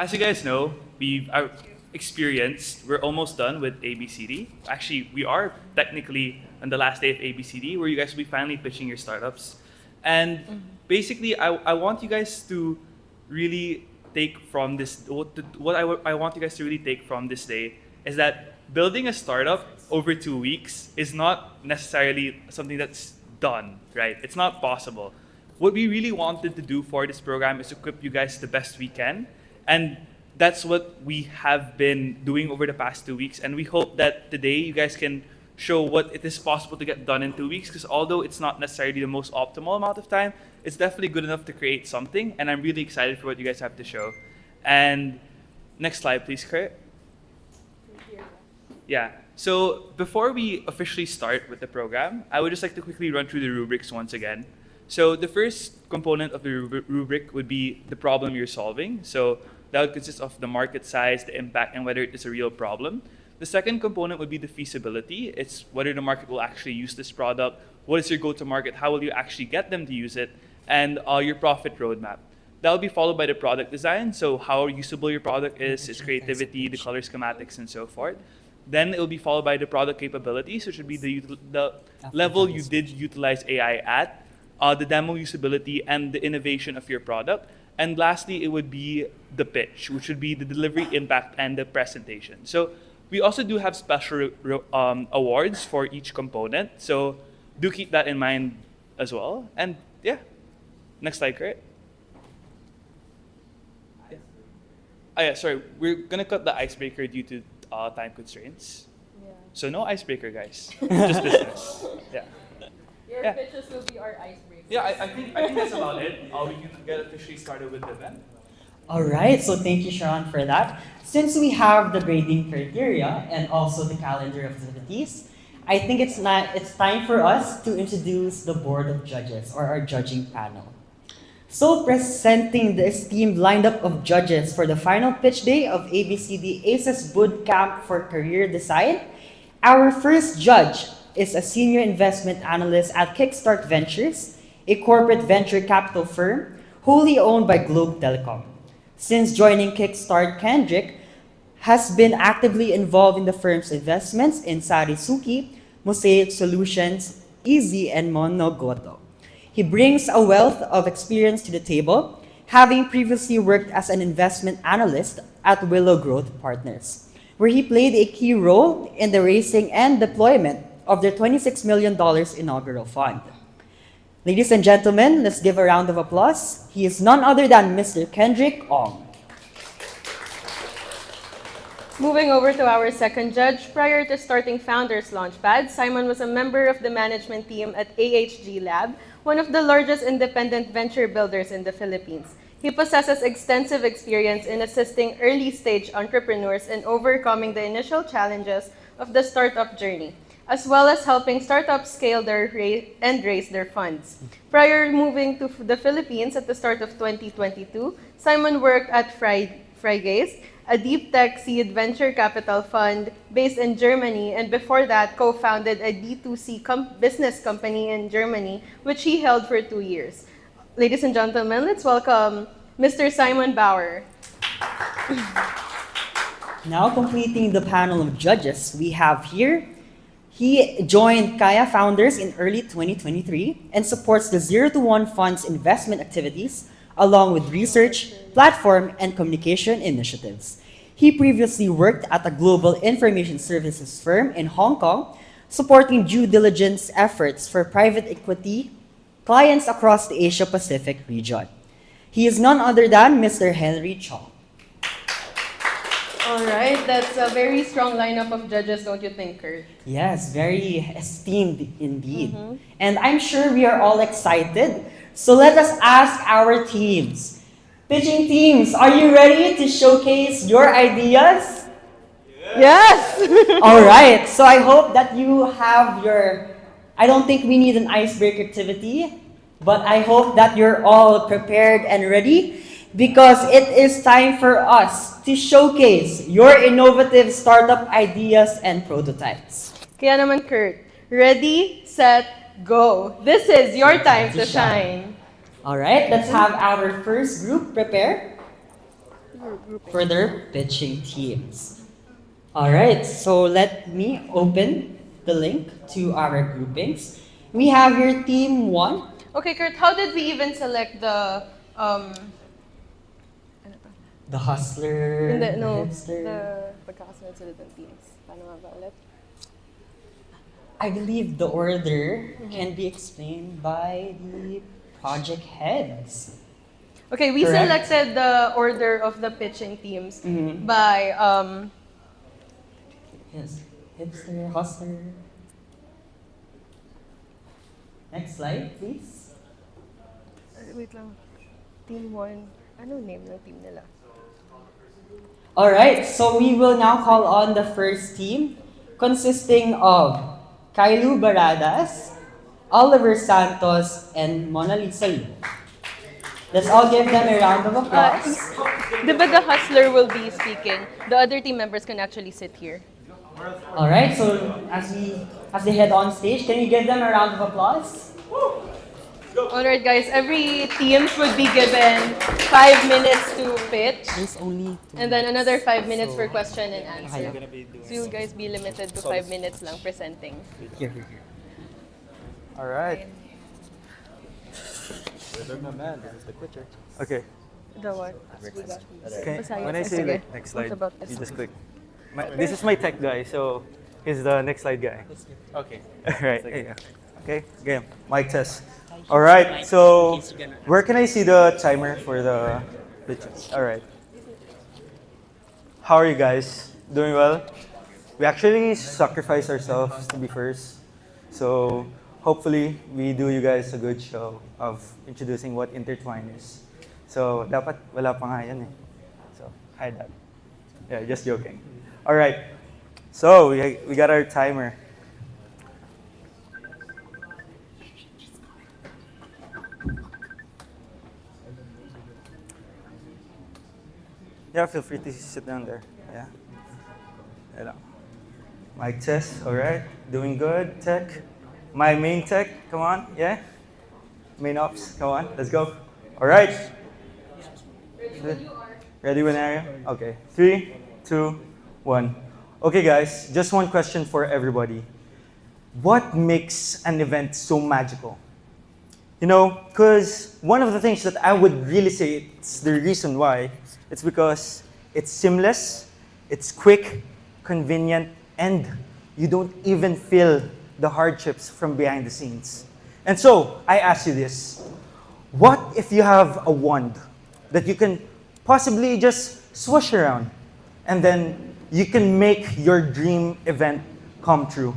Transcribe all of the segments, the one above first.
as you guys know, we've experienced, we're almost done with ABCD. Actually, we are technically on the last day of ABCD, where you guys will be finally pitching your startups. And basically, I want you guys to really take from this, I want you guys to really take from this day is that building a startup over 2 weeks is not necessarily something that's done, right? It's not possible. What we really wanted to do for this program is equip you guys the best we can. And that's what we have been doing over the past 2 weeks. And we hope that today you guys can show what it is possible to get done in 2 weeks. Because although it's not necessarily the most optimal amount of time, it's definitely good enough to create something. And I'm really excited for what you guys have to show. And next slide, please, Kurt. Yeah. So before we officially start with the program, I would just like to quickly run through the rubrics once again. So the first component of the rubric would be the problem you're solving. So that would consist of the market size, the impact, and whether it is a real problem. The second component would be the feasibility. It's whether the market will actually use this product, what is your go-to-market, how will you actually get them to use it, and your profit roadmap. That will be followed by the product design, so how usable your product is, its creativity, the color schematics, and so forth. Then it will be followed by the product capabilities, which would be the level you did utilize AI at, the demo usability, and the innovation of your product. And lastly, it would be the pitch, which would be the delivery impact and the presentation. So we also do have special awards for each component. So do keep that in mind as well. And yeah, next slide, Kurt. Oh yeah, sorry, we're gonna cut the icebreaker due to time constraints. Yeah. So no icebreaker, guys. Just business. Yeah. Your Yeah. pitches will be our icebreaker. Yeah, I think that's about it. We can get officially started with the event. All right, so thank you, Sharon, for that. Since we have the grading criteria and also the calendar of activities, I think it's time for us to introduce the board of judges or our judging panel. So presenting the esteemed lineup of judges for the final pitch day of ABCD ASES Bootcamp for Career Design, our first judge is a senior investment analyst at Kickstart Ventures, a corporate venture capital firm wholly owned by Globe Telecom. Since joining Kickstart, Kendrick has been actively involved in the firm's investments in Sarisuki, Mosaic Solutions, Easy, and Monogoto. He brings a wealth of experience to the table, having previously worked as an investment analyst at Willow Growth Partners, where he played a key role in the raising and deployment of their $26 million inaugural fund. Ladies and gentlemen, let's give a round of applause. He is none other than Mr. Kendrick Ong. Moving over to our second judge, prior to starting Founders Launchpad, Simon was a member of the management team at AHG Lab, one of the largest independent venture builders in the Philippines. He possesses extensive experience in assisting early-stage entrepreneurs in overcoming the initial challenges of the startup journey, as well as helping startups scale and raise their funds. Prior moving to the Philippines at the start of 2022, Simon worked at Freigaze, a deep tech seed venture capital fund based in Germany, and before that co-founded a D2C business company in Germany, which he held for 2 years. Ladies and gentlemen, let's welcome Mr. Simon Bauer. Now completing the panel of judges we have here, he joined Kaya Founders in early 2023 and supports the 0 to 1 Fund's investment activities, along with research, platform, and communication initiatives. He previously worked at a global information services firm in Hong Kong, supporting due diligence efforts for private equity clients across the Asia-Pacific region. He is none other than Mr. Henry Chong. All right, that's a very strong lineup of judges, don't you think, Kurt? Yes, very esteemed indeed. And I'm sure we are all excited. So let us ask our teams. Pitching teams, are you ready to showcase your ideas? Yes! All right, so I hope that you have I don't think we need an icebreaker activity, but I hope that you're all prepared and ready because it is time for us to showcase your innovative startup ideas and prototypes. Kaya naman, Kurt, ready, set, go. This is your time to shine. All right, let's have our first group prepare. for their pitching teams. All right, so let me open the link to our groupings. We have your team 1. Okay, Kurt, how did we even select the ano to? The hustler, Hindi, the no, hipster. the pagkakasunod-sunod ng teams. Paano nga ba ulit? I believe the order can be explained by the project heads. Okay, we Correct. selected the order of the pitching teams Mhm. by Yes, hipster, hustler. Next slide, please. wait lang. Team 1. Ano name ng team nila? All right, so we will now call on the first team, consisting of Kailu Baradas, Oliver Santos, and Mona Lisa Lu. Let's all give them a round of applause. Di ba the hustler will be speaking? The other team members can actually sit here. All right, so as they head on stage, can you give them a round of applause? Alright guys, every team would be given 5 minutes to pitch. There's only And then another 5 minutes for question and answer. So you guys be limited to 5 minutes lang presenting. here. All right. Okay. The what? Okay. Basahin. When I say Sige. like next slide, What about you this just click. This is my tech guy, so he's the next slide guy. Okay. All right. Yeah. Okay. Game. Mic test. All right. So where can I see the timer for the pitches? All right. How are you guys? Doing well? We actually sacrifice ourselves to be first. So hopefully we do you guys a good show of introducing what intertwine is. So dapat wala pa nga yan eh. So hide that. Yeah, just joking. All right. So we got our timer. Yeah, feel free to sit down there. Yeah. Yeah. Mic test, all right. Doing good, tech. My main tech, come on, yeah. Main ops, come on, let's go. All right. Ready when I am? Okay. 3, 2, 1. Okay, guys, just one question for everybody. What makes an event so magical? You know, because one of the things that I would really say it's the reason why, it's because it's seamless, it's quick, convenient, and you don't even feel the hardships from behind the scenes. And so, I ask you this. What if you have a wand that you can possibly just swoosh around, and then you can make your dream event come true?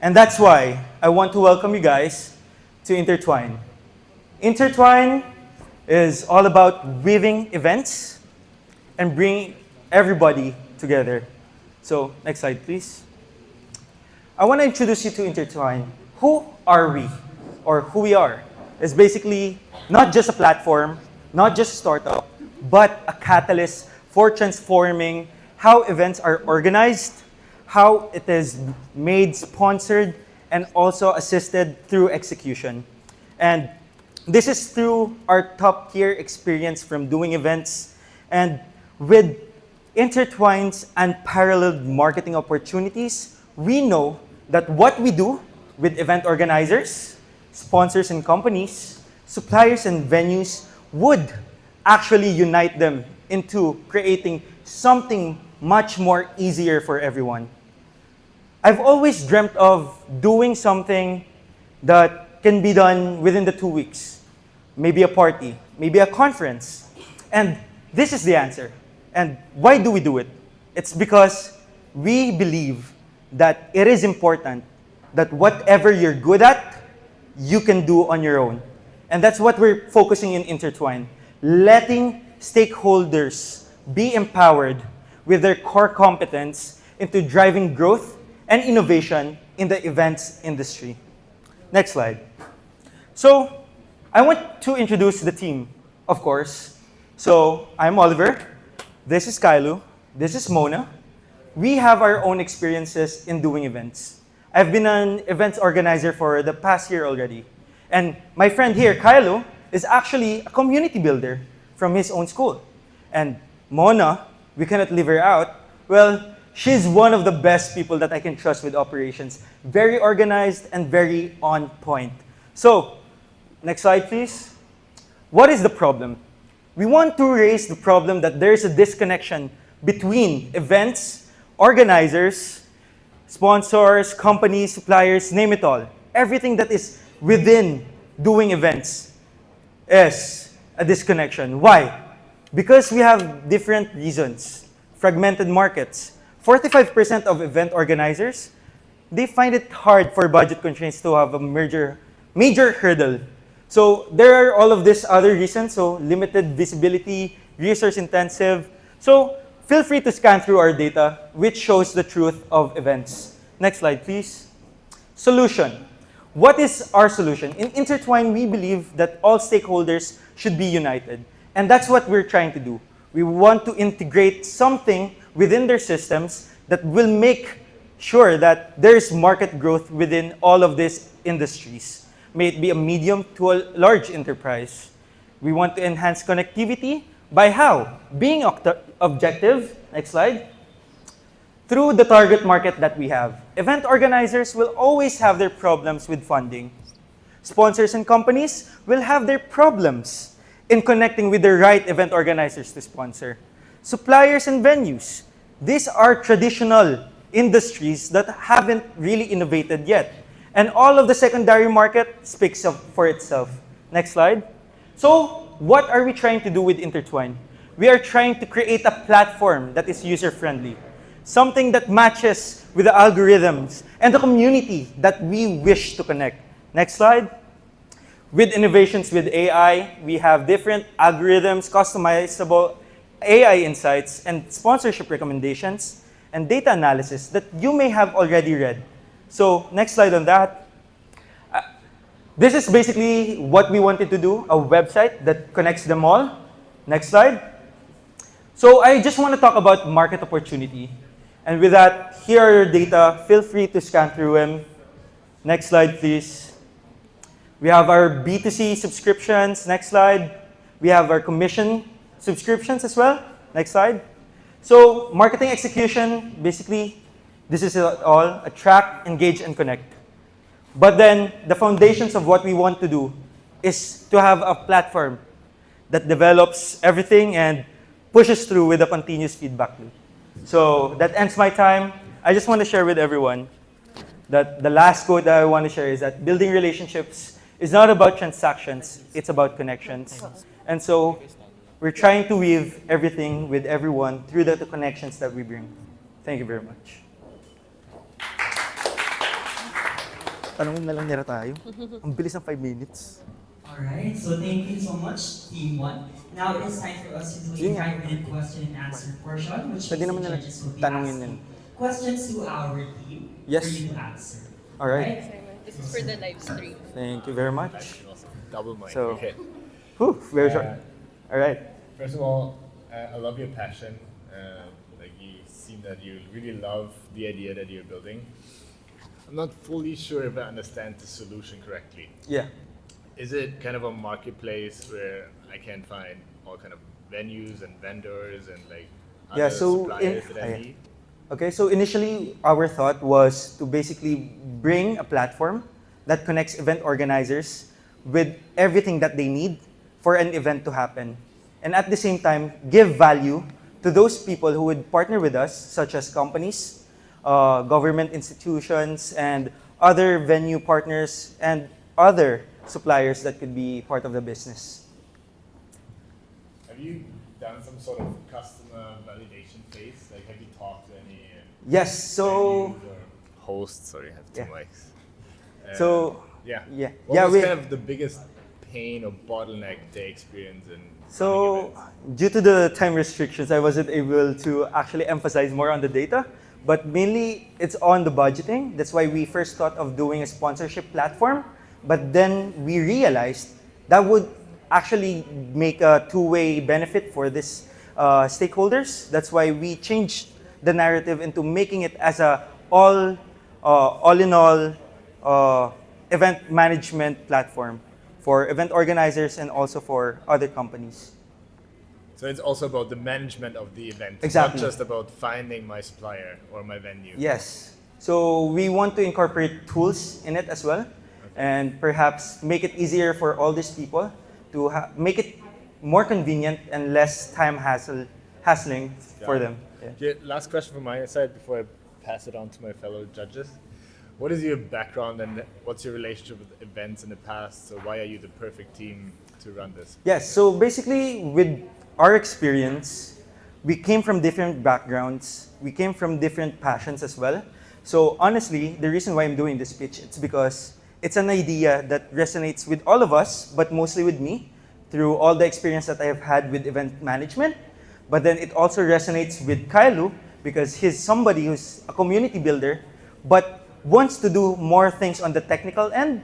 And that's why I want to welcome you guys to Intertwine. Intertwine is all about weaving events and bringing everybody together. So, next slide, please. I want to introduce you to Intertwine. Who are we? Or who we are is basically not just a platform, not just a startup, but a catalyst for transforming how events are organized, how it is made, sponsored, and also assisted through execution. And this is through our top-tier experience from doing events, and with Intertwine's unparalleled marketing opportunities, we know that what we do with event organizers, sponsors and companies, suppliers and venues would actually unite them into creating something much more easier for everyone. I've always dreamt of doing something that can be done within the 2 weeks. Maybe a party, maybe a conference. And this is the answer. And why do we do it? It's because we believe that it is important that whatever you're good at, you can do on your own. And that's what we're focusing in Intertwine, letting stakeholders be empowered with their core competence into driving growth and innovation in the events industry. Next slide. So, I want to introduce the team, of course. So, I'm Oliver. This is Kailu. This is Mona. We have our own experiences in doing events. I've been an events organizer for the past year already. And my friend here, Kailu, is actually a community builder from his own school. And Mona, we cannot leave her out. Well, she's one of the best people that I can trust with operations. Very organized and very on point. So, next slide, please. What is the problem? We want to raise the problem that there's a disconnection between events, organizers, sponsors, companies, suppliers, name it all. Everything that is within doing events is a disconnection. Why? Because we have different reasons. Fragmented markets. 45% of event organizers, they find it hard for budget constraints to have a major hurdle. So there are all of these other reasons. So limited visibility, resource intensive. So feel free to scan through our data, which shows the truth of events. Next slide, please. Solution. What is our solution? In Intertwine, we believe that all stakeholders should be united. And that's what we're trying to do. We want to integrate something within their systems that will make sure that there's market growth within all of these industries. May it be a medium to a large enterprise. We want to enhance connectivity by how? Being objective. Next slide. Through the target market that we have. Event organizers will always have their problems with funding. Sponsors and companies will have their problems in connecting with the right event organizers to sponsor. Suppliers and venues. These are traditional industries that haven't really innovated yet. And all of the secondary market speaks for itself. Next slide. So, what are we trying to do with Intertwine? We are trying to create a platform that is user-friendly. Something that matches with the algorithms and the community that we wish to connect. Next slide. With innovations with AI, we have different algorithms, customizable AI insights, and sponsorship recommendations, and data analysis that you may have already read. So, next slide on that. This is basically what we wanted to do, a website that connects them all. Next slide. So, I just want to talk about market opportunity. And with that, here are your data. Feel free to scan through them. Next slide, please. We have our B2C subscriptions. Next slide. We have our commission subscriptions as well. Next slide. So, marketing execution, basically, this is it all. Attract, engage, and connect. But then, the foundations of what we want to do is to have a platform that develops everything and pushes through with a continuous feedback loop. So, that ends my time. I just want to share with everyone that the last quote that I want to share is that building relationships is not about transactions, it's about connections. And so, we're trying to weave everything with everyone through the connections that we bring. Thank you very much. Tanungin na lang nila tayo. Ang bilis ng 5 minutes. Alright, so thank you so much, Team 1. Now it is time for us to do a 5-minute question and answer portion, which Pwede naman the nila judges will be tanungin asking yun. questions to our team Yes. for you to answer. Alright. This is for the live stream. Thank you very much. Double mic. So- okay. Whew, very short. Alright. First of all, I love your passion. Like you seem that you really love the idea that you're building. I'm not fully sure if I understand the solution correctly. Yeah. Is it kind of a marketplace where I can find all kind of venues and vendors and like Yeah, other so suppliers that I need? Okay, so initially our thought was to basically bring a platform that connects event organizers with everything that they need for an event to happen. And at the same time, give value to those people who would partner with us, such as companies, government institutions, and other venue partners, and other suppliers that could be part of the business. Have you done some sort of customer validation phase? Like have you talked to any Yes, so venues or hosts? Sorry, I have two Yeah. mics. So Yeah. yeah, What yeah, was we. kind of the biggest pain or bottleneck they experience in running So, events? due to the time restrictions, I wasn't able to actually emphasize more on the data, but mainly it's on the budgeting. That's why we first thought of doing a sponsorship platform, but then we realized that would actually make a two-way benefit for this stakeholders. That's why we changed the narrative into making it as a all-in-all event management platform for event organizers and also for other companies. So it's also about the management of the event, Exactly. not just about finding my supplier or my venue. Yes. So we want to incorporate tools in it as well, and perhaps make it easier for all these people to make it more convenient and less time hassling for them. Yeah. Okay, last question from my side before I pass it on to my fellow judges. What is your background and what's your relationship with events in the past? So why are you the perfect team to run this? Yes, so basically with our experience, we came from different backgrounds, we came from different passions as well. So honestly, the reason why I'm doing this pitch, it's because it's an idea that resonates with all of us, but mostly with me, through all the experience that I have had with event management. But then it also resonates with Kailu, because he's somebody who's a community builder, but wants to do more things on the technical end.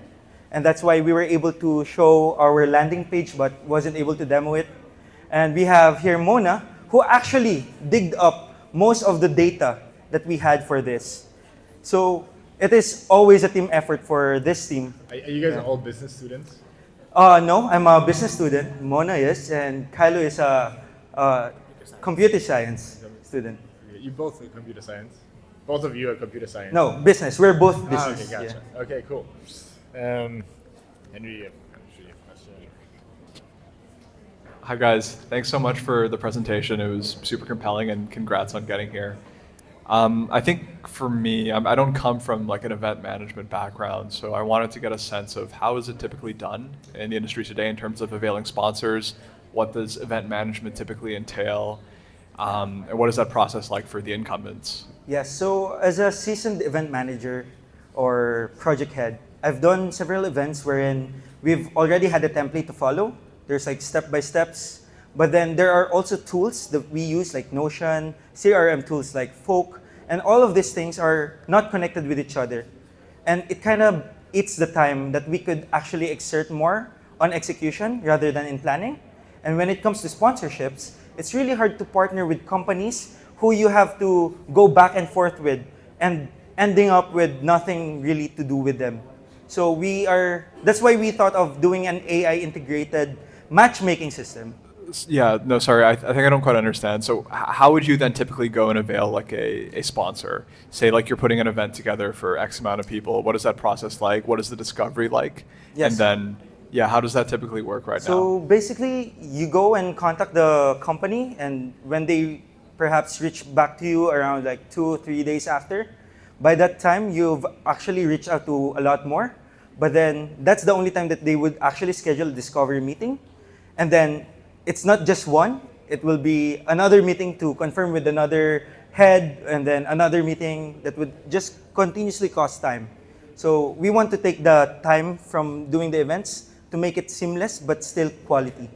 And that's why we were able to show our landing page, but wasn't able to demo it. And we have here Mona, who actually digged up most of the data that we had for this. So it is always a team effort for this team. Are you guys all business students? No, I'm a business student. Mona is, and Kylo is a computer science student. You both are computer science? Both of you are computer science? No, business. We're both business. Okay, gotcha. Yeah. Okay, cool. Henry, I'm sure you have a question. Hi guys, thanks so much for the presentation. It was super compelling and congrats on getting here. I think for me, I don't come from like an event management background, so I wanted to get a sense of how is it typically done in the industry today in terms of availing sponsors. What does event management typically entail? And what is that process like for the incumbents? Yes, so as a seasoned event manager or project head, I've done several events wherein we've already had a template to follow. There's like step-by-steps, but then there are also tools that we use like Notion, CRM tools like Folk, and all of these things are not connected with each other. And it kind of eats the time that we could actually exert more on execution rather than in planning. And when it comes to sponsorships, it's really hard to partner with companies who you have to go back and forth with and ending up with nothing really to do with them. So that's why we thought of doing an AI integrated matchmaking system. Yeah, no, sorry, I think I don't quite understand. So how would you then typically go and avail like a sponsor? Say like you're putting an event together for X amount of people. What is that process like? What is the discovery like? Yes. And then, yeah, how does that typically work right now? So basically, you go and contact the company, and when they perhaps reach back to you around like 2-3 days after, by that time, you've actually reached out to a lot more. But then that's the only time that they would actually schedule a discovery meeting. And then it's not just one, it will be another meeting to confirm with another head, and then another meeting that would just continuously cost time. So we want to take the time from doing the events to make it seamless but still quality.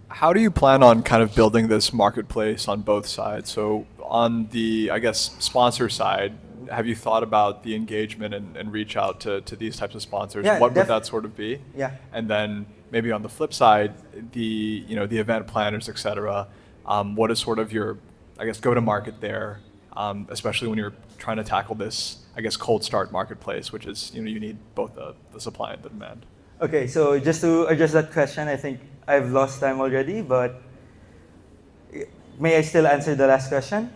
How do you plan on kind of building this marketplace on both sides? So on the, I guess, sponsor side, have you thought about the engagement and reach out to these types of sponsors? Yeah, what would that sort of be? Yeah. And then maybe on the flip side, the event planners, et cetera, what is sort of your, I guess, go-to-market there, especially when you're trying to tackle this, I guess, cold start marketplace, which is, you need both the supply and the demand. Okay, so just to address that question, I think I've lost time already, but may I still answer the last question?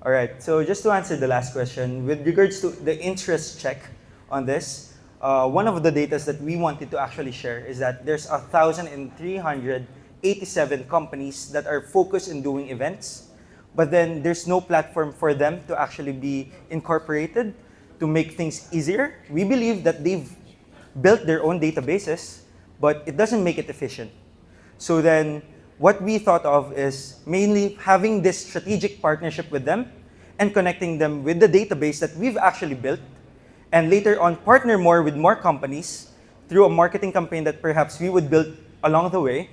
All right, so just to answer the last question, with regards to the interest check on this, one of the data that we wanted to actually share is that there's 1,387 companies that are focused in doing events, but then there's no platform for them to actually be incorporated to make things easier. We believe that they've built their own databases, but it doesn't make it efficient. So then what we thought of is mainly having this strategic partnership with them and connecting them with the database that we've actually built, and later on partner more with more companies through a marketing campaign that perhaps we would build along the way,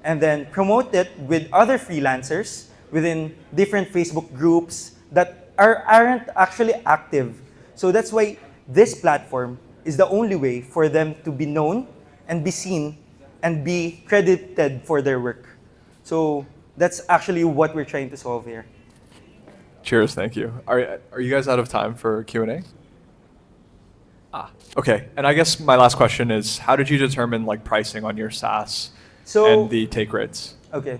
and then promote it with other freelancers within different Facebook groups that aren't actually active. So that's why this platform is the only way for them to be known and be seen and be credited for their work. So that's actually what we're trying to solve here. Cheers, thank you. Are you guys out of time for Q&A? Okay. And I guess my last question is, how did you determine like pricing on your SaaS and the take rates? Okay.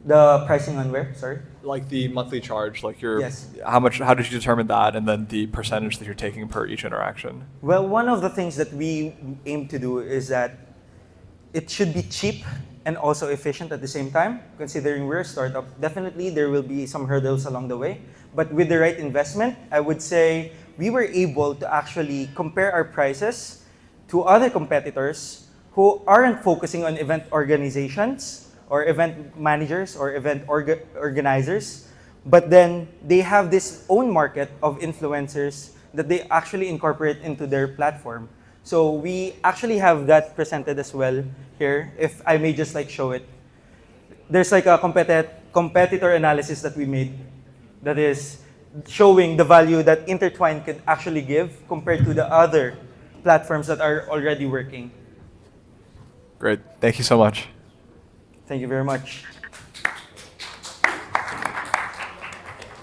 The pricing on where? Sorry. Like the monthly charge, like your Yes. how did you determine that, and then the percentage that you're taking per each interaction? Well, one of the things that we aim to do is that it should be cheap and also efficient at the same time. Considering we're a startup, definitely there will be some hurdles along the way. But with the right investment, I would say we were able to actually compare our prices to other competitors who aren't focusing on event organizations or event managers or event organizers, but then they have this own market of influencers that they actually incorporate into their platform. So we actually have that presented as well here, if I may just like show it. There's like a competitor analysis that we made that is showing the value that Intertwine could actually give compared to the other platforms that are already working. Great, thank you so much. Thank you very much.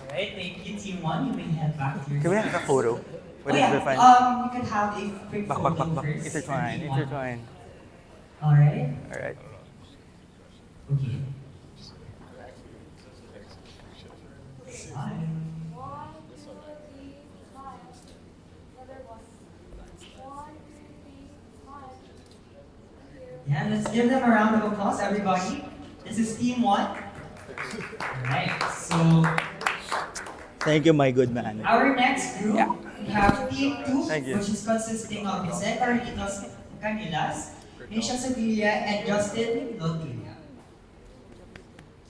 Alright, thank you, Team 1. You may head back to your Can we have a photo? Oh, What is yeah. the fine? You can have a quick Back, photo back, back, back. first. Intertwine, for Team 1. intertwine. Alright. All right. Okay. Smile. Yeah, let's give them a round of applause, everybody. This is Team 1. Alright, so Thank you, my good man. our next group, we have Team 2, Thank you. which is consisting of Jose Carlitos Canillas, Nisha Sevilla, and Justin Lontilla.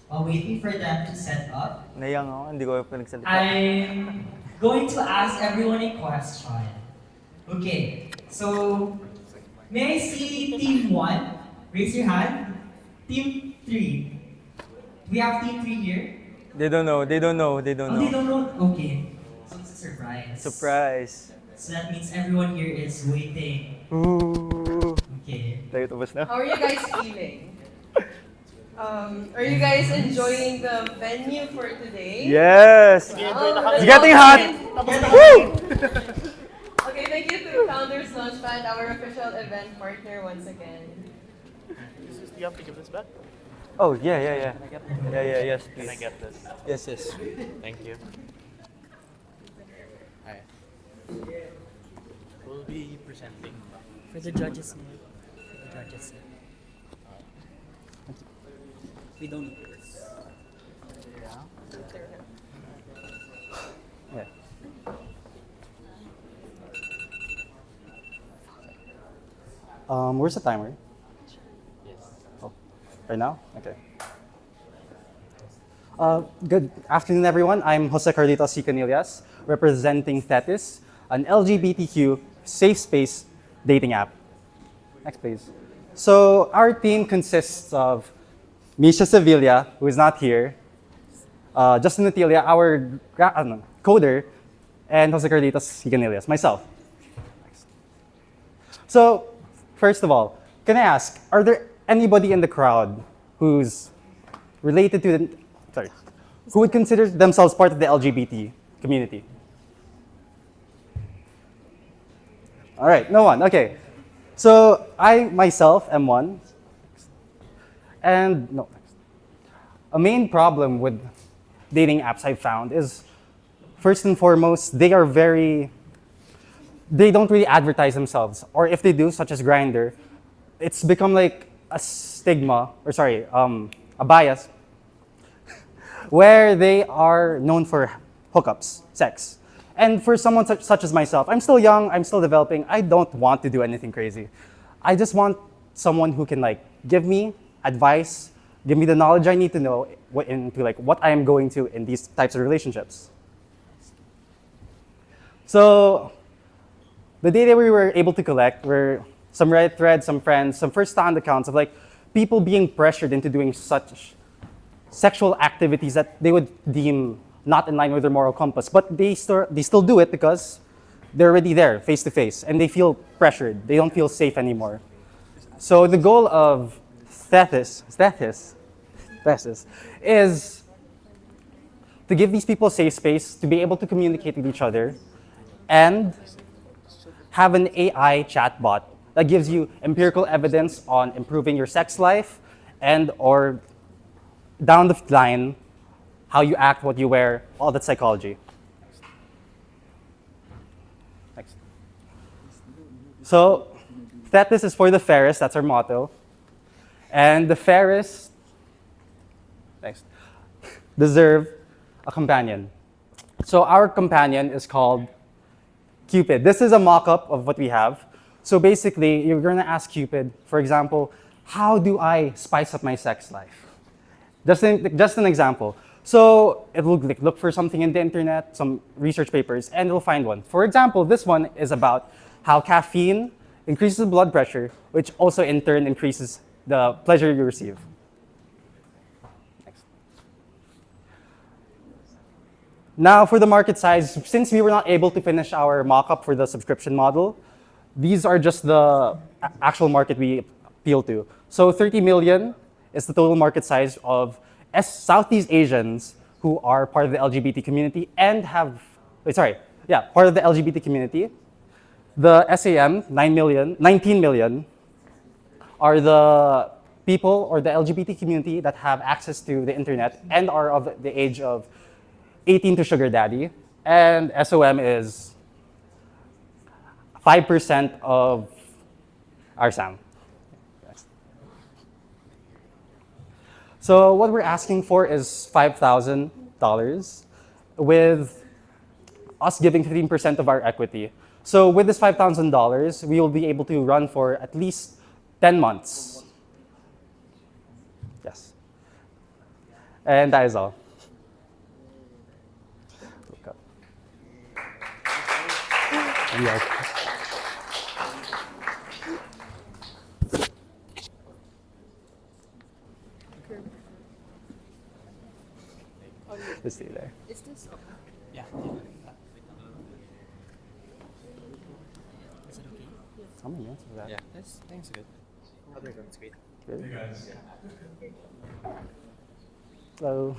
While waiting for them to set up, Nayang ako, hindi ko pa nagsalita. I'm going to ask everyone a question. Okay, so may I see Team 1? Raise your hand. Team 3. We have Team 3 here. They don't know, they don't know, they don't Oh, they know. don't know? Okay. So it's a surprise. Surprise. So that means everyone here is waiting. Ooh. Okay. Tayo tapos na? How are you guys feeling? Are you guys enjoying the venue for today? Yes! Wow, It's getting hot! Woo! Okay, thank you to Founders Launchpad, our official event partner once again. Do you have to give this back? Oh, yeah, yeah, yeah. Yeah, yeah, yes, Can I please. get this? Yes, yes. Thank you. Hi. We'll be presenting. For the judges now. For the judges. We don't need this. Yeah. Where's the timer? Yes. Oh, right now? Okay. Good afternoon, everyone. I'm Jose Carlitos Canillas, representing Thetis, an LGBTQ safe space dating app. Next, please. So our team consists of Misha Sevilla, who is not here, Justin Natilia, our coder, and Jose Carlitos Canillas, myself. So, first of all, can I ask, are there anybody in the crowd who's related to the, sorry, who would consider themselves part of the LGBT community? All right, no one, okay. So I myself am one. And no, a main problem with dating apps I've found is, first and foremost, they don't really advertise themselves. Or if they do, such as Grindr, it's become like a stigma, or sorry, a bias, where they are known for hookups, sex. And for someone such as myself, I'm still young, I'm still developing, I don't want to do anything crazy. I just want someone who can like give me advice, give me the knowledge I need to know into like what I am going to in these types of relationships. So the data we were able to collect were some Reddit threads, some friends, some first-hand accounts of like people being pressured into doing such sexual activities that they would deem not in line with their moral compass, but they still do it because they're already there, face to face, and they feel pressured. They don't feel safe anymore. So the goal of Thetis is to give these people a safe space to be able to communicate with each other and have an AI chatbot that gives you empirical evidence on improving your sex life and or down the line, how you act, what you wear, all that psychology. Next. So, Thetis is for the fairest, that's our motto. And the fairest, next, deserve a companion. So our companion is called Cupid. This is a mock-up of what we have. So basically, you're gonna ask Cupid, for example, how do I spice up my sex life? Just an example. So it will look for something in the internet, some research papers, and it'll find one. For example, this one is about how caffeine increases blood pressure, which also in turn increases the pleasure you receive. Next. Now for the market size, since we were not able to finish our mock-up for the subscription model, these are just the actual market we appeal to. So 30 million is the total market size of Southeast Asians who are part of the LGBT community and have, part of the LGBT community. The SAM, 19 million, are the people or the LGBT community that have access to the internet and are of the age of 18 to sugar daddy. And SOM is 5% of our SAM. So what we're asking for is $5,000 with us giving 15% of our equity. So with this $5,000, we will be able to run for at least 10 months. Yes. And that is all. Just stay there. Is this okay? Yeah. Is it okay? How many minutes was that? Yeah, thanks good. Other one's great. Good. Hey guys. Hello.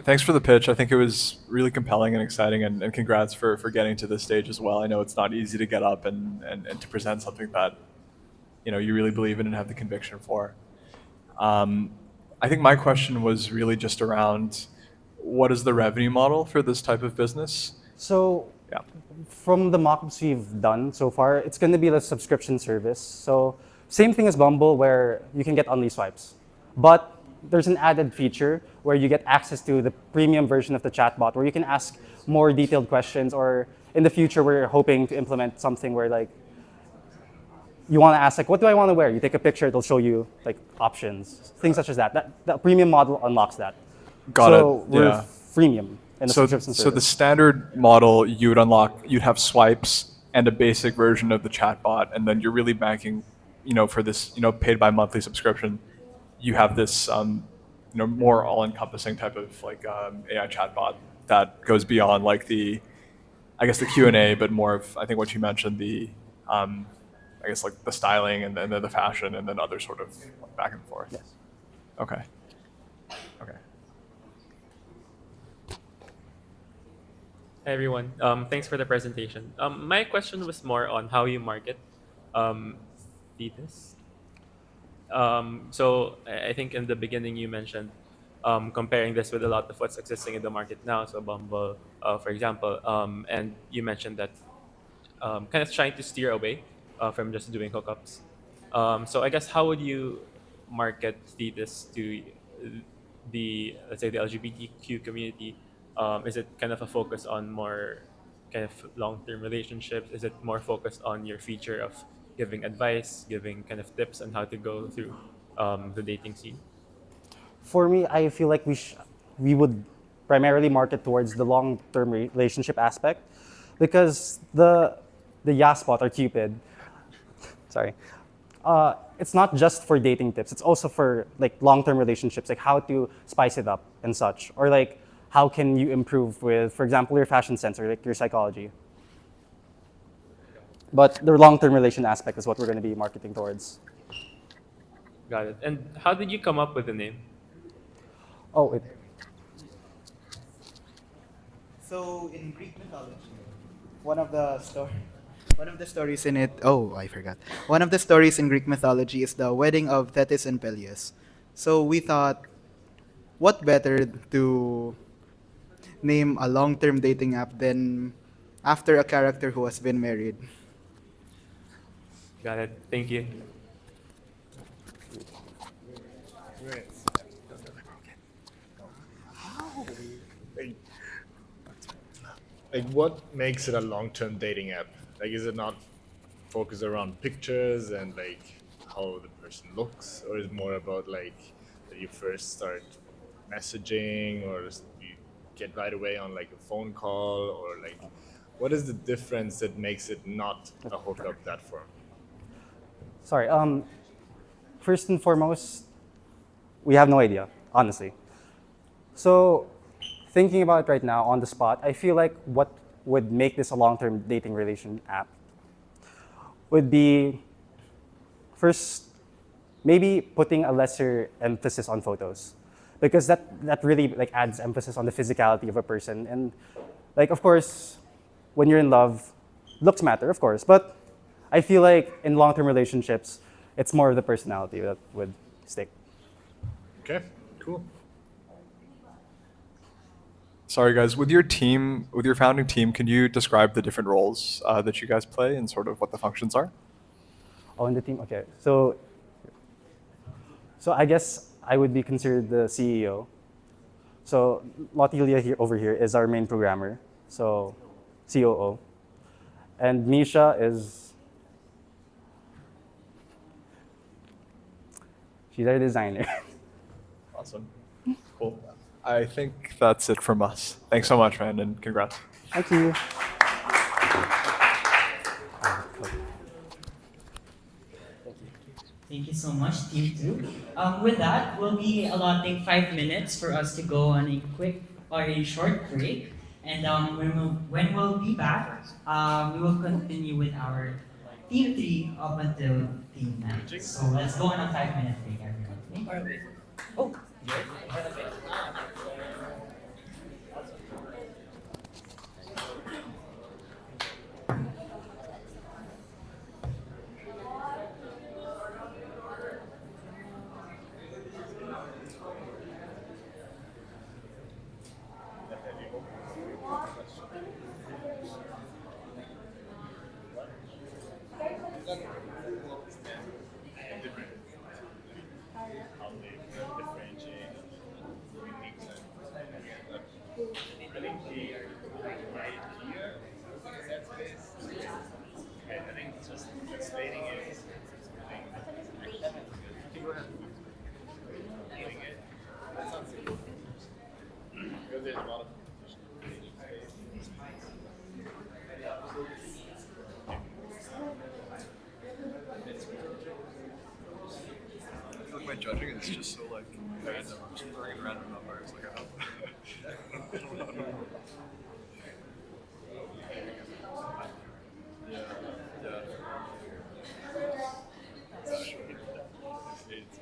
Thanks for the pitch. I think it was really compelling and exciting, and congrats for getting to this stage as well. I know it's not easy to get up and to present something that you really believe in and have the conviction for. I think my question was really just around what is the revenue model for this type of business? So Yeah. from the mock-ups we've done so far, it's going to be the subscription service. So same thing as Bumble where you can get only swipes. But there's an added feature where you get access to the premium version of the chatbot where you can ask more detailed questions, or in the future we're hoping to implement something where like you want to ask like, what do I want to wear? You take a picture, it'll show you like options, things such as that. That premium model unlocks that. Got so it. we're Yeah. freemium in the subscription So the service. standard model, you'd have swipes and a basic version of the chatbot, and then you're really banking, for this, paid by monthly subscription. You have this, more all-encompassing type of like AI chatbot that goes beyond like the Q&A, but more of I think what you mentioned, the like the styling and then the fashion and then other sort of back and forth. Yes. Okay. Hi everyone. Thanks for the presentation. My question was more on how you market Thetis. So I think in the beginning you mentioned comparing this with a lot of what's existing in the market now. So Bumble, for example, and you mentioned that kind of trying to steer away from just doing hookups. So I guess how would you market Thetis to the, let's say, the LGBTQ community? Is it kind of a focus on more kind of long-term relationships? Is it more focused on your feature of giving advice, giving kind of tips on how to go through the dating scene? For me, I feel like we would primarily market towards the long-term relationship aspect, because the Yaspot or Cupid, sorry, it's not just for dating tips. It's also for like long-term relationships, like how to spice it up and such, or like how can you improve with, for example, your fashion sense or like your psychology. But the long-term relation aspect is what we're going to be marketing towards. Got it. And how did you come up with the name? Oh, wait. So in Greek mythology, one of the stories in it. Oh, I forgot. One of the stories in Greek mythology is the wedding of Thetis and Peleus. So we thought, what better to name a long-term dating app than after a character who has been married? Got it. Thank you. Right. Like, like, what makes it a long-term dating app? Like, is it not focused around pictures and like how the person looks, or is it more about like that you first start messaging, or you get right away on like a phone call, or like what is the difference that makes it not a hookup platform? Sorry. First and foremost, we have no idea, honestly. So, thinking about it right now on the spot, I feel like what would make this a long-term dating relation app would be first maybe putting a lesser emphasis on photos, because that really like adds emphasis on the physicality of a person. And like, of course, when you're in love, looks matter, of course, but I feel like in long-term relationships, it's more of the personality that would stick. Okay, cool. Sorry, guys. With your team, with your founding team, can you describe the different roles that you guys play and sort of what the functions are? Oh, in the team, okay. So I guess I would be considered the CEO. So Lotilia here over here is our main programmer, so COO, and Misha is she's our designer. Awesome. Cool. I think that's it from us. Thanks so much, man, and congrats. Thank you. Thank you so much, Team 2. With that, we'll be allotting 5 minutes for us to go on a quick or a short break. And when we'll be back, we will continue with our Team 3 up until Team 9. So let's go on a 5-minute break, everyone. Okay? Oh, I feel like my judging is just so like random. I'm just throwing in random numbers. Like I don't. Yeah. Yeah. It's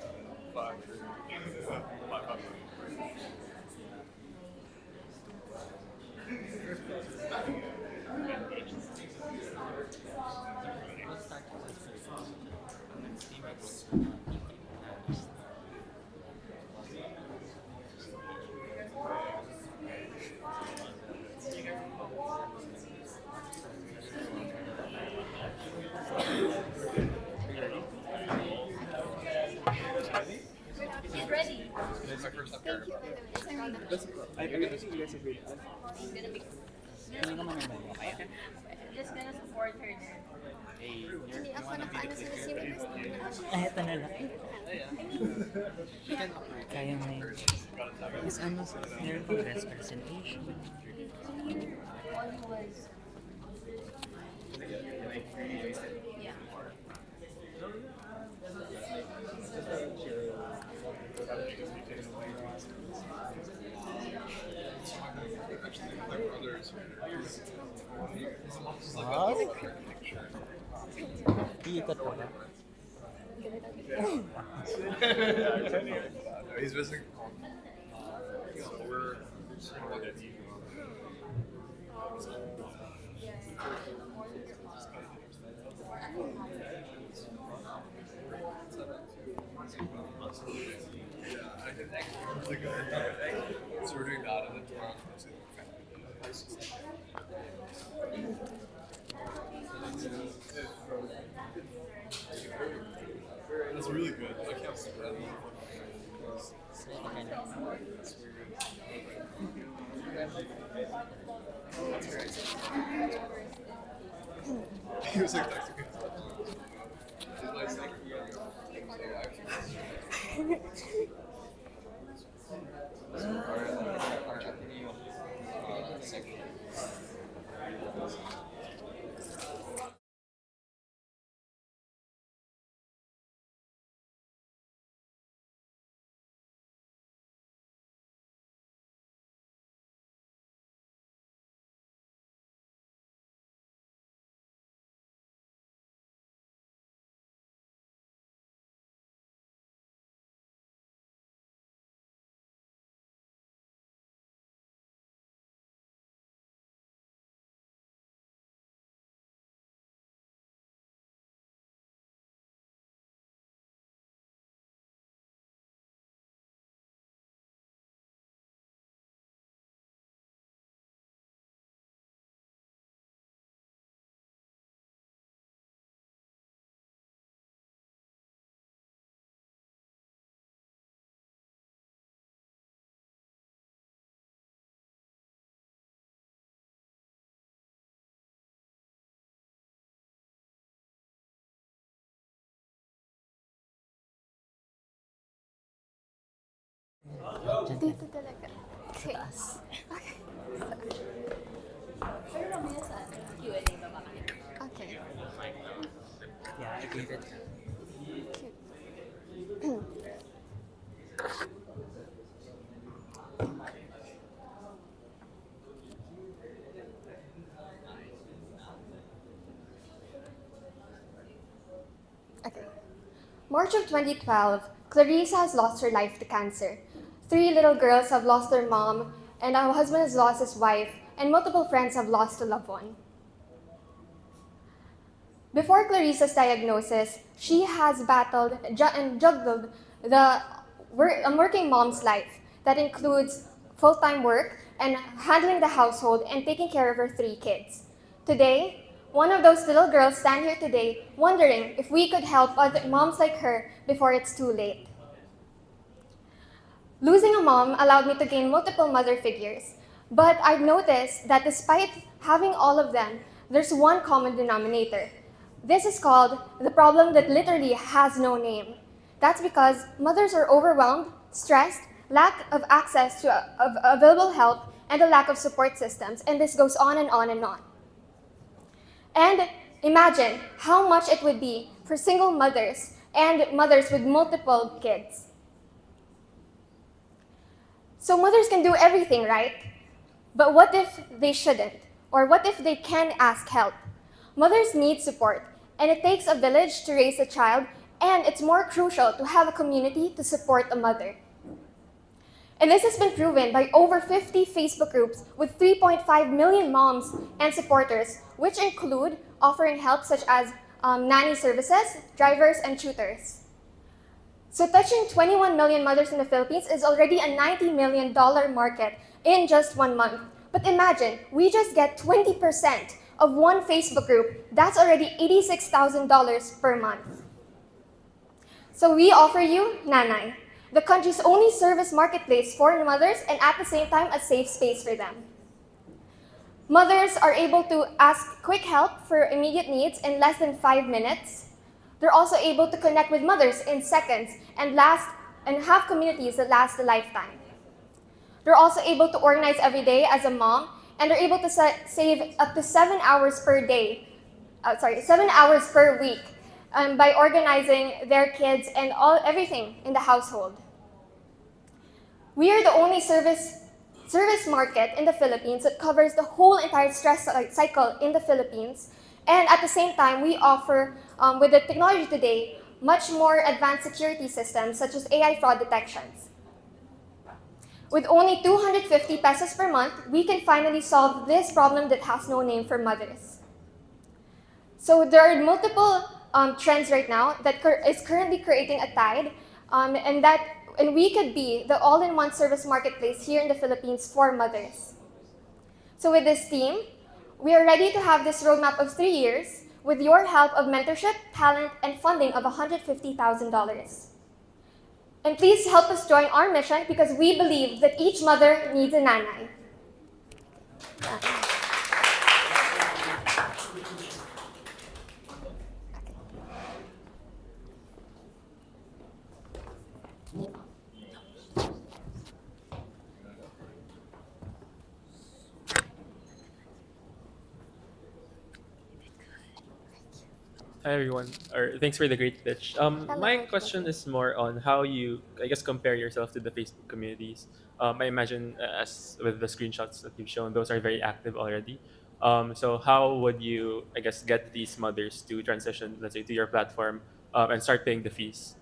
5, 3, 5, 5. It's my first time here. Just gonna support her there. Hindi ako nakaano sa resume. ay, ito na lang. Kaya mo yun. Mas ano, meron pang best presentation. All was. Yeah. Iikot ko ba? He's visiting. So we're. So we're doing that, and then tomorrow That's really good. I can't spread. He was like, that's okay. Dito talaga. Okay. Okay. Pero mamaya sa Q&A ba ba kayo? Okay. Yeah, I gave it. Okay. March of 2012, Clarissa has lost her life to cancer. 3 little girls have lost their mom, and our husband has lost his wife, and multiple friends have lost a loved one. Before Clarissa's diagnosis, she has battled and juggled a working mom's life that includes full-time work and handling the household and taking care of her 3 kids. Today, one of those little girls stand here today wondering if we could help other moms like her before it's too late. Losing a mom allowed me to gain multiple mother figures, but I've noticed that despite having all of them, there's one common denominator. This is called the problem that literally has no name. That's because mothers are overwhelmed, stressed, lack of access to available help, and a lack of support systems, and this goes on and on and on. And imagine how much it would be for single mothers and mothers with multiple kids. So mothers can do everything, right? But what if they shouldn't? Or what if they can ask help? Mothers need support, and it takes a village to raise a child, and it's more crucial to have a community to support a mother. And this has been proven by over 50 Facebook groups with 3.5 million moms and supporters, which include offering help such as nanny services, drivers, and tutors. So touching 21 million mothers in the Philippines is already a $90 million market in just 1 month. But imagine, we just get 20% of one Facebook group. That's already $86,000 per month. So we offer you Nanay, the country's only service marketplace for mothers and at the same time a safe space for them. Mothers are able to ask quick help for immediate needs in less than 5 minutes. They're also able to connect with mothers in seconds and have communities that last a lifetime. They're also able to organize every day as a mom, and they're able to save up to 7 hours per day, 7 hours per week by organizing their kids and everything in the household. We are the only service market in the Philippines that covers the whole entire stress cycle in the Philippines. And at the same time, we offer, with the technology today, much more advanced security systems such as AI fraud detections. With only 250 pesos per month, we can finally solve this problem that has no name for mothers. So there are multiple trends right now that is currently creating a tide, and that we could be the all-in-one service marketplace here in the Philippines for mothers. So with this team, we are ready to have this roadmap of 3 years with your help of mentorship, talent, and funding of $150,000. And please help us join our mission because we believe that each mother needs a nanay. Hi everyone, or thanks for the great pitch. My question is more on how you, I guess, compare yourself to the Facebook communities. I imagine, as with the screenshots that you've shown, those are very active already. So how would you, I guess, get these mothers to transition, let's say, to your platform and start paying the fees?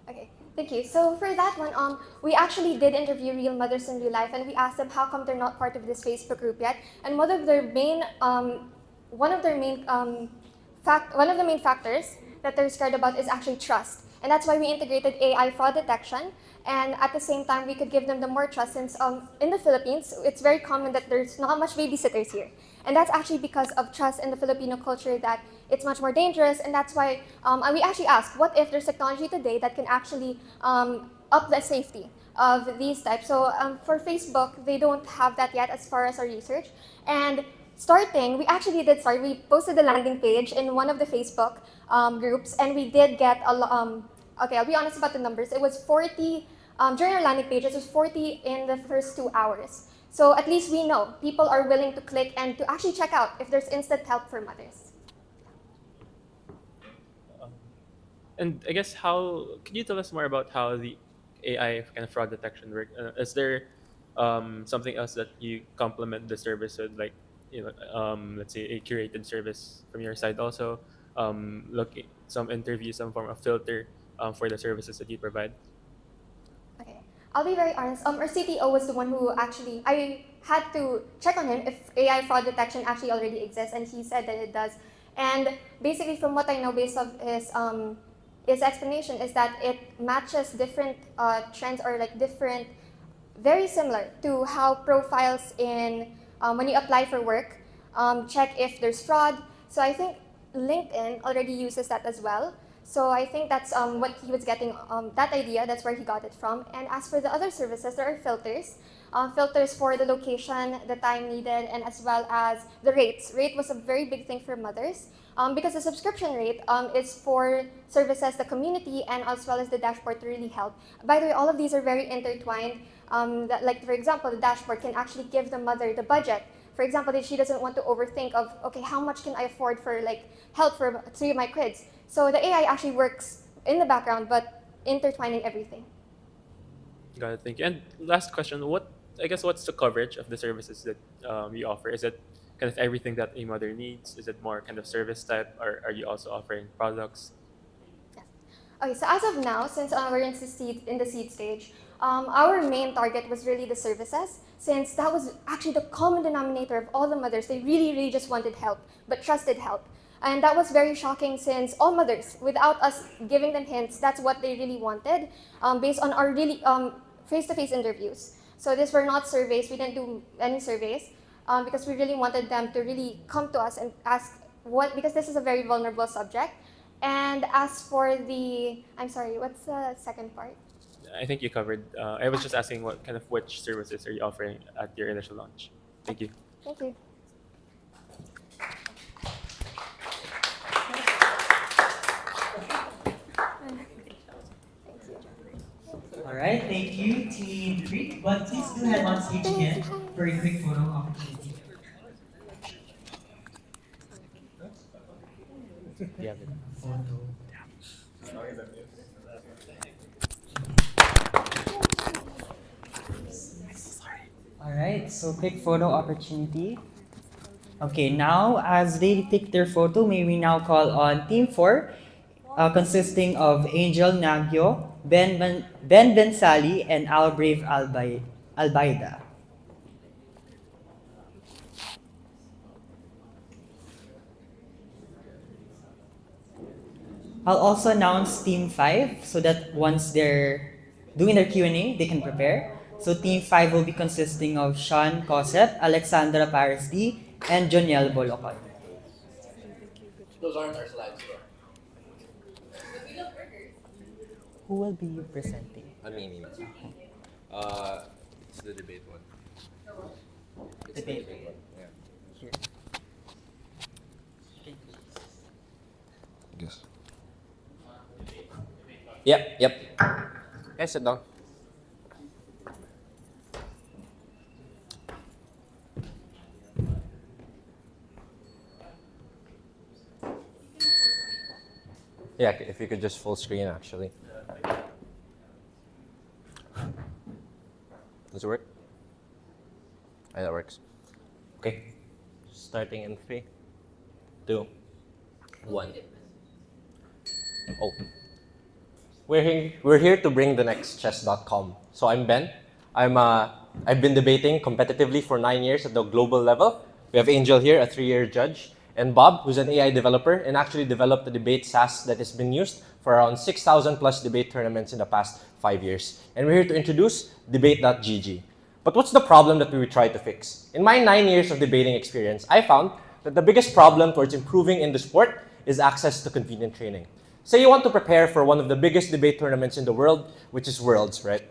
Okay, thank you. So for that one, we actually did interview real mothers in real life, and we asked them how come they're not part of this Facebook group yet. And one of their main one of the main factors that they're scared about is actually trust. And that's why we integrated AI fraud detection. And at the same time, we could give them the more trust since in the Philippines, it's very common that there's not much babysitters here. And that's actually because of trust in the Filipino culture that it's much more dangerous. And that's why we actually asked, what if there's technology today that can actually up the safety of these types? So for Facebook, they don't have that yet as far as our research. And we actually did start. We posted the landing page in one of the Facebook groups, and we did get a lot. Okay, I'll be honest about the numbers. It was 40 during our landing pages. It was 40 in the first 2 hours. So at least we know people are willing to click and to actually check out if there's instant help for mothers. And I guess can you tell us more about how the AI kind of fraud detection work? Is there something else that you complement the service with, like, let's say a curated service from your side also, looking some interview, some form of filter for the services that you provide? Okay, I'll be very honest. Our CTO was the one who actually, I had to check on him if AI fraud detection actually already exists, and he said that it does. And basically, from what I know, based on his explanation, is that it matches different trends or like different, very similar to how profiles in when you apply for work, check if there's fraud. So I think LinkedIn already uses that as well. So I think that's what he was getting, that idea, that's where he got it from. And as for the other services, there are filters. Filters for the location, the time needed, and as well as the rates. Rate was a very big thing for mothers because the subscription rate is for services, the community, and as well as the dashboard to really help. By the way, all of these are very intertwined. Like for example, the dashboard can actually give the mother the budget. For example, if she doesn't want to overthink of, okay, how much can I afford for like help for 3 of my kids? So the AI actually works in the background, but intertwining everything. Got it. Thank you. And last question: what's the coverage of the services that you offer? Is it kind of everything that a mother needs? Is it more kind of service type, or are you also offering products? Okay, so as of now, since we're in the seed stage, our main target was really the services, since that was actually the common denominator of all the mothers. They really, really just wanted help, but trusted help. And that was very shocking since all mothers, without us giving them hints, that's what they really wanted, based on our really face-to-face interviews. So these were not surveys. We didn't do any surveys because we really wanted them to really come to us and ask because this is a very vulnerable subject. And as for I'm sorry, what's the second part? I think you covered. I was just asking which services are you offering at your initial launch? Thank you. Thank you. All right, thank you, Team 3. But please do head on stage again for a quick photo opportunity. All right, so quick photo opportunity. Okay, now as they take their photo, may we now call on Team 4, consisting of Angel Nagyo, Ben Bensali, and Albrave Albaida. I'll also announce Team 5 so that once they're doing their Q&A, they can prepare. So Team 5 will be consisting of Sean Cosette, Alexandra Paris D, and Joniel Bolocan. Those aren't our slides, bro. Who will be presenting? Me. It's the debate one. It's Debate. the debate one. Yeah. Here. Yes. Yep. Guys, sit down. Yeah, if you could just full screen actually. Does it work? Yeah, that works. Okay. Starting in 3, 2, 1. Oh. We're here to bring the next chess.com. So I'm Ben. I've been debating competitively for 9 years at the global level. We have Angel here, a 3-year judge, and Bob, who's an AI developer and actually developed the debate SaaS that has been used for around 6,000 plus debate tournaments in the past 5 years. And we're here to introduce debate.gg. But what's the problem that we try to fix? In my 9 years of debating experience, I found that the biggest problem towards improving in the sport is access to convenient training. Say you want to prepare for one of the biggest debate tournaments in the world, which is Worlds, right?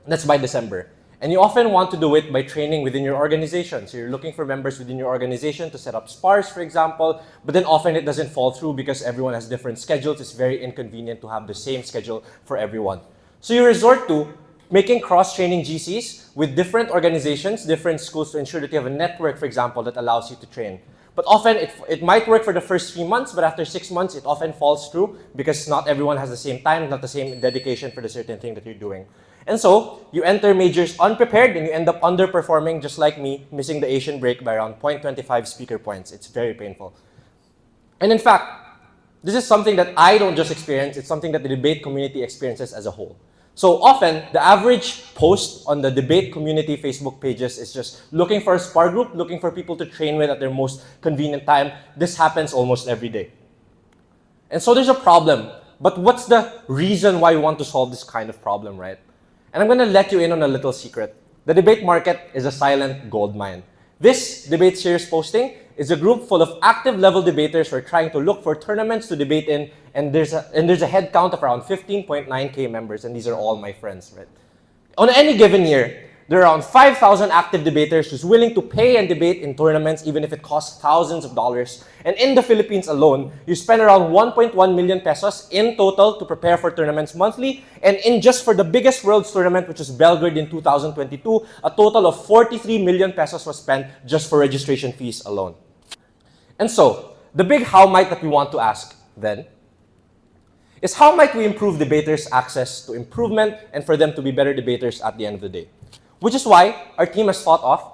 That's by December. And you often want to do it by training within your organization. So you're looking for members within your organization to set up spars, for example, but then often it doesn't fall through because everyone has different schedules. It's very inconvenient to have the same schedule for everyone. So you resort to making cross-training GCs with different organizations, different schools to ensure that you have a network, for example, that allows you to train. But often it might work for the first 3 months, but after 6 months, it often falls through because not everyone has the same time, not the same dedication for the certain thing that you're doing. And so, you enter majors unprepared and you end up underperforming just like me, missing the Asian break by around 0.25 speaker points. It's very painful. And in fact, this is something that I don't just experience, it's something that the debate community experiences as a whole. So often, the average post on the debate community Facebook pages is just looking for a spar group, looking for people to train with at their most convenient time. This happens almost every day. And so there's a problem. But what's the reason why we want to solve this kind of problem, right? And I'm going to let you in on a little secret. The debate market is a silent gold mine. This debate series posting is a group full of active level debaters who are trying to look for tournaments to debate in, and there's a head count of around 15.9K members, and these are all my friends, right? On any given year, there are around 5,000 active debaters who's willing to pay and debate in tournaments even if it costs thousands of dollars. And in the Philippines alone, you spend around 1.1 million pesos in total to prepare for tournaments monthly. And in just for the biggest Worlds tournament, which is Belgrade in 2022, a total of 43 million pesos was spent just for registration fees alone. And so, the big how might that we want to ask then is how might we improve debaters' access to improvement and for them to be better debaters at the end of the day? Which is why our team has thought of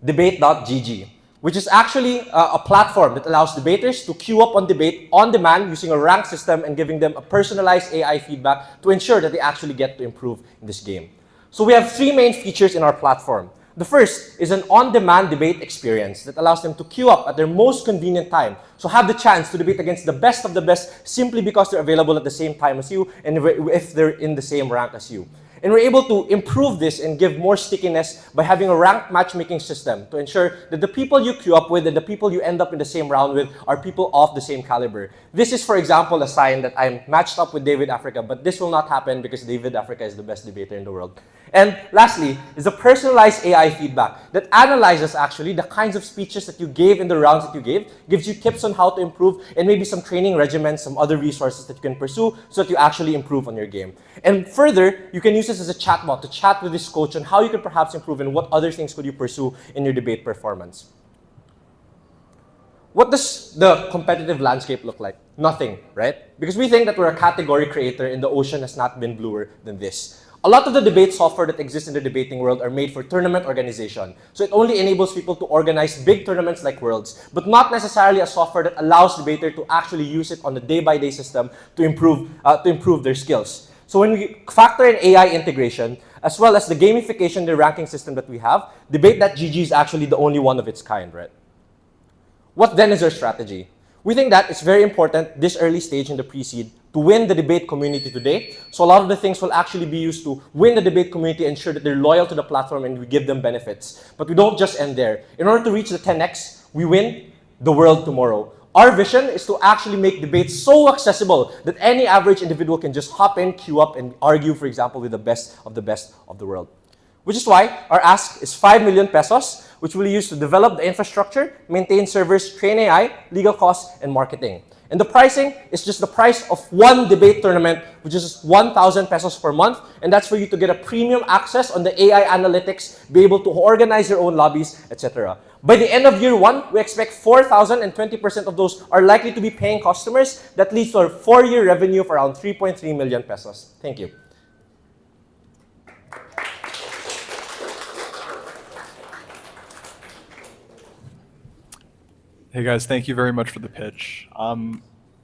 debate.gg, which is actually a platform that allows debaters to queue up on debate on demand using a rank system and giving them a personalized AI feedback to ensure that they actually get to improve in this game. So we have 3 main features in our platform. The first is an on-demand debate experience that allows them to queue up at their most convenient time. So have the chance to debate against the best of the best simply because they're available at the same time as you and if they're in the same rank as you. And we're able to improve this and give more stickiness by having a ranked matchmaking system to ensure that the people you queue up with and the people you end up in the same round with are people of the same caliber. This is, for example, a sign that I'm matched up with David Africa, but this will not happen because David Africa is the best debater in the world. And lastly, is a personalized AI feedback that analyzes actually the kinds of speeches that you gave in the rounds that you gave, gives you tips on how to improve, and maybe some training regimens, some other resources that you can pursue so that you actually improve on your game. And further, you can use this as a chatbot to chat with this coach on how you could perhaps improve and what other things could you pursue in your debate performance. What does the competitive landscape look like? Nothing, right? Because we think that we're a category creator and the ocean has not been bluer than this. A lot of the debate software that exists in the debating world are made for tournament organization. So it only enables people to organize big tournaments like Worlds, but not necessarily a software that allows debater to actually use it on a day-by-day system to improve their skills. So when we factor in AI integration, as well as the gamification, the ranking system that we have, debate.gg is actually the only one of its kind, right? What then is our strategy? We think that it's very important this early stage in the pre-seed to win the debate community today. So a lot of the things will actually be used to win the debate community, ensure that they're loyal to the platform, and we give them benefits. But we don't just end there. In order to reach the 10x, we win the world tomorrow. Our vision is to actually make debates so accessible that any average individual can just hop in, queue up, and argue, for example, with the best of the world. Which is why our ask is 5 million pesos, which we'll use to develop the infrastructure, maintain servers, train AI, legal costs, and marketing. And the pricing is just the price of one debate tournament, which is 1,000 pesos per month. And that's for you to get a premium access on the AI analytics, be able to organize your own lobbies, etc. By the end of year 1, we expect 4,000, and 20% of those are likely to be paying customers. That leads to a 4-year revenue of around 3.3 million pesos. Thank you. Hey guys, thank you very much for the pitch.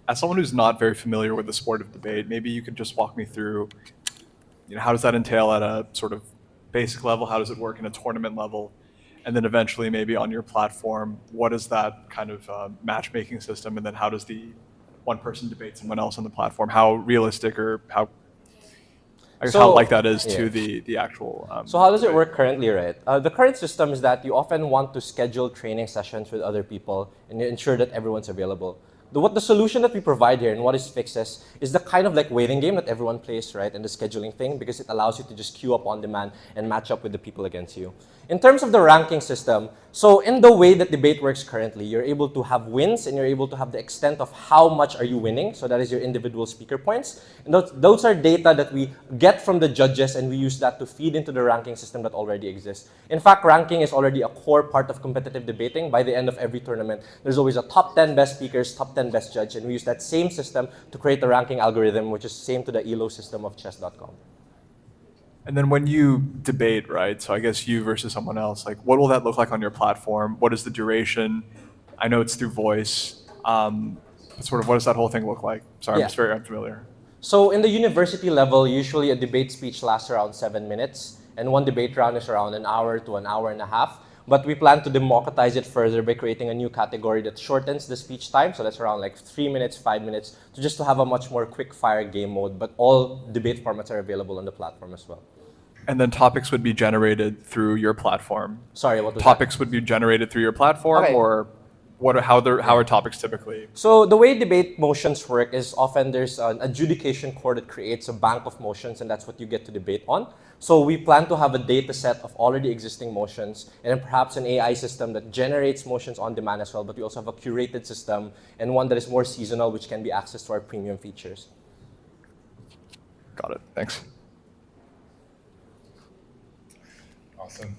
As someone who's not very familiar with the sport of debate, maybe you could just walk me through, how does that entail at a sort of basic level? How does it work in a tournament level? And then eventually maybe on your platform, what is that kind of matchmaking system? And then how does the one person debate someone else on the platform? How realistic or how like that is to the actual... so how does it work currently, right? The current system is that you often want to schedule training sessions with other people and ensure that everyone's available. What the solution that we provide here and what is fixes is the kind of like waiting game that everyone plays, right? And the scheduling thing, because it allows you to just queue up on demand and match up with the people against you. In terms of the ranking system, so in the way that debate works currently, you're able to have wins and you're able to have the extent of how much are you winning. So that is your individual speaker points. And those are data that we get from the judges, and we use that to feed into the ranking system that already exists. In fact, ranking is already a core part of competitive debating. By the end of every tournament, there's always a top 10 best speakers, top 10 best judge, and we use that same system to create the ranking algorithm, which is same to the ELO system of chess.com. And then when you debate, right, so I guess you versus someone else, like what will that look like on your platform? What is the duration? I know it's through voice. But sort of what does that whole thing look like? Sorry, I'm just very unfamiliar. So in the university level, usually a debate speech lasts around 7 minutes, and one debate round is around an hour to an hour and a half. But we plan to democratize it further by creating a new category that shortens the speech time. So that's around like 3 minutes, 5 minutes, to have a much more quick fire game mode. But all debate formats are available on the platform as well. And then topics would be generated through your platform. Sorry, what was topics would be generated through your platform, Okay. or how are topics typically? So the way debate motions work is often there's an adjudication core that creates a bank of motions, and that's what you get to debate on. So we plan to have a data set of already existing motions, and then perhaps an AI system that generates motions on demand as well, but we also have a curated system and one that is more seasonal, which can be accessed to our premium features. Got it, thanks. Awesome.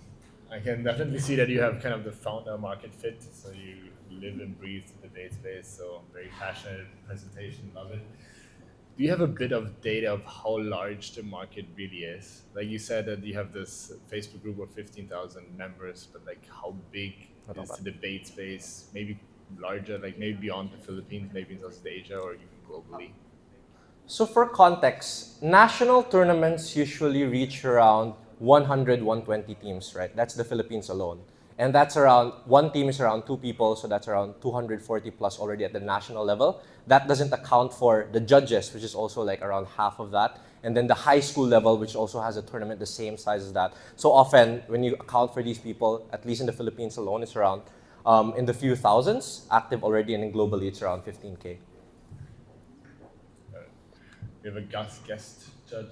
I can definitely see that you have kind of the founder market fit, so you live and breathe the debate space, so very passionate presentation, love it. Do you have a bit of data of how large the market really is? Like you said that you have this Facebook group of 15,000 members, but like how big is the debate space? Maybe larger, like maybe beyond the Philippines, maybe in Southeast Asia or even globally? So for context, national tournaments usually reach around 100, 120 teams, right? That's the Philippines alone. And that's around, one team is around 2 people, so that's around 240 plus already at the national level. That doesn't account for the judges, which is also like around half of that. And then the high school level, which also has a tournament the same size as that. So often, when you account for these people, at least in the Philippines alone, it's around in the few thousands active already, and then globally it's around 15K. We have a guest judge.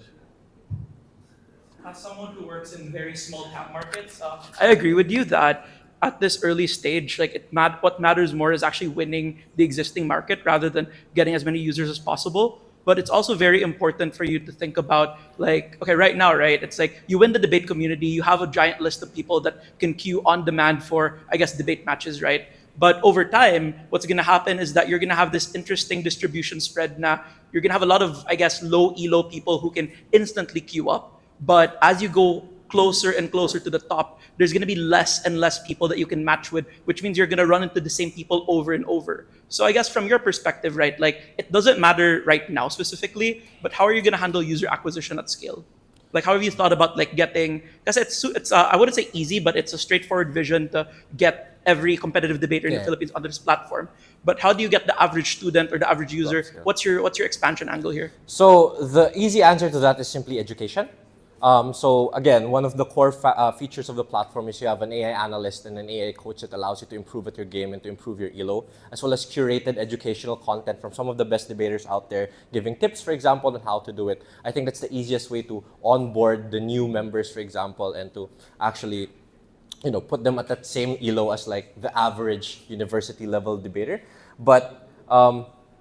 As someone who works in very small cap markets, I agree with you that at this early stage, like what matters more is actually winning the existing market rather than getting as many users as possible. But it's also very important for you to think about, like, okay, right now, right? It's like you win the debate community, you have a giant list of people that can queue on demand for, I guess, debate matches, right? But over time, what's going to happen is that you're going to have this interesting distribution spread. Now, you're going to have a lot of, I guess, low elo people who can instantly queue up. But as you go closer and closer to the top, there's going to be less and less people that you can match with, which means you're going to run into the same people over and over. So I guess from your perspective, right, like it doesn't matter right now specifically, but how are you going to handle user acquisition at scale? Like how have you thought about like getting, because it's I wouldn't say easy, but it's a straightforward vision to get every competitive debater in the Philippines on this platform. But how do you get the average student or the average user? What's your expansion angle here? So the easy answer to that is simply education. So again, one of the core features of the platform is you have an AI analyst and an AI coach that allows you to improve at your game and to improve your ELO, as well as curated educational content from some of the best debaters out there, giving tips, for example, on how to do it. I think that's the easiest way to onboard the new members, for example, and to actually put them at that same ELO as like the average university level debater. But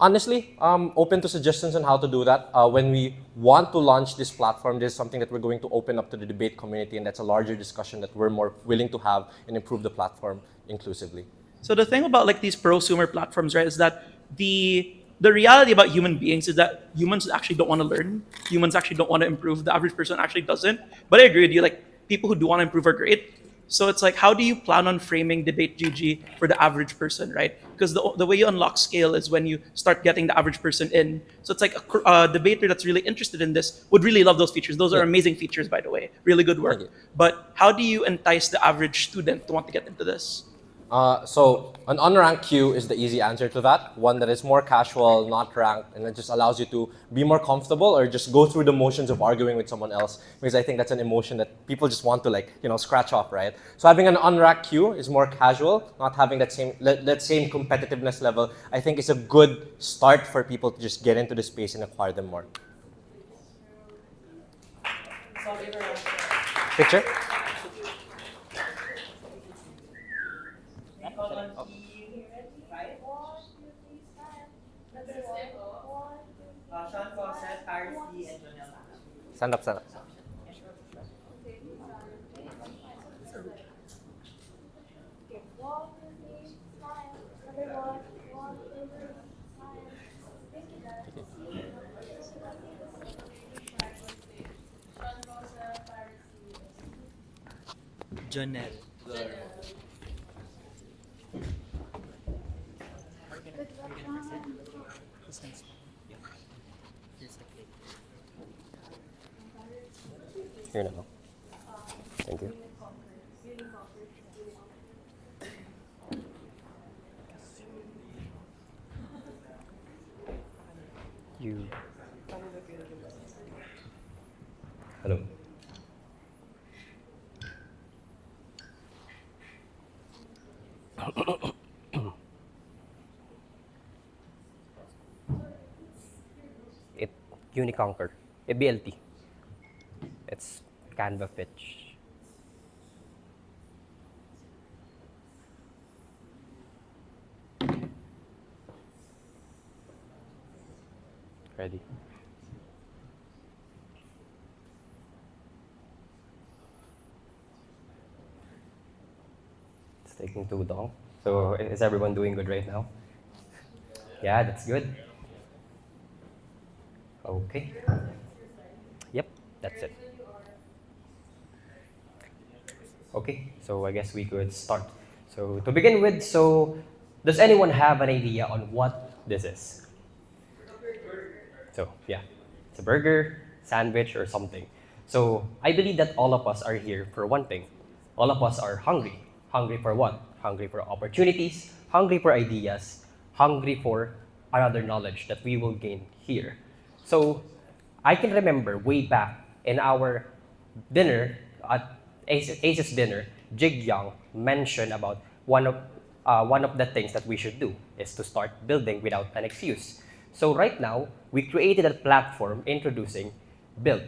honestly, I'm open to suggestions on how to do that. When we want to launch this platform, this is something that we're going to open up to the debate community, and that's a larger discussion that we're more willing to have and improve the platform inclusively. So the thing about like these prosumer platforms, right, is that the reality about human beings is that humans actually don't want to learn. Humans actually don't want to improve. The average person actually doesn't. But I agree with you, like people who do want to improve are great. So it's like, how do you plan on framing debate GG for the average person, right? Because the way you unlock scale is when you start getting the average person in. So it's like a debater that's really interested in this would really love those features. Those are amazing features, by the way. Really good work. But how do you entice the average student to want to get into this? So an unranked queue is the easy answer to that. One that is more casual, not ranked, and it just allows you to be more comfortable or just go through the motions of arguing with someone else. Because I think that's an emotion that people just want to scratch off, right? So having an unranked queue is more casual, not having that same competitiveness level. I think is a good start for people to just get into the space and acquire them more. Picture. Stand up, stand up. Jonel. Here now. Thank you. Hello. It Uniconquer. ABLT. It's Canva pitch. Ready. It's taking too long. So is everyone doing good right now? Yeah, that's good. Okay. Yep, that's it. Okay, so I guess we could start. So to begin with, does anyone have an idea on what this is? So yeah, it's a burger, sandwich, or something. So I believe that all of us are here for one thing. All of us are hungry. Hungry for what? Hungry for opportunities, hungry for ideas, hungry for another knowledge that we will gain here. So I can remember way back in our dinner at ASES dinner, Jig Young mentioned about one of the things that we should do is to start building without an excuse. So right now, we created a platform introducing Build.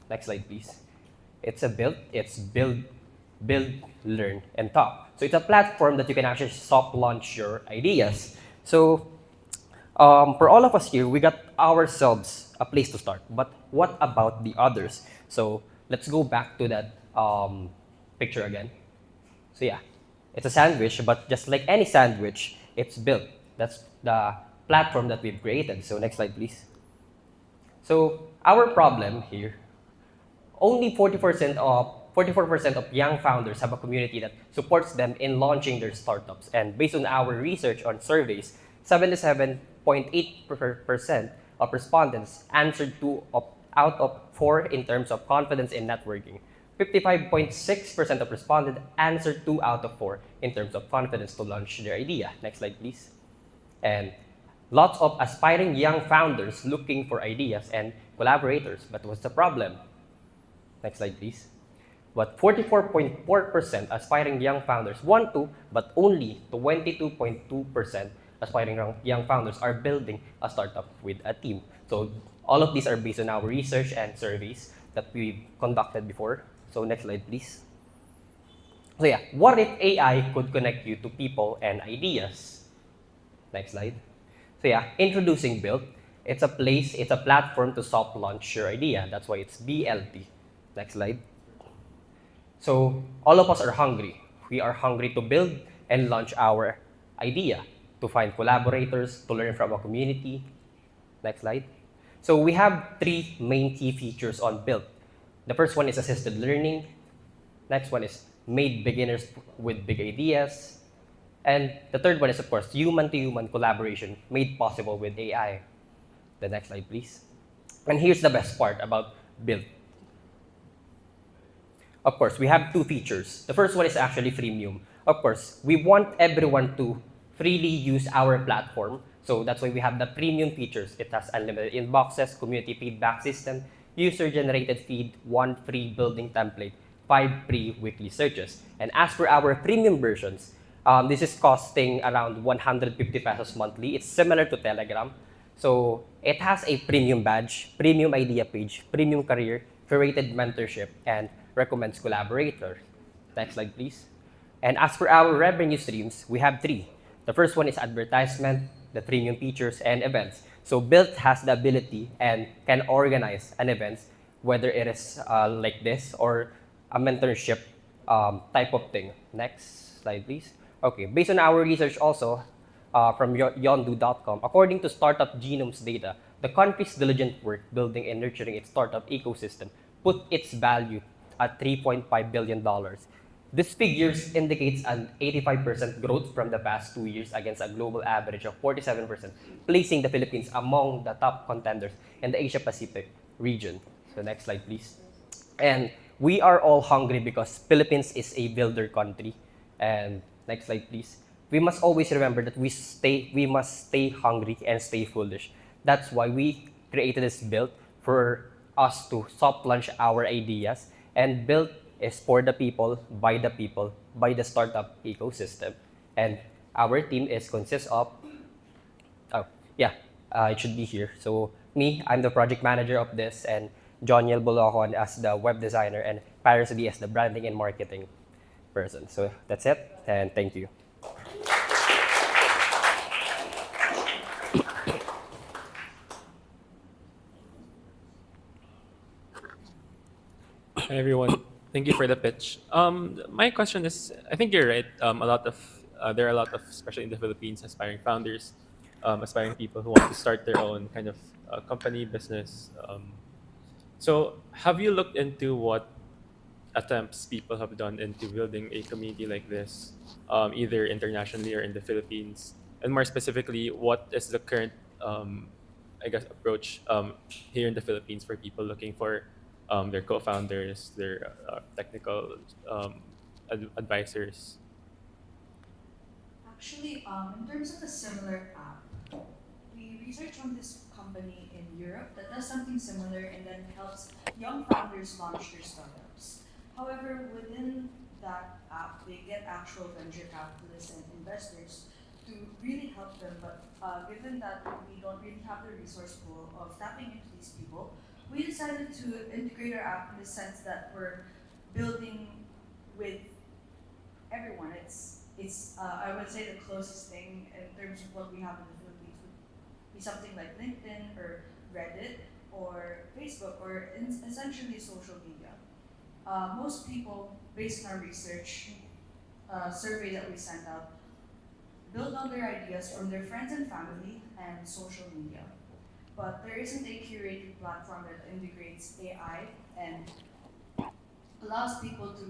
Next slide, please. It's build, learn, and talk. So it's a platform that you can actually soft launch your ideas. So for all of us here, we got ourselves a place to start. But what about the others? So let's go back to that picture again. So yeah, it's a sandwich, but just like any sandwich, it's built. That's the platform that we've created. So next slide, please. So our problem here, only 44% of young founders have a community that supports them in launching their startups. And based on our research on surveys, 77.8% of respondents answered 2 out of 4 in terms of confidence in networking. 55.6% of respondents answered 2 out of 4 in terms of confidence to launch their idea. Next slide, please. And lots of aspiring young founders looking for ideas and collaborators. But what's the problem? Next slide, please. But 44.4% aspiring young founders want to, but only 22.2% aspiring young founders are building a startup with a team. So all of these are based on our research and surveys that we've conducted before. So next slide, please. So yeah, what if AI could connect you to people and ideas? Next slide. So yeah, introducing Built. It's a platform to soft launch your idea. That's why it's BLT. Next slide. So all of us are hungry. We are hungry to build and launch our idea, to find collaborators, to learn from a community. Next slide. So we have 3 main key features on Built. The first one is assisted learning. Next one is made beginners with big ideas. And the third one is, of course, human-to-human collaboration made possible with AI. The next slide, please. And here's the best part about Built. Of course, we have 2 features. The first one is actually freemium. Of course, we want everyone to freely use our platform. So that's why we have the premium features. It has unlimited inboxes, community feedback system, user-generated feed, 1 free building template, 5 free weekly searches. And as for our premium versions, this is costing around 150 pesos monthly. It's similar to Telegram. So it has a premium badge, premium idea page, premium career, curated mentorship, and recommends collaborators. Next slide, please. And as for our revenue streams, we have 3. The first one is advertisement, the premium features, and events. So Built has the ability and can organize an event, whether it is like this or a mentorship type of thing. Next slide, please. Okay, based on our research also from yondu.com, according to Startup Genome's data, the country's diligent work building and nurturing its startup ecosystem put its value at $3.5 billion. This figures indicates an 85% growth from the past 2 years against a global average of 47%, placing the Philippines among the top contenders in the Asia-Pacific region. So next slide, please. And we are all hungry because Philippines is a builder country. And next slide, please. We must always remember that we must stay hungry and stay foolish. That's why we created this Built for us to soft launch our ideas. And Built is for the people, by the startup ecosystem. And our team consists of, it should be here. So me, I'm the project manager of this, and Joniel Bolocon as the web designer, and Paris D as the branding and marketing person. So that's it, and thank you. Hi everyone. Thank you for the pitch. My question is, I think you're right. There are a lot of, especially in the Philippines, aspiring founders, aspiring people who want to start their own kind of company, business. So have you looked into what attempts people have done into building a community like this, either internationally or in the Philippines? And more specifically, what is the current, approach here in the Philippines for people looking for their co-founders, their technical advisors? Actually, in terms of a similar app, we researched on this company in Europe that does something similar and then helps young founders launch their startups. However, within that app, they get actual venture capitalists and investors to really help them. But given that we don't really have the resource pool of tapping into these people, we decided to integrate our app in the sense that we're building with everyone. It's I would say the closest thing in terms of what we have in the Philippines would be something like LinkedIn or Reddit or Facebook or essentially social media. Most people, based on our research survey that we sent out, build on their ideas from their friends and family and social media. But there isn't a curated platform that integrates AI and allows people to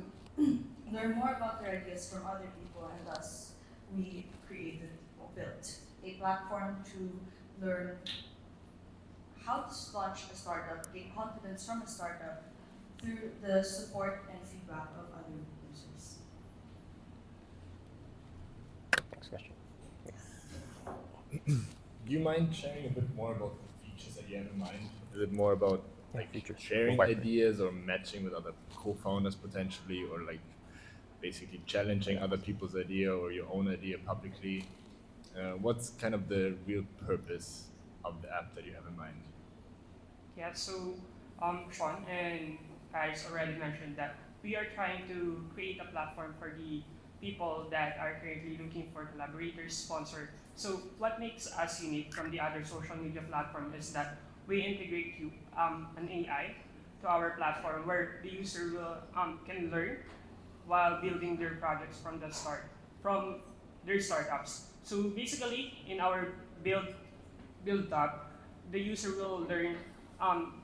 learn more about their ideas from other people, and thus we created Built, a platform to learn how to launch a startup, gain confidence from a startup through the support and feedback of other users? Next question. Do you mind sharing a bit more about the features that you have in mind? Is it more about like features. sharing Mobile. ideas or matching with other co-founders potentially, or like basically challenging other people's idea or your own idea publicly? What's kind of the real purpose of the app that you have in mind? Yeah, so Sean and Paris already mentioned that we are trying to create a platform for the people that are currently looking for collaborators, sponsor. So what makes us unique from the other social media platform is that we integrate an AI to our platform where the user will can learn while building their projects from the start, from their startups. So basically, in our build up, the user will learn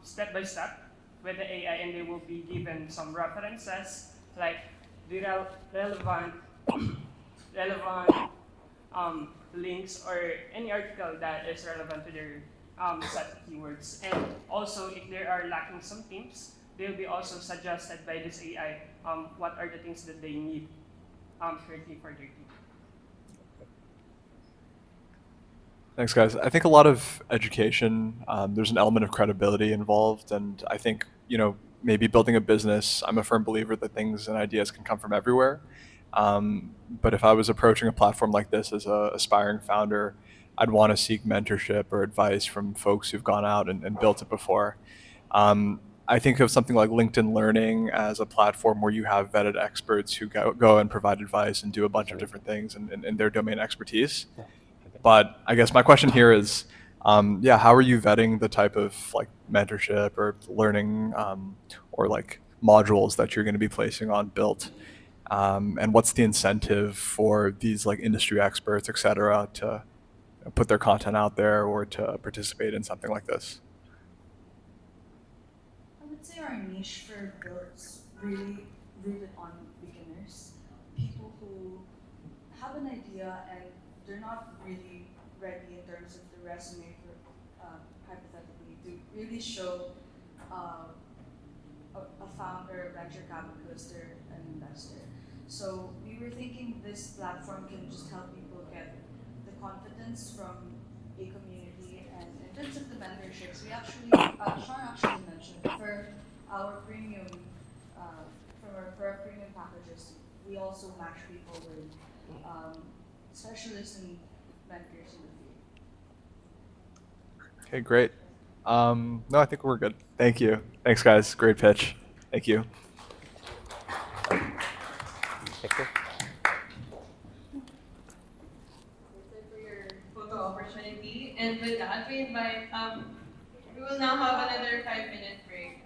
step by step with the AI, and they will be given some references like the relevant relevant links or any article that is relevant to their set of keywords. And also, if there are lacking some themes, they'll be also suggested by this AI what are the things that they need currently for their team. Thanks, guys. I think a lot of education, there's an element of credibility involved, and I think, maybe building a business, I'm a firm believer that things and ideas can come from everywhere. But if I was approaching a platform like this as an aspiring founder, I'd want to seek mentorship or advice from folks who've gone out and built it before. I think of something like LinkedIn Learning as a platform where you have vetted experts who go and provide advice and do a bunch of different things in their domain expertise. But I guess my question here is, how are you vetting the type of like mentorship or learning or like modules that you're going to be placing on Built? And what's the incentive for these like industry experts, et cetera, to put their content out there or to participate in something like this? I would say our niche for builds really rooted on beginners, people who have an idea and they're not really ready in terms of the resume for hypothetically to really show a founder, venture capitalist, or an investor. So we were thinking this platform can just help people get the confidence from a community. And in terms of the mentorships, we actually, Sean actually mentioned for our premium, for our premium packages, we also match people with specialists and mentors in the field. Okay, great. No, I think we're good. Thank you. Thanks, guys. Great pitch. Thank you. Thank you. That's it for your photo opportunity. And with that, we invite, we will now have another 5-minute break.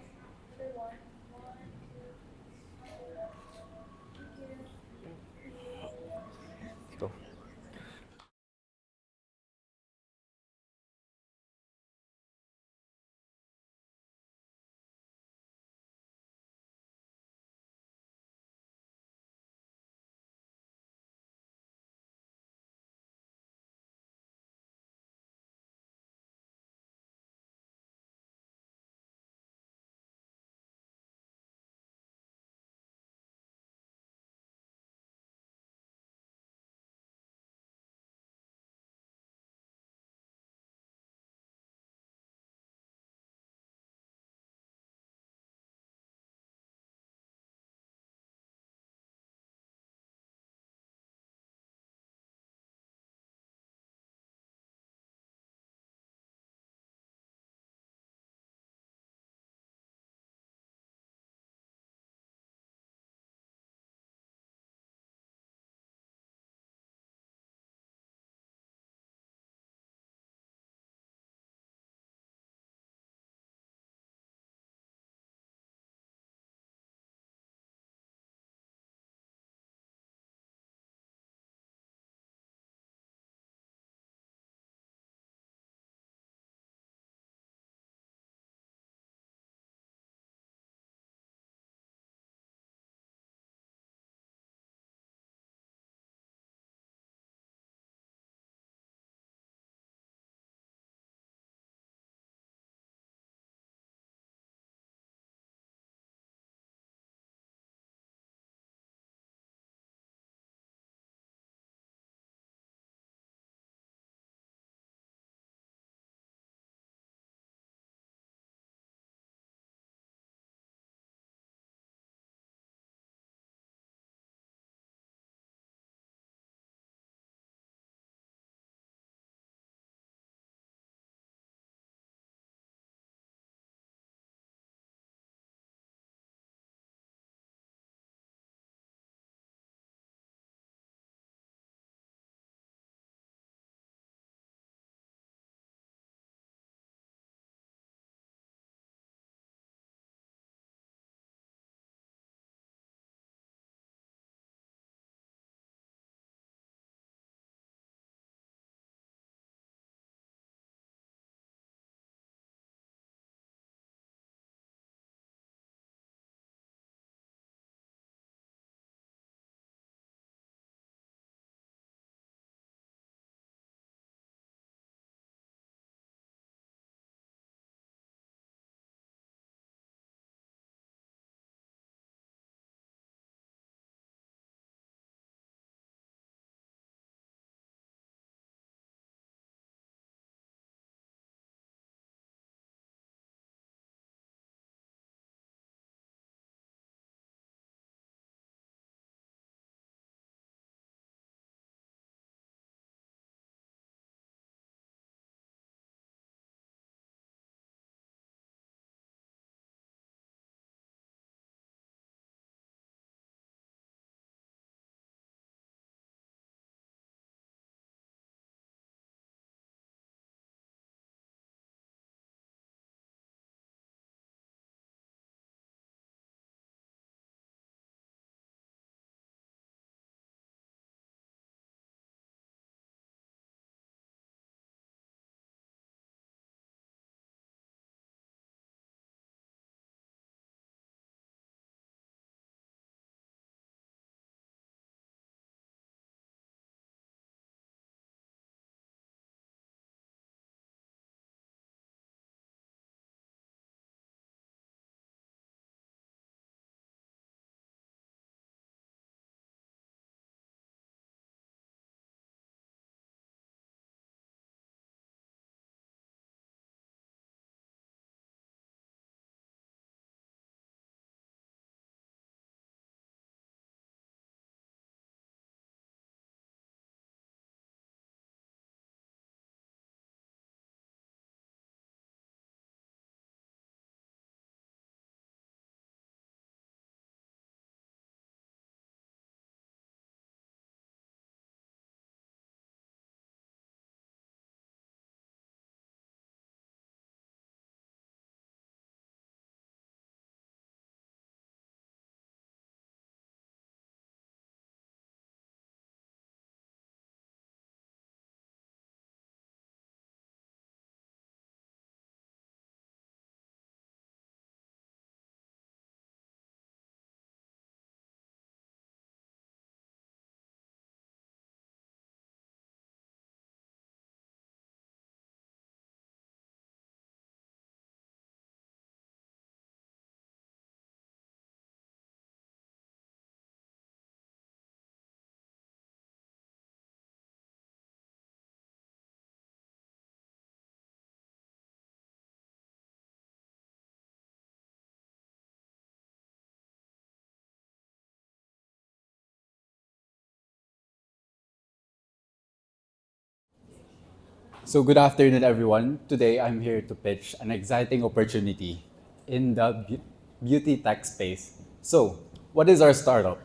So good afternoon, everyone. Today I'm here to pitch an exciting opportunity in the beauty tech space. So, what is our startup?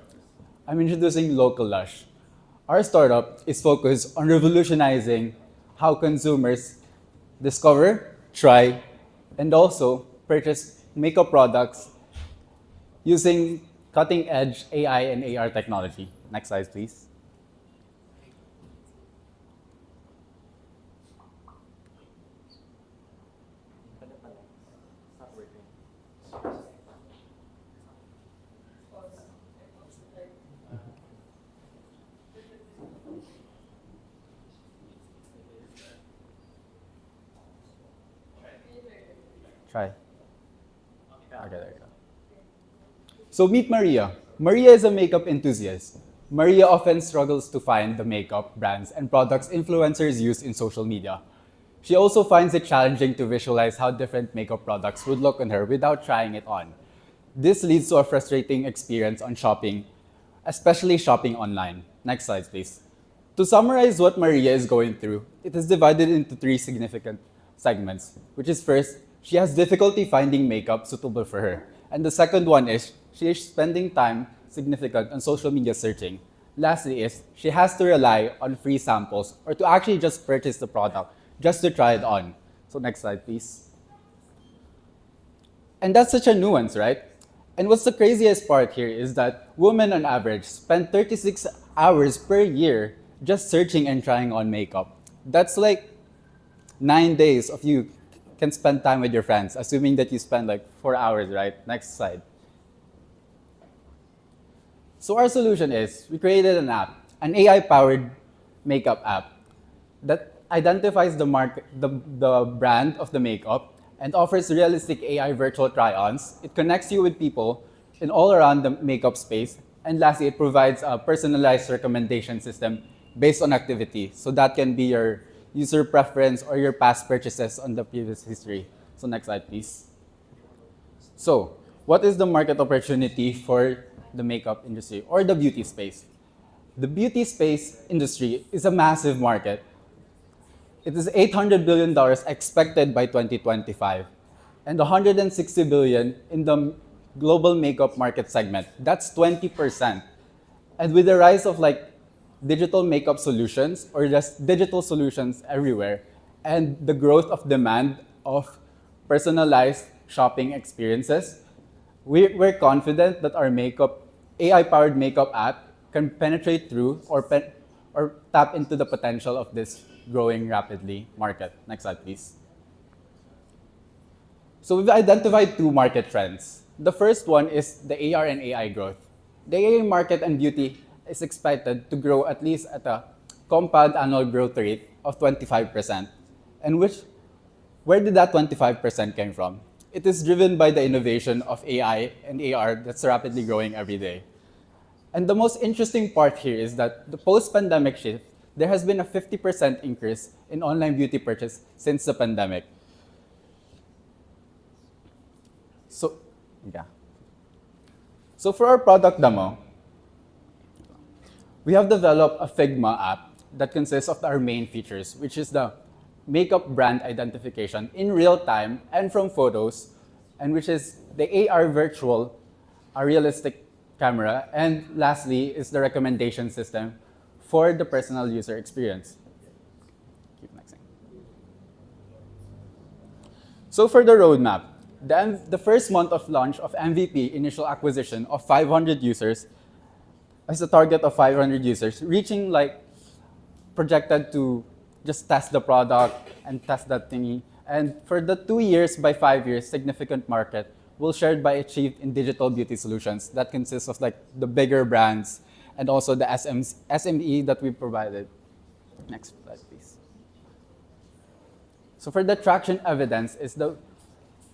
I'm introducing Local Lush. Our startup is focused on revolutionizing how consumers discover, try, and also purchase makeup products using cutting edge AI and AR technology. Next slide, please. Try. Okay, there you go. So meet Maria. Maria is a makeup enthusiast. Maria often struggles to find the makeup brands and products influencers use in social media. She also finds it challenging to visualize how different makeup products would look on her without trying it on. This leads to a frustrating experience on shopping, especially shopping online. Next slide, please. To summarize what Maria is going through, it is divided into three significant segments, which is first, she has difficulty finding makeup suitable for her. And the second one is she is spending time significant on social media searching. Lastly is she has to rely on free samples or to actually just purchase the product just to try it on. So next slide, please. And that's such a nuance, right? And what's the craziest part here is that women on average spend 36 hours per year just searching and trying on makeup. That's like 9 days of you can spend time with your friends, assuming that you spend like 4 hours, right? Next slide. So our solution is we created an app, an AI-powered makeup app that identifies the brand of the makeup and offers realistic AI virtual try-ons. It connects you with people in all around the makeup space. And lastly, it provides a personalized recommendation system based on activity. So that can be your user preference or your past purchases on the previous history. So next slide, please. So what is the market opportunity for the makeup industry or the beauty space? The beauty space industry is a massive market. It is $800 billion expected by 2025 and $160 billion in the global makeup market segment. That's 20%. And with the rise of like digital makeup solutions or just digital solutions everywhere and the growth of demand of personalized shopping experiences, we're confident that our AI-powered makeup app can penetrate through or tap into the potential of this growing rapidly market. Next slide, please. So we've identified two market trends. The first one is the AR and AI growth. The AI market and beauty is expected to grow at least at a compound annual growth rate of 25%. And where did that 25% came from? It is driven by the innovation of AI and AR that's rapidly growing every day. And the most interesting part here is that the post-pandemic shift, there has been a 50% increase in online beauty purchase since the pandemic. So, yeah. So for our product demo, we have developed a Figma app that consists of our main features, which is the makeup brand identification in real time and from photos, and which is the AR virtual, a realistic camera, and lastly is the recommendation system for the personal user experience. Keep nexting. So for the roadmap, the first month of launch of MVP, initial acquisition of 500 users, as a target of 500 users, reaching like projected to just test the product and test that thingy. And for the 2 years by 5 years, significant market will shared by achieved in digital beauty solutions that consists of like the bigger brands and also the SME that we provided. Next slide, please. So for the traction evidence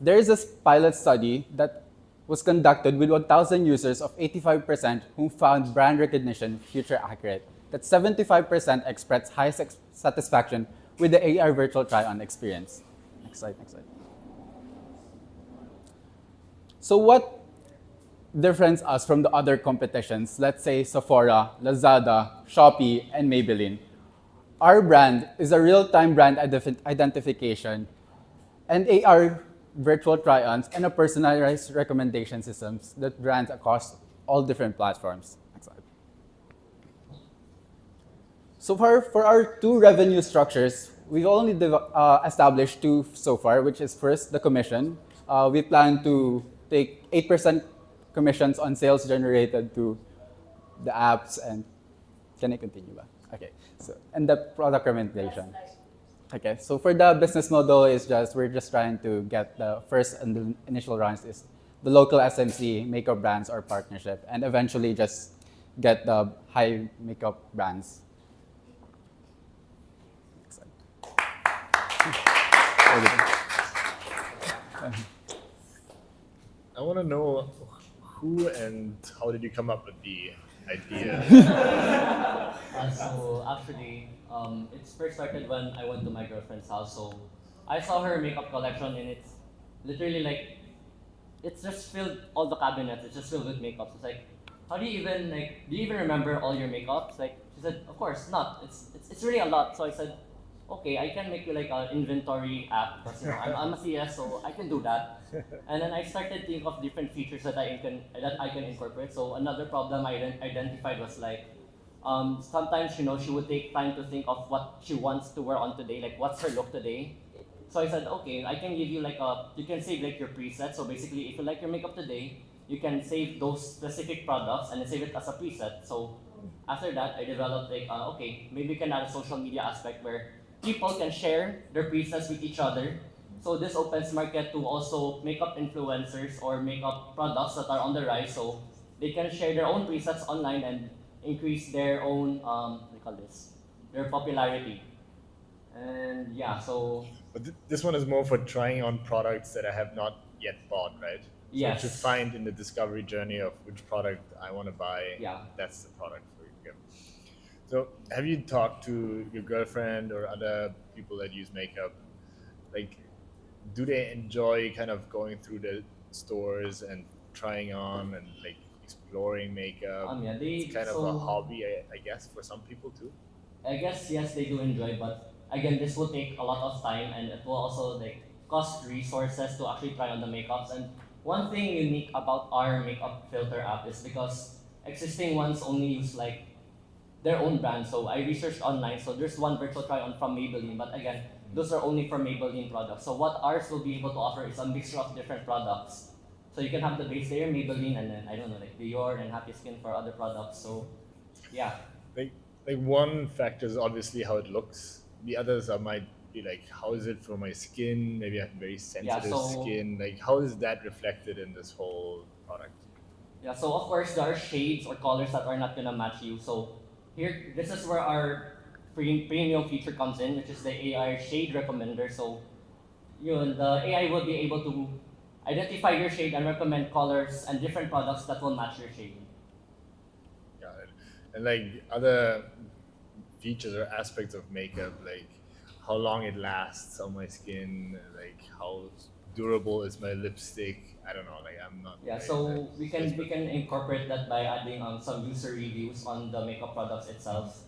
there is a pilot study that was conducted with 1,000 users of 85% who found brand recognition future accurate. That 75% expressed high satisfaction with the AR virtual try-on experience. Next slide, next slide. So what differentiates us from the other competitions, let's say Sephora, Lazada, Shopee, and Maybelline? our brand is a real-time brand identification and AR virtual try-ons and a personalized recommendation systems that brands across all different platforms. Next slide. So for our two revenue structures, we've only established two so far, which is first the commission. We plan to take 8% commissions on sales generated to the apps and can I continue ba? Okay. So and the product recommendation. Okay. So for the business model is we're just trying to get the first and the initial rounds is the local SMC makeup brands or partnership and eventually just get the high makeup brands. I want to know who and how did you come up with the idea? So actually, it first started when I went to my girlfriend's house. So I saw her makeup collection, and it's literally like it's just filled all the cabinets. It's just filled with makeup. It's like, how do you even do you even remember all your makeups? Like she said, of course not. It's really a lot. So I said, okay, I can make you like an inventory app because I'm a CS, so I can do that. And then I started to think of different features that I can incorporate. So another problem I identified was like sometimes she would take time to think of what she wants to wear on today, like what's her look today. So I said, okay, I can give you you can save like your presets. So basically, if you like your makeup today, you can save those specific products and then save it as a preset. So after that, I developed okay, maybe we can add a social media aspect where people can share their presets with each other. So this opens market to also makeup influencers or makeup products that are on the rise. So they can share their own presets online and increase their own their popularity. And yeah, so But this one is more for trying on products that I have not yet bought, right? Yes. So to find in the discovery journey of which product I want to buy, Yeah. that's the product for you. Yeah. So have you talked to your girlfriend or other people that use makeup? Like, do they enjoy kind of going through the stores and trying on and like exploring makeup? Yeah, It's kind of a hobby, I guess, for some people too. I guess yes, they do enjoy, but again, this will take a lot of time, and it will also cost resources to actually try on the makeups. And one thing unique about our makeup filter app is because existing ones only use their own brand. So I researched online. So there's one virtual try on from Maybelline, but again, those are only for Maybelline products. So what ours will be able to offer is a mixture of different products. So you can have the base layer Maybelline, and then I don't know Dior and Happy Skin for other products. So yeah. Like one factor is obviously how it looks. The others might be like, how is it for my skin? Maybe I have very sensitive skin. Like, how is that reflected in this whole product? Yeah, so of course there are shades or colors that are not gonna match you. So here, this is where our premium feature comes in, which is the AI shade recommender. So the AI will be able to identify your shade and recommend colors and different products that will match your shade. Got it. And like other features or aspects of makeup, like how long it lasts on my skin, like how durable is my lipstick. I don't know, like I'm not. Yeah, so we can incorporate that by adding some user reviews on the makeup products itself.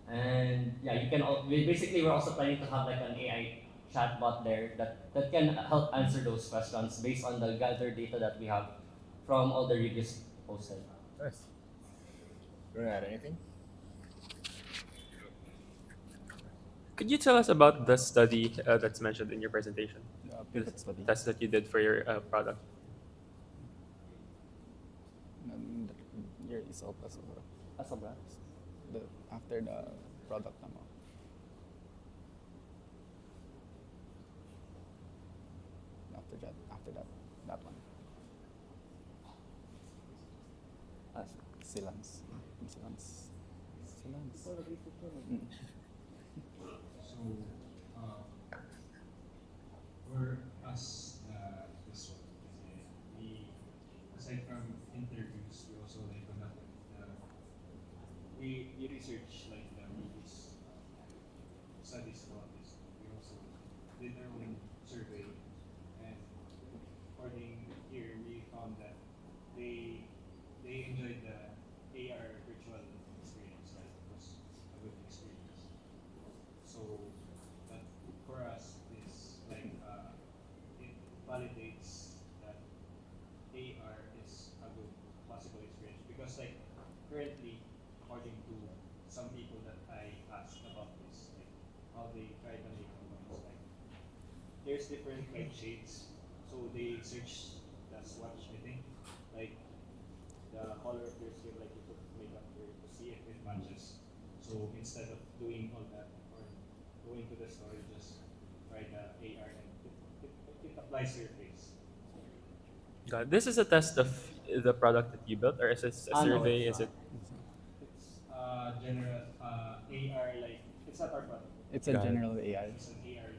And yeah, we're also planning to have like an AI chatbot there that can help answer those questions based on the gathered data that we have from all the reviews posted. Nice. You want to add anything? Could you tell us about the study that's mentioned in your presentation? Pivot study. Test that you did for your product. Your result as a brand. After the product naman. After that one. Silence. For us, this one, we, aside from interviews, we also conduct we research the previous studies about this. We also did our own survey, and according here, we found that they enjoyed the AR virtual experience, right? It was a good experience. currently, according to some people that I asked about this, like how they try to make it, like there's different like shades. So they search the swatch, I think, like the color of your skin, like you put makeup there to see if it matches. So instead of doing all that or going to the store, you just try the AR and it applies to your face. Got it. This is a test of the product that you built, or is it a No, survey? Is it? It's general AR, like it's not our product. It's a Got it. general AI. It's an AR.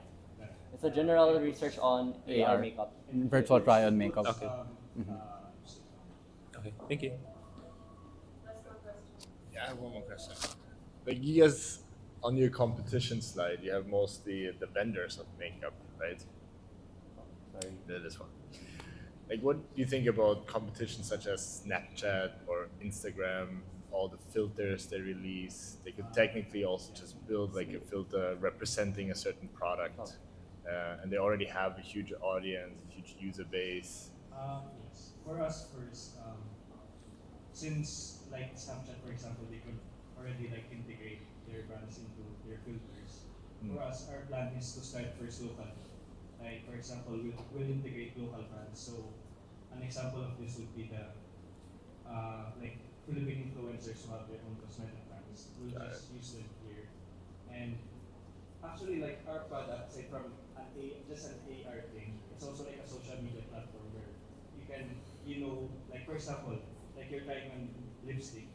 It's a general research on AR AR. makeup. Virtual try-on makeup. Okay. Mhm. Okay. Thank you. Yeah, I have one more question. Like you guys, on your competition slide, you have mostly the vendors of makeup, right? Sorry, this one. Like, what do you think about competitions such as Snapchat or Instagram? All the filters they release, they could technically also just build like a filter representing a certain product, and they already have a huge audience, a huge user base. Yes. For us first, since like Snapchat, for example, they could already like integrate their brands into their filters. For us, our plan is to start first local. Like for example, we'll integrate local brands. So an example of this would be the like Philippine influencers who have their own cosmetic brands. We'll just use them here. And actually, like our product, say from just an AR thing, it's also like a social media platform where you can, like for example, like you're trying on lipstick,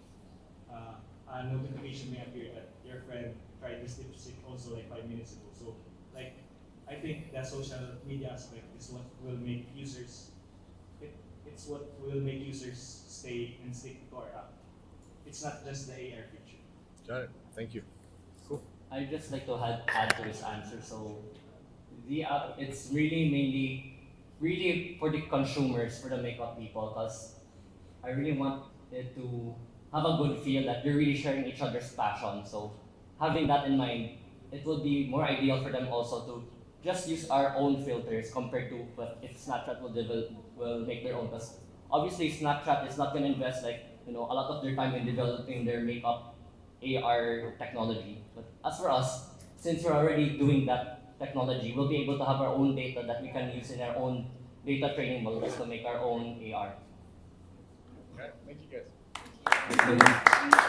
a notification may appear that your friend tried this lipstick also like 5 minutes ago. So like I think the social media aspect is what will make users. It's what will make users stay and stick to our app. It's not just the AR feature. Got it. Thank you. Cool. I'd just like to add to his answer. So the app, it's really really for the consumers, for the makeup people, because I really want it to have a good feel that you're really sharing each other's passion. So having that in mind, it will be more ideal for them also to just use our own filters compared to if Snapchat will make their own. Because obviously Snapchat is not going to invest like a lot of their time in developing their makeup AR technology. But as for us, since we're already doing that technology, we'll be able to have our own data that we can use in our own data training models to make our own AR. Okay, thank you guys. Alright,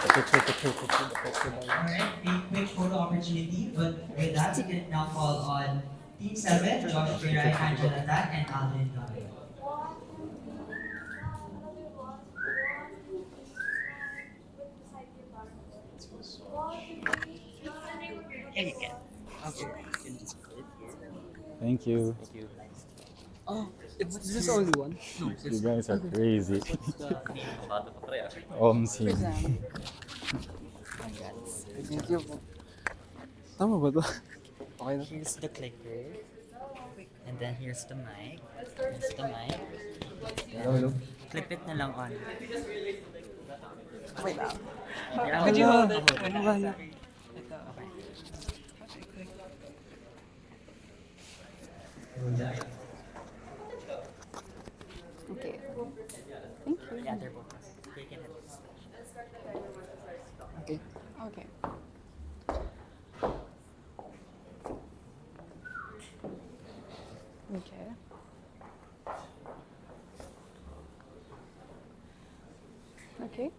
a quick photo opportunity, but with that, we can now call on Team 7, Josh Piray, Angela Tan, and Alvin Gavin. Thank you. Thank you. Oh, is this only one? No. You guys are crazy. See. Thank you po. Tama ba to? Okay na. Here's the clicker. And then here's the mic. Here's the mic. Hello. Clip it na lang on. Wait lang. Could you hold it? Ano ba yun? Okay. Thank you. Yeah, they're both. They can Okay. Okay. Okay. Okay.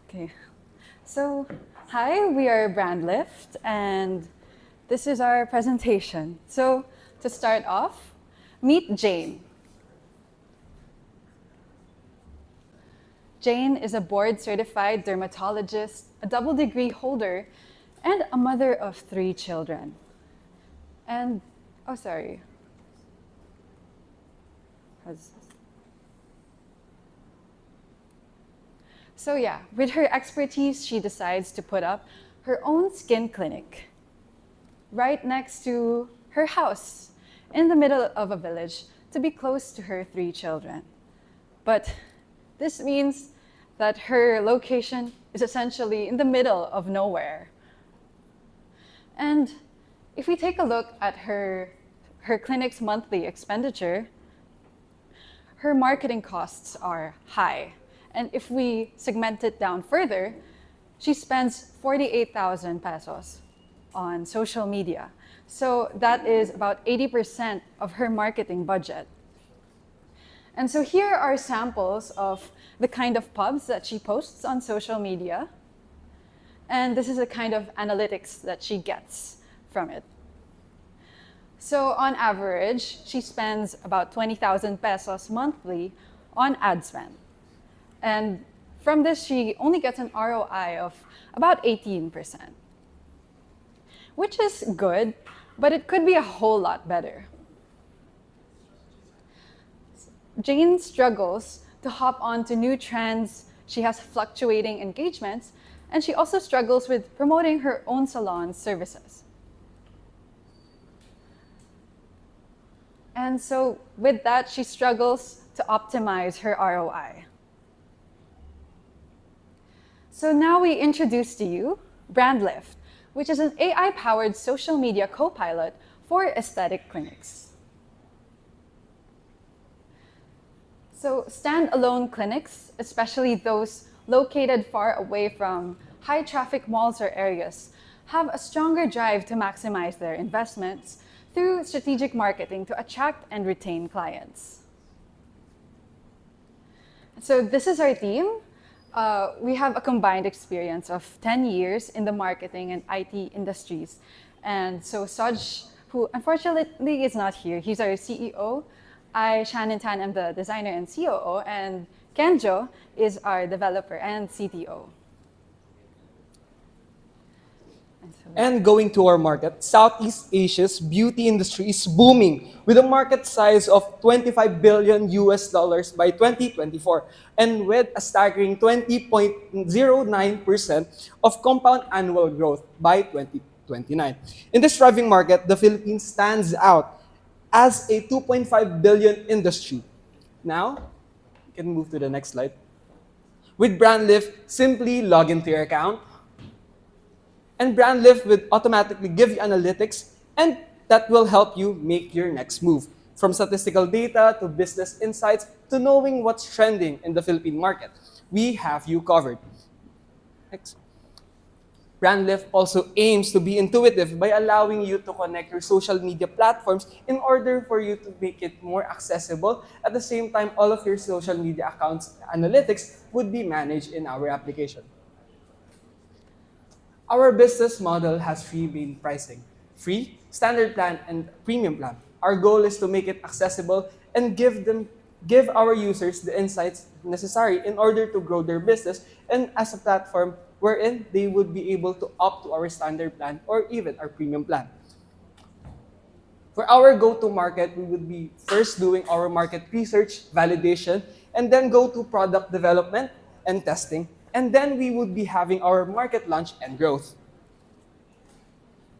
Okay. So, hi, we are Brandlift, and this is our presentation. So, to start off, meet Jane. Jane is a board-certified dermatologist, a double degree holder, and a mother of 3 children. And, oh, sorry. So yeah, with her expertise, she decides to put up her own skin clinic right next to her house in the middle of a village to be close to her 3 children. But this means that her location is essentially in the middle of nowhere. And if we take a look at her clinic's monthly expenditure, her marketing costs are high. And if we segment it down further, she spends 48,000 pesos on social media. So that is about 80% of her marketing budget. And so here are samples of the kind of pubs that she posts on social media. And this is the kind of analytics that she gets from it. So on average, she spends about 20,000 pesos monthly on ad spend. And from this, she only gets an ROI of about 18%, which is good, but it could be a whole lot better. Jane struggles to hop onto new trends. She has fluctuating engagements, and she also struggles with promoting her own salon services. And so with that, she struggles to optimize her ROI. So now we introduce to you BrandLift, which is an AI-powered social media co-pilot for aesthetic clinics. So standalone clinics, especially those located far away from high-traffic malls or areas, have a stronger drive to maximize their investments through strategic marketing to attract and retain clients. So this is our team. We have a combined experience of 10 years in the marketing and IT industries. And so Saj, who unfortunately is not here, he's our CEO. I, Shannon Tan, am the designer and COO, and Kenjo is our developer and CTO. And going to our market, Southeast Asia's beauty industry is booming with a market size of $25 billion by 2024 and with a staggering 20.09% of compound annual growth by 2029. In this thriving market, the Philippines stands out as a 2.5 billion industry. Now, you can move to the next slide. With BrandLift, simply log into your account, and BrandLift will automatically give you analytics, and that will help you make your next move. From statistical data to business insights to knowing what's trending in the Philippine market, we have you covered. Next. BrandLift also aims to be intuitive by allowing you to connect your social media platforms in order for you to make it more accessible. At the same time, all of your social media accounts analytics would be managed in our application. Our business model has three main pricing: free, standard plan, and premium plan. Our goal is to make it accessible and give our users the insights necessary in order to grow their business, and as a platform wherein they would be able to opt to our standard plan or even our premium plan. For our go-to-market, we would be first doing our market research, validation, and then go to product development and testing, and then we would be having our market launch and growth.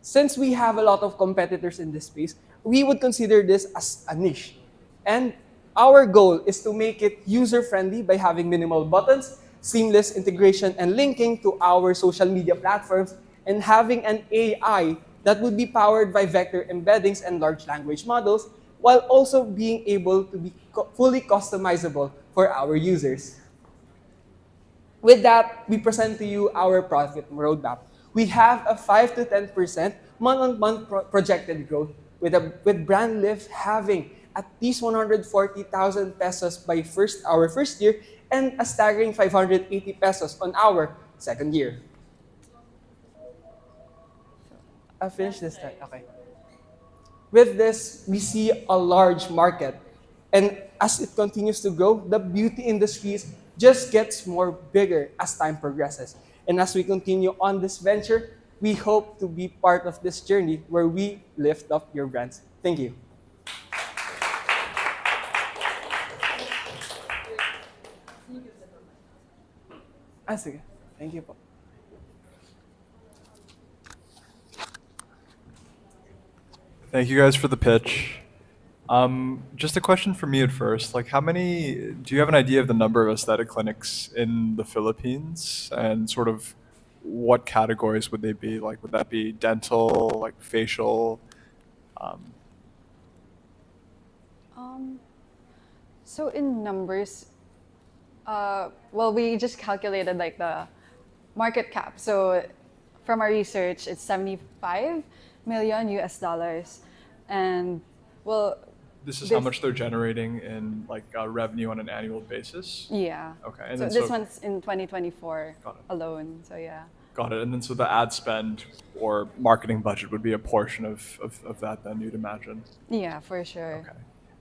Since we have a lot of competitors in this space, we would consider this as a niche. And our goal is to make it user-friendly by having minimal buttons, seamless integration and linking to our social media platforms, and having an AI that would be powered by vector embeddings and large language models, while also being able to be fully customizable for our users. With that, we present to you our profit roadmap. We have a 5 to 10% month-on-month projected growth, with BrandLift having at least 140,000 pesos by our first year and a staggering 580 pesos on our second year. I'll finish this slide. Okay. With this, we see a large market. And as it continues to grow, the beauty industry just gets more bigger as time progresses. And as we continue on this venture, we hope to be part of this journey where we lift up your brands. Thank you. Sige. Thank you po. Thank you guys for the pitch. Just a question for me at first. Like, do you have an idea of the number of aesthetic clinics in the Philippines, and sort of what categories would they be? Like, would that be dental, like facial? So in numbers, Well, we just calculated like the market cap. So from our research, it's 75 million US dollars. And well, This is how much they're generating in like revenue on an annual basis? Yeah. Okay. And So then this one's in 2024 Got it. alone. So yeah. Got it. And then so the ad spend or marketing budget would be a portion of that then, you'd imagine. Yeah, for sure.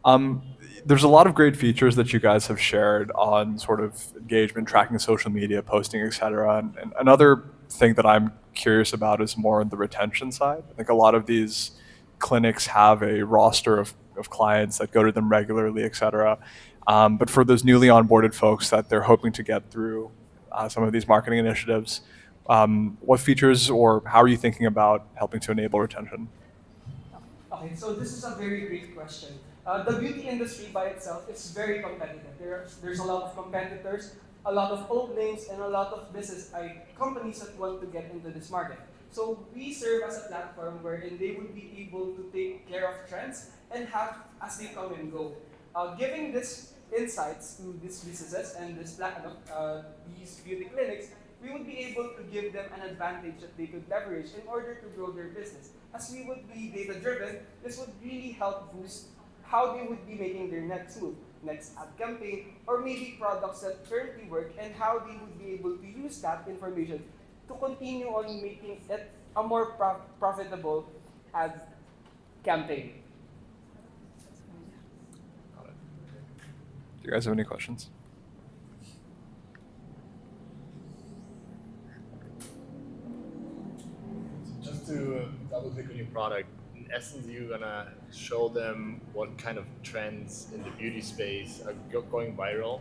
Okay. There's a lot of great features that you guys have shared on sort of engagement, tracking social media, posting, et cetera. And another thing that I'm curious about is more on the retention side. I think a lot of these clinics have a roster of clients that go to them regularly, et cetera. But for those newly onboarded folks that they're hoping to get through some of these marketing initiatives, what features or how are you thinking about helping to enable retention? Okay, so this is a very great question. The beauty industry by itself is very competitive. There's a lot of competitors, a lot of old names, and a lot of companies that want to get into this market. So we serve as a platform wherein they would be able to take care of trends and have as they come and go. Giving this insights to these businesses and these beauty clinics, we would be able to give them an advantage that they could leverage in order to grow their business. As we would be data-driven, this would really help boost how they would be making their next move, next ad campaign, or maybe products that currently work and how they would be able to use that information to continue on making it a more profitable ad campaign. Do you guys have any questions? Just to double click on your product, in essence, you're gonna show them what kind of trends in the beauty space are going viral.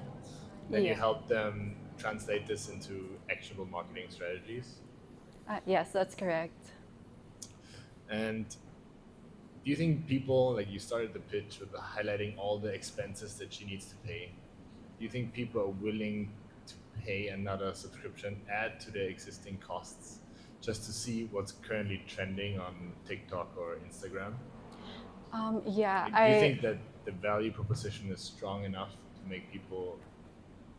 Then you Yeah. help them translate this into actionable marketing strategies. Yes, that's correct. And do you think people, like you started the pitch with highlighting all the expenses that she needs to pay? Do you think people are willing to pay another subscription, add to their existing costs, just to see what's currently trending on TikTok or Instagram? Yeah, Do you think that the value proposition is strong enough to make people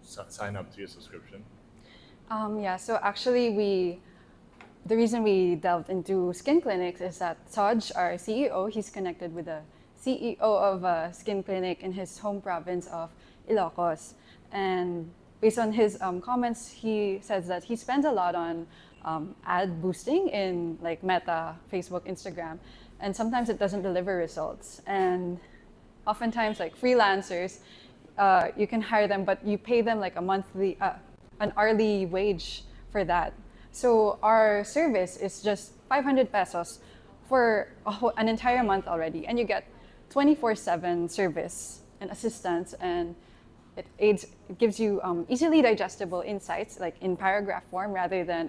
sign up to your subscription? Yeah, so actually the reason we delved into skin clinics is that Saj, our CEO, he's connected with the CEO of a skin clinic in his home province of Ilocos. And based on his comments, he says that he spends a lot on ad boosting in like Meta, Facebook, Instagram, and sometimes it doesn't deliver results. And oftentimes like freelancers, you can hire them, but you pay them like an hourly wage for that. So our service is just 500 pesos for an entire month already, and you get 24/7 service and assistance, and it gives you easily digestible insights, like in paragraph form, rather than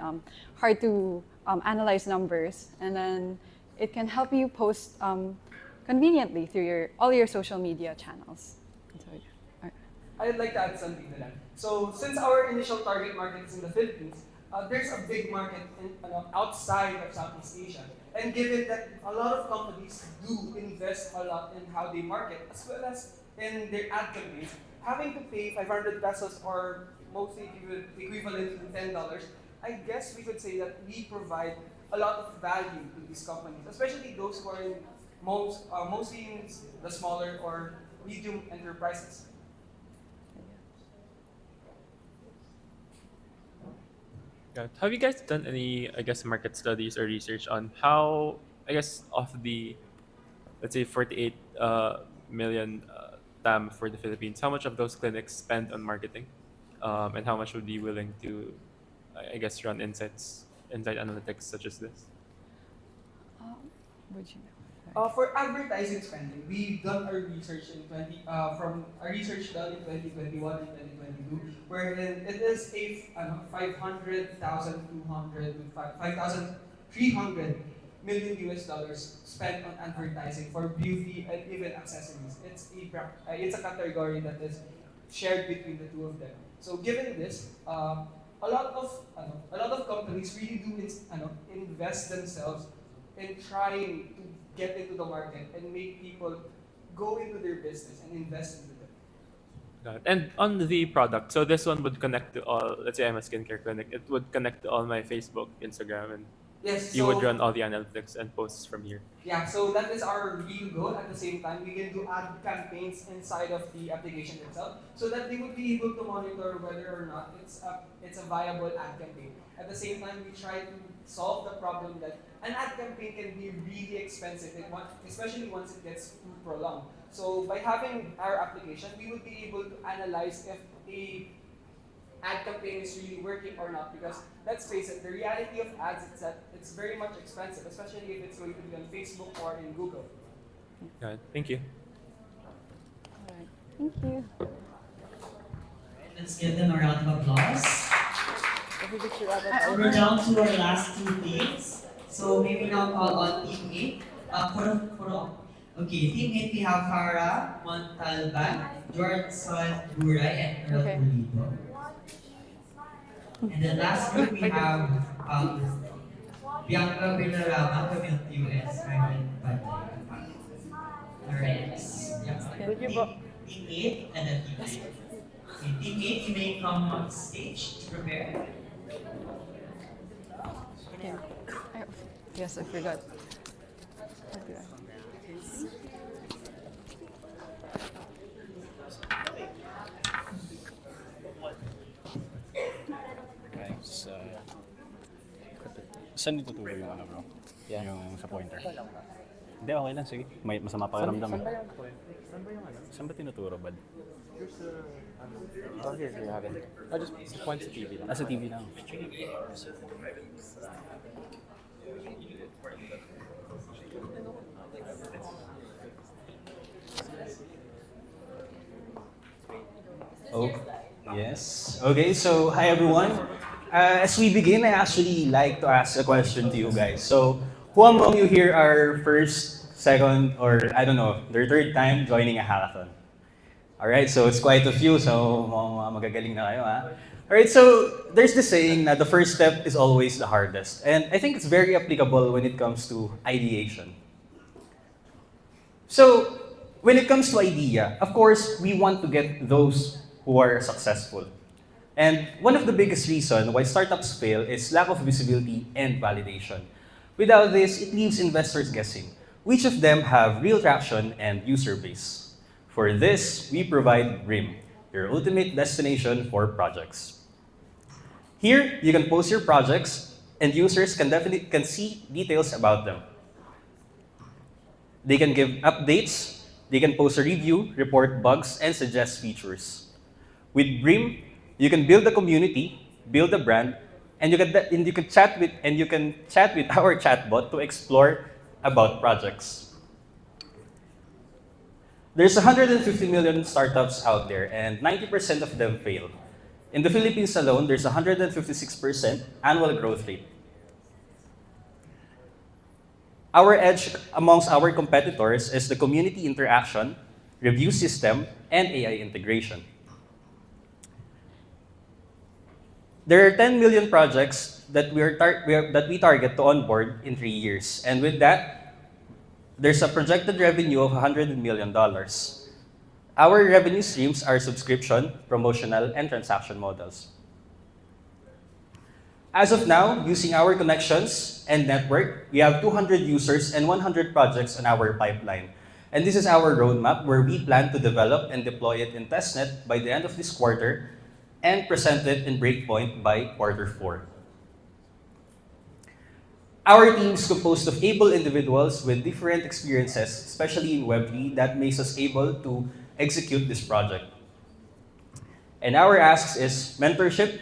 hard to analyze numbers. And then it can help you post conveniently through all your social media channels. I'd like to add something to that. So since our initial target market is in the Philippines, there's a big market outside of Southeast Asia. And given that a lot of companies do invest a lot in how they market, as well as in their ad campaigns, having to pay 500 pesos or mostly equivalent to $10, I guess we could say that we provide a lot of value to these companies, especially those who are in mostly in the smaller or medium enterprises. Yeah. Have you guys done any, I guess, market studies or research on how, I guess, of the, let's say, 48 million TAM for the Philippines, how much of those clinics spend on marketing, and how much would be willing to, I guess, run insight analytics such as this? Would you? For advertising spending, we've done our research from our research done in 2021 and 2022, wherein it is a 5,300 million US dollars spent on advertising for beauty and even accessories. It's a category that is shared between the two of them. So given this, a lot of companies really do invest themselves in trying to get into the market and make people go into their business and invest into them. Got it. And on the product, so this one would connect to all. Let's say I'm a skincare clinic. It would connect to all my Facebook, Instagram, and Yes, you would so run all the analytics and posts from here. yeah, so that is our real goal. At the same time, we can do ad campaigns inside of the application itself, so that they would be able to monitor whether or not it's a viable ad campaign. At the same time, we try to solve the problem that an ad campaign can be really expensive, especially once it gets too prolonged. So by having our application, we would be able to analyze if a ad campaign is really working or not, because let's face it, the reality of ads is that it's very much expensive, especially if it's going to be on Facebook or in Google. Got it. Thank you. Thank you. Let's give them a round of applause. We're down to our last two teams. So maybe now call on Team 8. Okay, Team 8, we have Farah Montalban, Jordan Buray, and Earl Pulido. And the last group we have Bianca Villarama from the US, Carmen Padilla. Alright. Team 8 and then Team 8. Okay, Team 8, you may come on stage to prepare. Yes, I forgot. Guys, saan ituturo yung ano bro? Yeah. Yung sa pointer? Hindi, okay lang. Sige. May masama pakiramdam. Saan ba yung point? Saan ba yung ano? Saan ba tinuturo, bad? Oh, here you have it. Oh, just point sa TV lang. Sa TV lang. Oh, yes. Okay, so hi everyone. As we begin, I actually like to ask a question to you guys. So, who among you here are first, second, or I don't know, their third time joining a hackathon? Alright, so it's quite a few, so magagaling na kayo, ha? Alright, so there's this saying that the first step is always the hardest. And I think it's very applicable when it comes to ideation. So, when it comes to idea, of course, we want to get those who are successful. And one of the biggest reasons why startups fail is lack of visibility and validation. Without this, it leaves investors guessing which of them have real traction and user base. For this, we provide BRIM, your ultimate destination for projects. Here, you can post your projects and users can see details about them. They can give updates, they can post a review, report bugs, and suggest features. With BRIM, you can build a community, build a brand, and you can chat with our chatbot to explore about projects. There's 150 million startups out there, and 90% of them fail. In the Philippines alone, there's 156% annual growth rate. Our edge amongst our competitors is the community interaction, review system, and AI integration. There are 10 million projects that we target to onboard in 3 years. And with that, there's a projected revenue of $100 million. Our revenue streams are subscription, promotional, and transaction models. As of now, using our connections and network, we have 200 users and 100 projects on our pipeline. And this is our roadmap where we plan to develop and deploy it in testnet by the end of this quarter and present it in Breakpoint by Q4. Our team is composed of able individuals with different experiences, especially in Web3, that makes us able to execute this project. And our asks is mentorship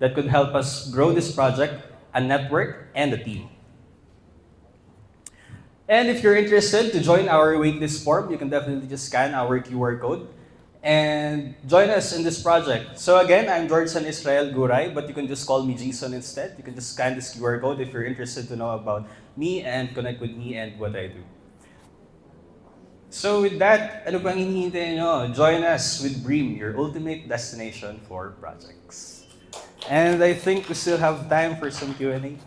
that could help us grow this project, a network, and a team. And if you're interested to join our waitlist form, you can definitely just scan our QR code and join us in this project. So again, I'm George Israel Guray, but you can just call me Jason instead. You can just scan this QR code if you're interested to know about me and connect with me and what I do. So with that, ano pang hinihintay nyo? Join us with BRIM, your ultimate destination for projects. And I think we still have time for some Q&A.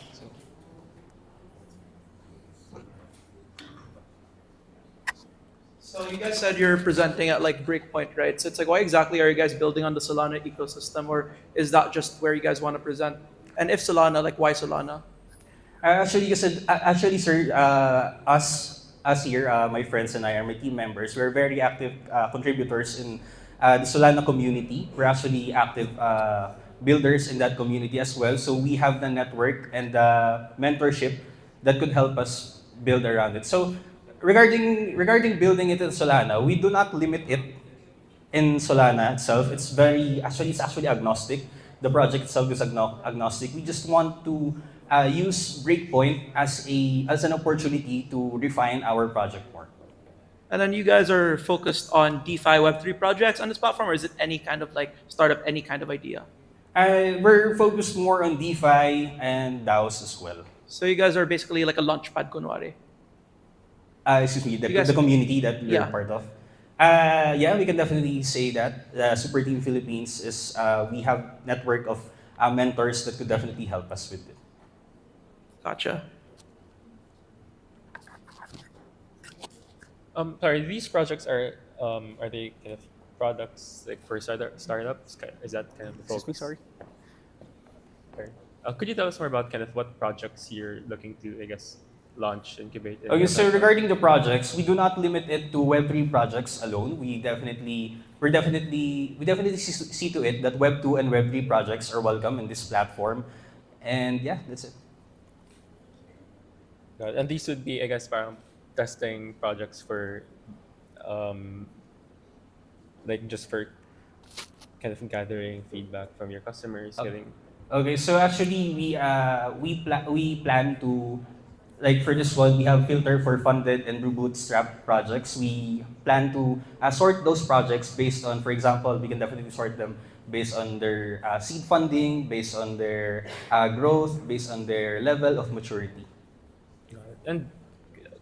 So So you guys said you're presenting at like breakpoint, right? So it's like, why exactly are you guys building on the Solana ecosystem, or is that just where you guys want to present? And if Solana, like why Solana? Actually, sir, us here, my friends and I are my team members. We're very active contributors in the Solana community. We're actually active builders in that community as well. So we have the network and the mentorship that could help us build around it. So regarding building it in Solana, we do not limit it in Solana itself. It's actually agnostic. The project itself is agnostic. We just want to use Breakpoint as an opportunity to refine our project more. And then you guys are focused on DeFi Web3 projects on this platform, or is it any kind of like startup, any kind of idea? We're focused more on DeFi and DAOs as well. So you guys are basically like a launchpad, kunwari. Excuse me, You guys- the community that we're Yeah. part of. Yeah, we can definitely say that Super Team Philippines is we have network of mentors that could definitely help us with it. Gotcha. Sorry, these projects are they kind of products like for startups? Is that kind of the focus? Excuse me, sorry. Sorry. Could you tell us more about kind of what projects you're looking to, I guess, launch, incubate? Okay, so regarding the projects, we do not limit it to Web3 projects alone. We definitely see to it that Web2 and Web3 projects are welcome in this platform. And yeah, that's it. Got it. And these would be, I guess, parang testing projects for, like just for kind of gathering feedback from your customers, getting. Okay, so actually we plan to, like for this one, we have filter for funded and bootstrap projects. We plan to sort those projects based on, for example, we can definitely sort them based on their seed funding, based on their growth, based on their level of maturity. Got it. And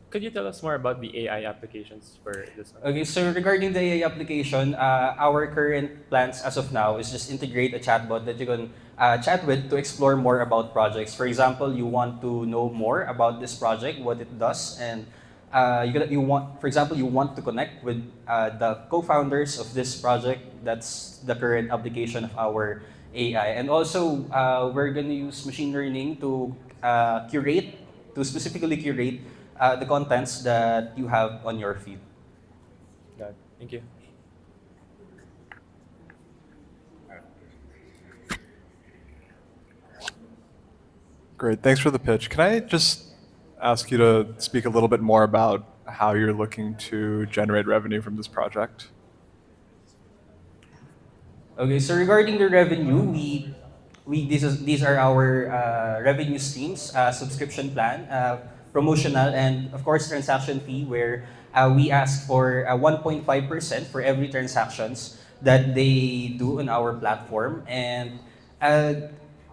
could you tell us more about the AI applications for this one? Okay, so regarding the AI application, our current plans as of now is just integrate a chatbot that you can chat with to explore more about projects. For example, you want to know more about this project, what it does, and you want, for example, you want to connect with the co-founders of this project. That's the current application of our AI, and also we're gonna use machine learning to specifically curate the contents that you have on your feed. Got it. Thank you. Great, thanks for the pitch. Can I just ask you to speak a little bit more about how you're looking to generate revenue from this project? Okay, so regarding the revenue, these are our revenue streams: subscription plan, promotional, and of course transaction fee, where we ask for 1.5% for every transactions that they do on our platform, and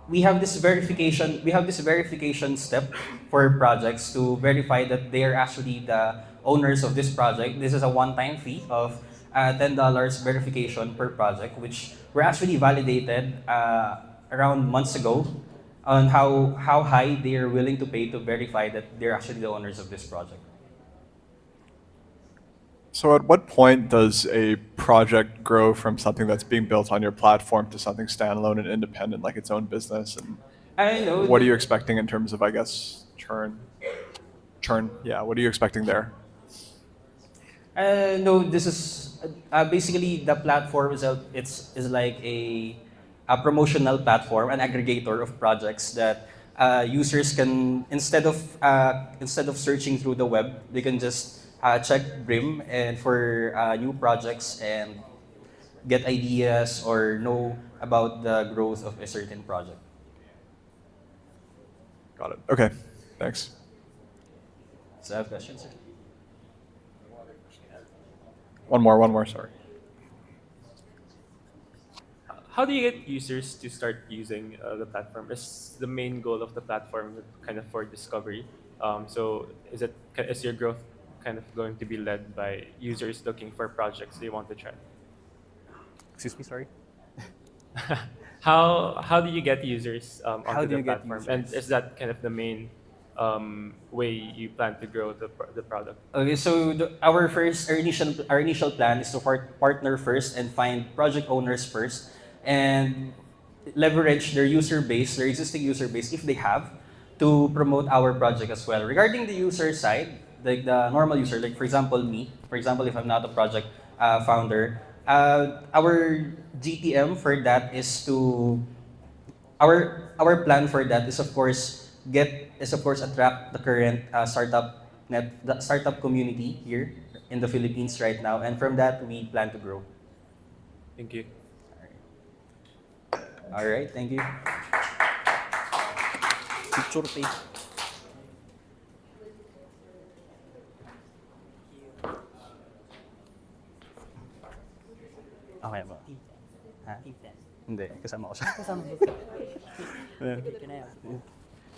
we have this verification. We have this verification step for projects to verify that they are actually the owners of this project. This is a one-time fee of $10 verification per project, which were actually validated around months ago on how high they are willing to pay to verify that they're actually the owners of this project. So at what point does a project grow from something that's being built on your platform to something standalone and independent, like its own business? And I know. what are you expecting in terms of, I guess, churn? Yeah, what are you expecting there? No, this is basically the platform is like a promotional platform, an aggregator of projects that users can instead of searching through the web, they can just check Brim and for new projects and get ideas or know about the growth of a certain project. Got it. Okay, thanks. So I have questions, sir. One more, sorry. How do you get users to start using the platform? Is the main goal of the platform kind of for discovery? So is your growth kind of going to be led by users looking for projects they want to try? Excuse me, sorry? How do you get users How onto do the you get platform? users? And is that kind of the main way you plan to grow the product? Okay, so our initial plan is to partner first and find project owners first, and leverage their user base, their existing user base, if they have, to promote our project as well. Regarding the user side, like the normal user, like for example me, for example if I'm not a project founder, our GTM for that is to our plan for that is of course attract the current the startup community here in the Philippines right now, and from that we plan to grow. Thank you. All right, thank you. Picture tape. Okay ba? Ha? Hindi, kasama ko siya. Kasama ko.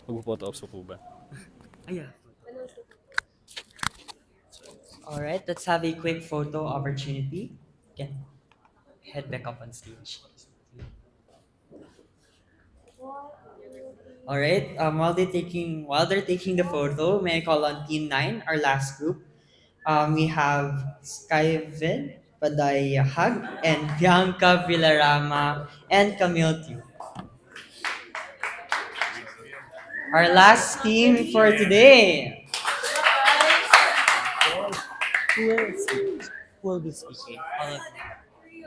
Mag-photo ops po ba? Yeah. All right, let's have a quick photo opportunity. Can head back up on stage. All right. While they're taking the photo, may I call on Team 9, our last group. We have Skyvin Padayahag and Bianca Villarama and Camille Tiu. Our last team for today. Who will be speaking? All of you.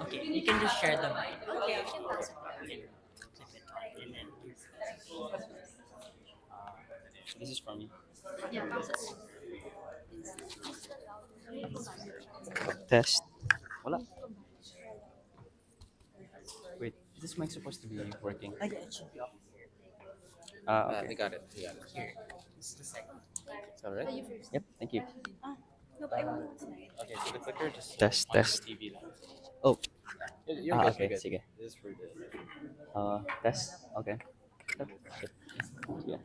Okay, you can just share the mic. Okay, I can pass it. This is from you. Yeah, process. Test. Wala. Wait, is this mic supposed to be working? Yeah, it should be off. Okay. We got it. We got it. Here. This is the second. It's all right. Yep, thank you. No, but I want to Okay, so the clicker just Test. TV lang. Oh. You're good, Okay, you're good. sige. This is for the Test. Okay. Sige.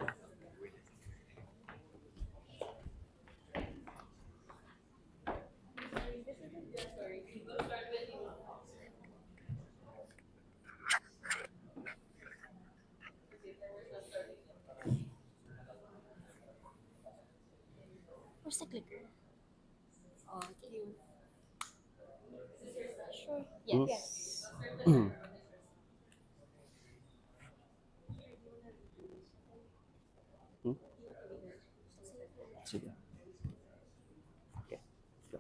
Where's the clicker? Oh, you. Sure. Yes. Sige. Okay. Go.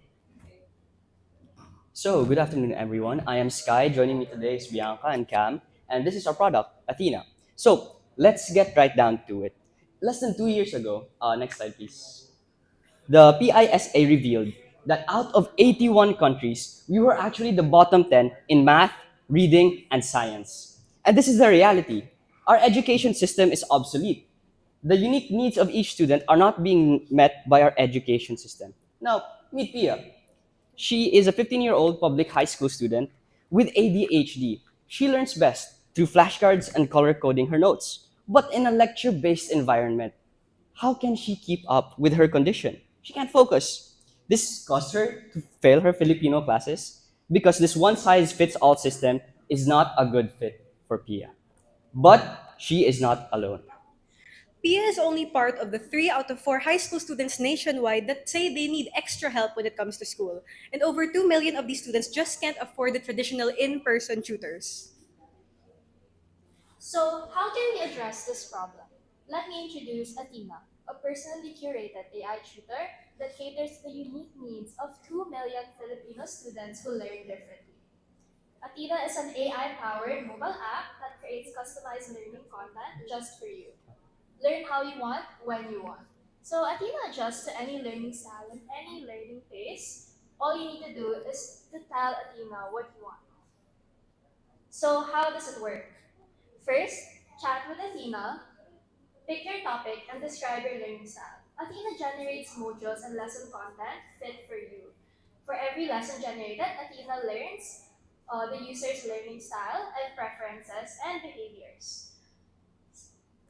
So, good afternoon, everyone. I am Sky. Joining me today is Bianca and Cam, and this is our product, Athena. So, let's get right down to it. Less than 2 years ago, next slide, please. The PISA revealed that out of 81 countries, we were actually the bottom 10 in math, reading, and science. And this is the reality. Our education system is obsolete. The unique needs of each student are not being met by our education system. Now, meet Pia. She is a 15-year-old public high school student with ADHD. She learns best through flashcards and color coding her notes. But in a lecture-based environment, how can she keep up with her condition? She can't focus. This caused her to fail her Filipino classes because this one-size-fits-all system is not a good fit for Pia. But she is not alone. PIA is only part of the 3 out of 4 high school students nationwide that say they need extra help when it comes to school. And over 2 million of these students just can't afford the traditional in-person tutors. So, how can we address this problem? Let me introduce Athena, a personally curated AI tutor that caters to the unique needs of 2 million Filipino students who learn differently. Athena is an AI-powered mobile app that creates customized learning content just for you. Learn how you want, when you want. So Athena adjusts to any learning style and any learning pace. All you need to do is to tell Athena what you want. So how does it work? First, chat with Athena, pick your topic, and describe your learning style. Athena generates modules and lesson content fit for you. For every lesson generated, Athena learns the user's learning style and preferences and behaviors.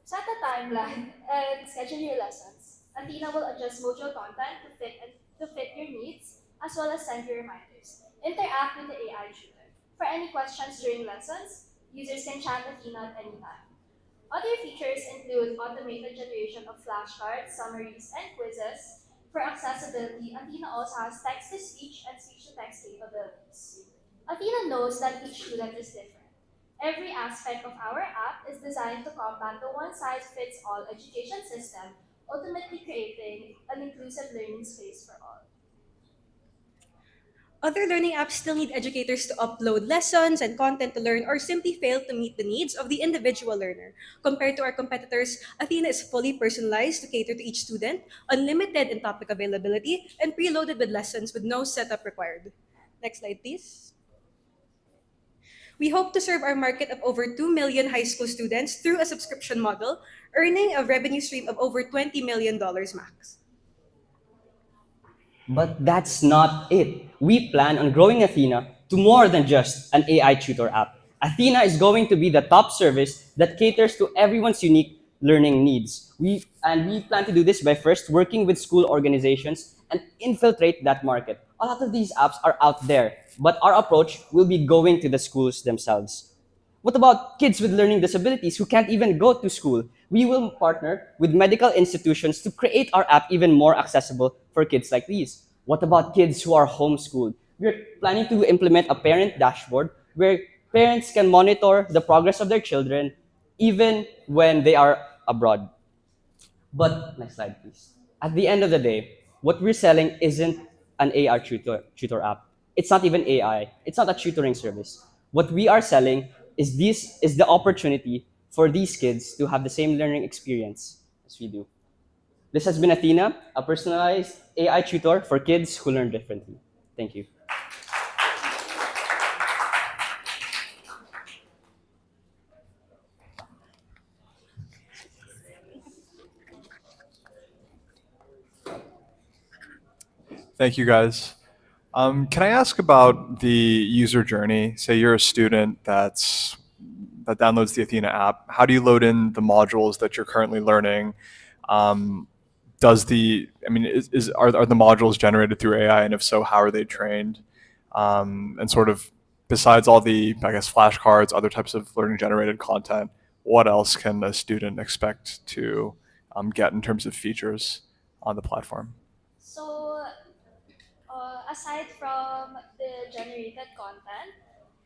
Set a timeline and schedule your lessons. Athena will adjust module content to fit your needs, as well as send you reminders. Interact with the AI tutor. For any questions during lessons, users can chat Athena at any time. Other features include automated generation of flashcards, summaries, and quizzes. For accessibility, Athena also has text to speech and speech to text capabilities. Athena knows that each student is different. Every aspect of our app is designed to combat the one size fits all education system, ultimately creating an inclusive learning space for all. Other learning apps still need educators to upload lessons and content to learn or simply fail to meet the needs of the individual learner. Compared to our competitors, Athena is fully personalized to cater to each student, unlimited in topic availability, and preloaded with lessons with no setup required. Next slide, please. We hope to serve our market of over 2 million high school students through a subscription model, earning a revenue stream of over $20 million max. But that's not it. We plan on growing Athena to more than just an AI tutor app. Athena is going to be the top service that caters to everyone's unique learning needs. We plan to do this by first working with school organizations and infiltrate that market. A lot of these apps are out there, but our approach will be going to the schools themselves. What about kids with learning disabilities who can't even go to school? We will partner with medical institutions to create our app even more accessible for kids like these. What about kids who are homeschooled? We're planning to implement a parent dashboard where parents can monitor the progress of their children even when they are abroad. But next slide, please. At the end of the day, what we're selling isn't an AR tutor app. It's not even AI. It's not a tutoring service. What we are selling is the opportunity for these kids to have the same learning experience as we do. This has been Athena, a personalized AI tutor for kids who learn differently. Thank you. Thank you, guys. Can I ask about the user journey? Say you're a student that downloads the Athena app. How do you load in the modules that you're currently learning? Um, are the modules generated through AI, and if so, how are they trained? And sort of besides all the, I guess, flashcards, other types of learning generated content, what else can a student expect to get in terms of features on the platform? So, aside from the generated content,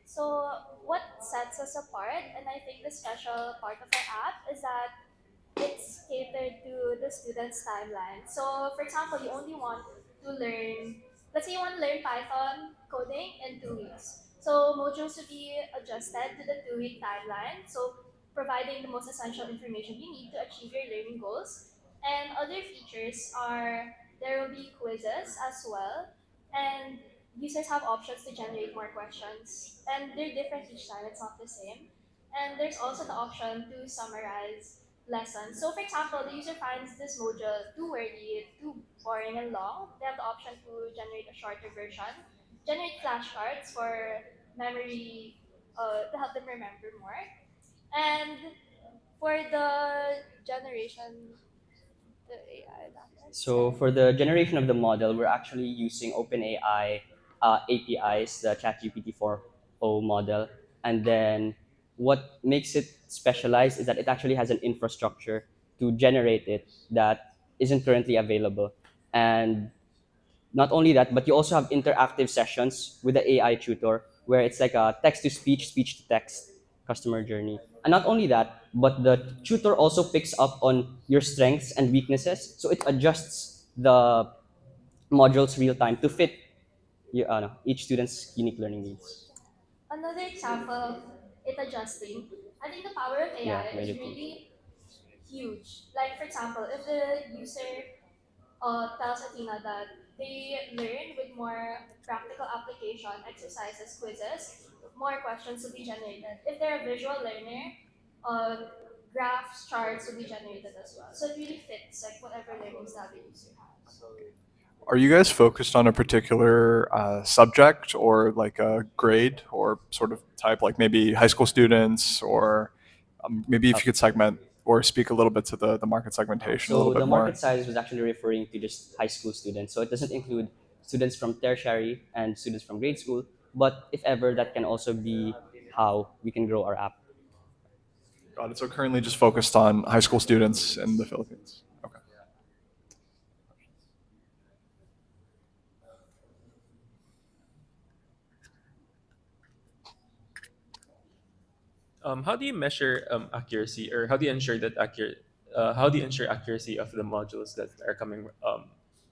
so what sets us apart, and I think the special part of our app is that it's catered to the student's timeline. So, for example, you only want to learn, let's say you want to learn Python coding in 2 weeks. So, modules will be adjusted to the 2 week timeline. So, providing the most essential information you need to achieve your learning goals. And other features are there will be quizzes as well, and users have options to generate more questions. And they're different each time, it's not the same. And there's also the option to summarize lessons. So for example, the user finds this module too wordy, too boring and long. They have the option to generate a shorter version, generate flashcards for memory, to help them remember more. And for the generation, the AI, So for the generation of the model, we're actually using OpenAI APIs, the ChatGPT 4.0 model. And then what makes it specialized is that it actually has an infrastructure to generate it that isn't currently available. And not only that, but you also have interactive sessions with the AI tutor where it's like a text to speech, speech to text customer journey. And not only that, but the tutor also picks up on your strengths and weaknesses. So it adjusts the modules real time to fit each student's unique learning needs. another example of it adjusting, I think the power of Yeah, AI is very cool. really huge. Like for example, if the user tells Athena that they learn with more practical application, exercises, quizzes, more questions will be generated. If they're a visual learner, uh, graphs, charts will be generated as well. So it really fits like whatever learning style the user has. Are you guys focused on a particular subject or like a grade or sort of type, like maybe high school students, or maybe if you could segment or speak a little bit to the market segmentation a little So bit the more? market size was actually referring to just high school students. So it doesn't include students from tertiary and students from grade school. But if ever, that can also be how we can grow our app. Got it. So currently just focused on high school students in the Philippines. Okay. How do you measure accuracy, or how do you ensure that accurate? How do you ensure accuracy of the modules that are coming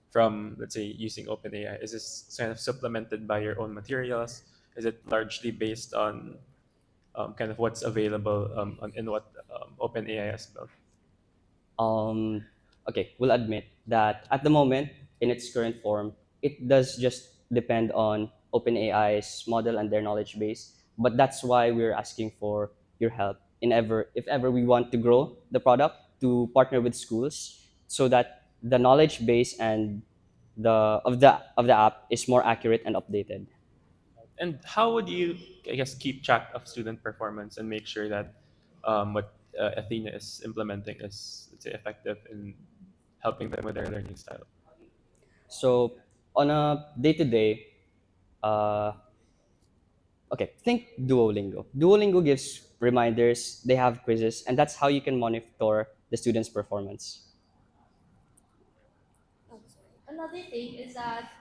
from, let's say, using OpenAI? Is this kind of supplemented by your own materials? Is it largely based on kind of what's available in what OpenAI has built? Um, okay, we'll admit that at the moment, in its current form, it does just depend on OpenAI's model and their knowledge base. But that's why we're asking for your help in ever, if ever we want to grow the product, to partner with schools so that the knowledge base and the app is more accurate and updated. And how would you, I guess, keep track of student performance and make sure that what Athena is implementing is, let's say, effective in helping them with their learning style? So on a day-to-day, uh, okay, think Duolingo. Duolingo gives reminders, they have quizzes, and that's how you can monitor the students' performance. Another thing is that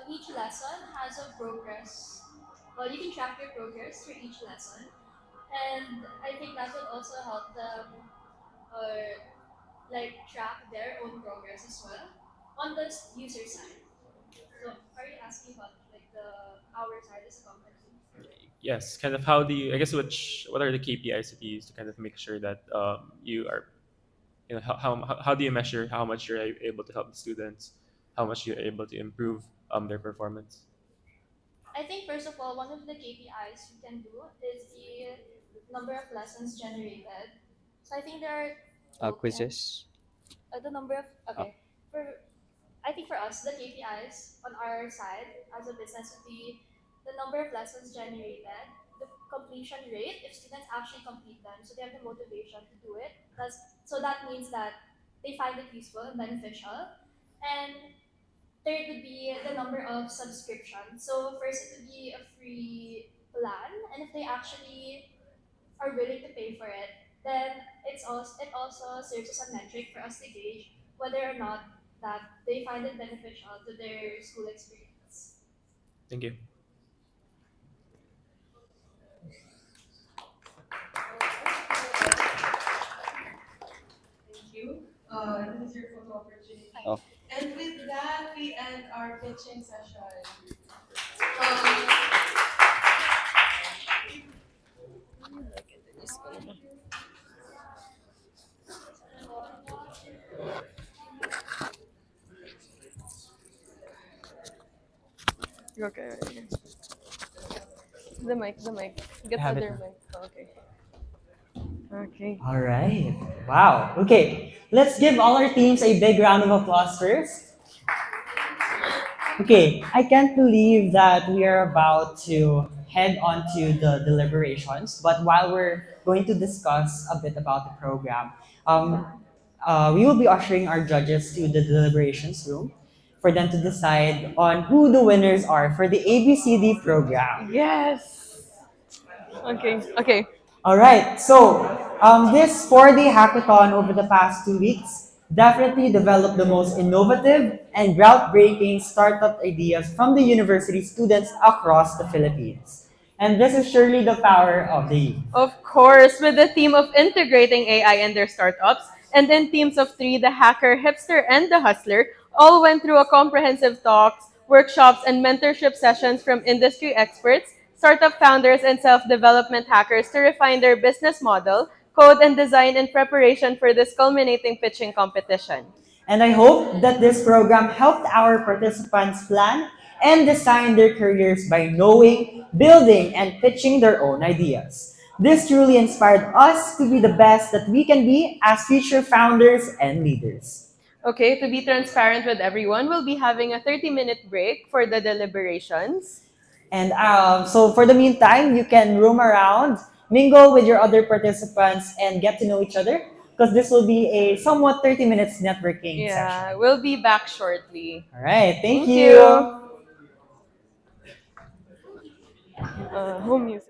each lesson has a progress. Well, you can track your progress for each lesson, and I think that would also help them like track their own progress as well on the user side. So, are you asking about like the our side as a company? Yes, kind of how do you, I guess, what are the KPIs that you use to kind of make sure that you are, how do you measure how much you're able to help the students, how much you're able to improve their performance? I think first of all, one of the KPIs we can do is the number of lessons generated. So I think there are Quizzes. the number of okay for I think for us the KPIs on our side as a business would be the number of lessons generated, the completion rate if students actually complete them, so they have the motivation to do it. So that means that they find it useful and beneficial. And third would be the number of subscriptions. So first it would be a free plan, and if they actually are willing to pay for it, then it also serves as a metric for us to gauge whether or not that they find it beneficial to their school experience. Thank you. Thank you. This is your photo opportunity. Oh. And with that, we end our pitching session. Okay. The mic, the mic. Get Have other it. mic. Okay. Okay. All right. Wow. Okay. Let's give all our teams a big round of applause first. Okay. I can't believe that we are about to head on to the deliberations. But while we're going to discuss a bit about the program, we will be ushering our judges to the deliberations room for them to decide on who the winners are for the ABCD program. Yes. Okay. Okay. All right. So this 4-day hackathon over the past 2 weeks definitely developed the most innovative and groundbreaking startup ideas from the university students across the Philippines. And this is surely the power of the youth. Of course, with the theme of integrating AI in their startups, and then teams of three, the hacker, hipster, and the hustler, all went through a comprehensive talks, workshops, and mentorship sessions from industry experts, startup founders, and self-development hackers to refine their business model, code, and design in preparation for this culminating pitching competition. And I hope that this program helped our participants plan and design their careers by knowing, building, and pitching their own ideas. This truly inspired us to be the best that we can be as future founders and leaders. Okay, to be transparent with everyone, we'll be having a 30-minute break for the deliberations. And so for the meantime, you can roam around, mingle with your other participants, and get to know each other because this will be a somewhat 30 minutes networking session. Yeah, we'll be back shortly. All right, thank Thank you. Home music.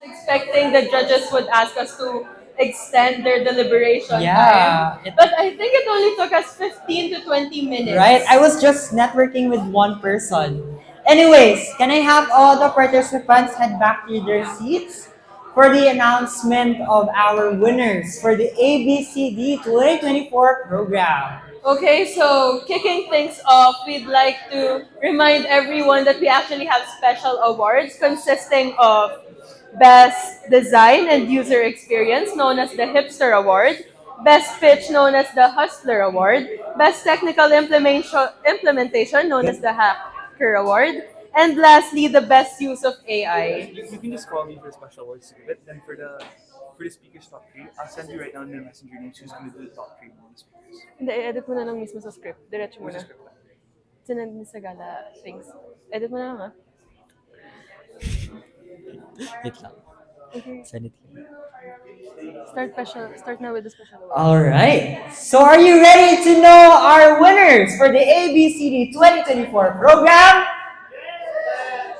Expecting the judges would ask us to extend their deliberation Yeah, time. But I think it only took us 15 to 20 minutes. right? I was just networking with one person. Anyways, can I have all the participants head back to their seats for the announcement of our winners for the ABCD 2024 program? Okay, so kicking things off, we'd like to remind everyone that we actually have special awards consisting of Best Design and User Experience, known as the Hipster Award, Best Pitch, known as the Hustler Award, Best Technical Implementation, known as the Hacker Award, and lastly, the Best Use of AI. You can just call me for special awards to give it. Then for the speakers top three, I'll send you right now in the messenger names who's going to do the top three among the speakers. Hindi, edit mo na lang mismo sa script. Diretso mo What's na. the script like? Sinend mo sa gala things. Edit mo na lang, ha? Wait lang. Okay. Send it here. Start now with the special award. All right. So are you ready to know our winners for the ABCD 2024 program?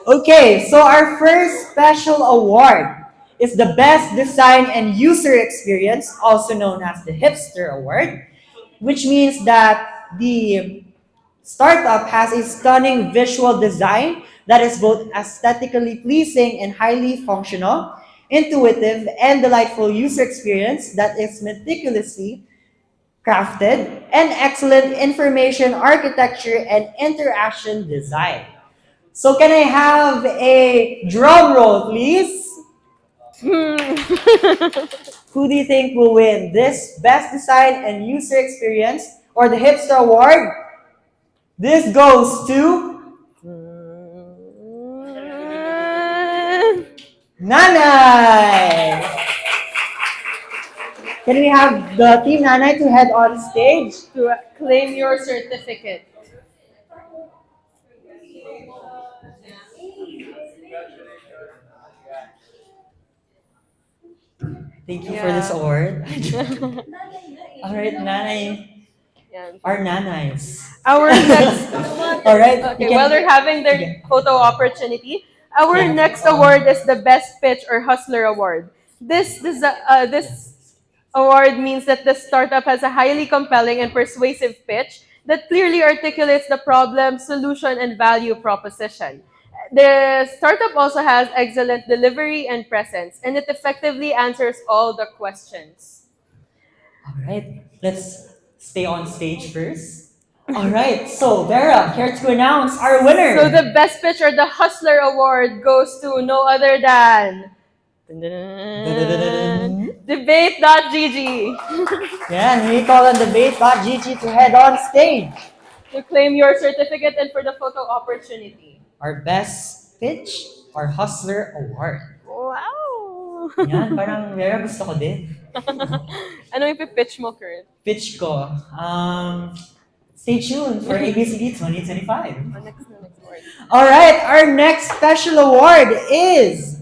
Okay, so our first special award is the Best Design and User Experience, also known as the Hipster Award, which means that the startup has a stunning visual design that is both aesthetically pleasing and highly functional, intuitive, and delightful user experience that is meticulously crafted, and excellent information architecture and interaction design. So can I have a drum roll, please? Who do you think will win this Best Design and User Experience or the Hipster Award? This goes to Nanay! Can we have the team Nanay to head on stage? To claim your certificate. Thank you for this award. All right, Nanay. Our nanays. Our next, All right. okay, while they're having their photo opportunity, our next award is the Best Pitch or Hustler Award. This award means that the startup has a highly compelling and persuasive pitch that clearly articulates the problem, solution, and value proposition. The startup also has excellent delivery and presence, and it effectively answers all the questions. All right, let's stay on stage first. All right, so Vera, here to announce our winner. So the Best Pitch or the Hustler Award goes to no other than debate.gg. Yeah, we call on debate.gg to head on stage. To claim your certificate and for the photo opportunity. Our Best Pitch or Hustler Award. Wow! Yan, parang Vera gusto ko din. Ano yung pitch mo, Kurt? Pitch ko. Stay tuned for ABCD 2025. Next award. All right, our next special award is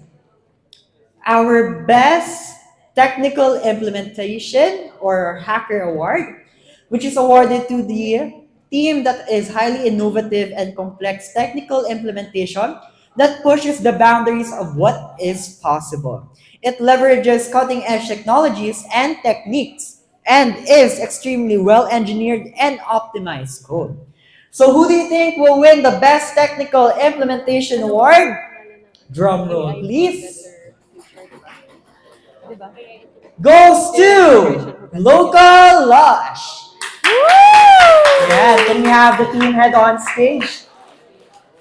our Best Technical Implementation or Hacker Award, which is awarded to the team that is highly innovative and complex technical implementation that pushes the boundaries of what is possible. It leverages cutting-edge technologies and techniques and is extremely well-engineered and optimized code. So who do you think will win the Best Technical Implementation Award? Drum roll, please. Goes to Local Lush. Yeah, can we have the team head on stage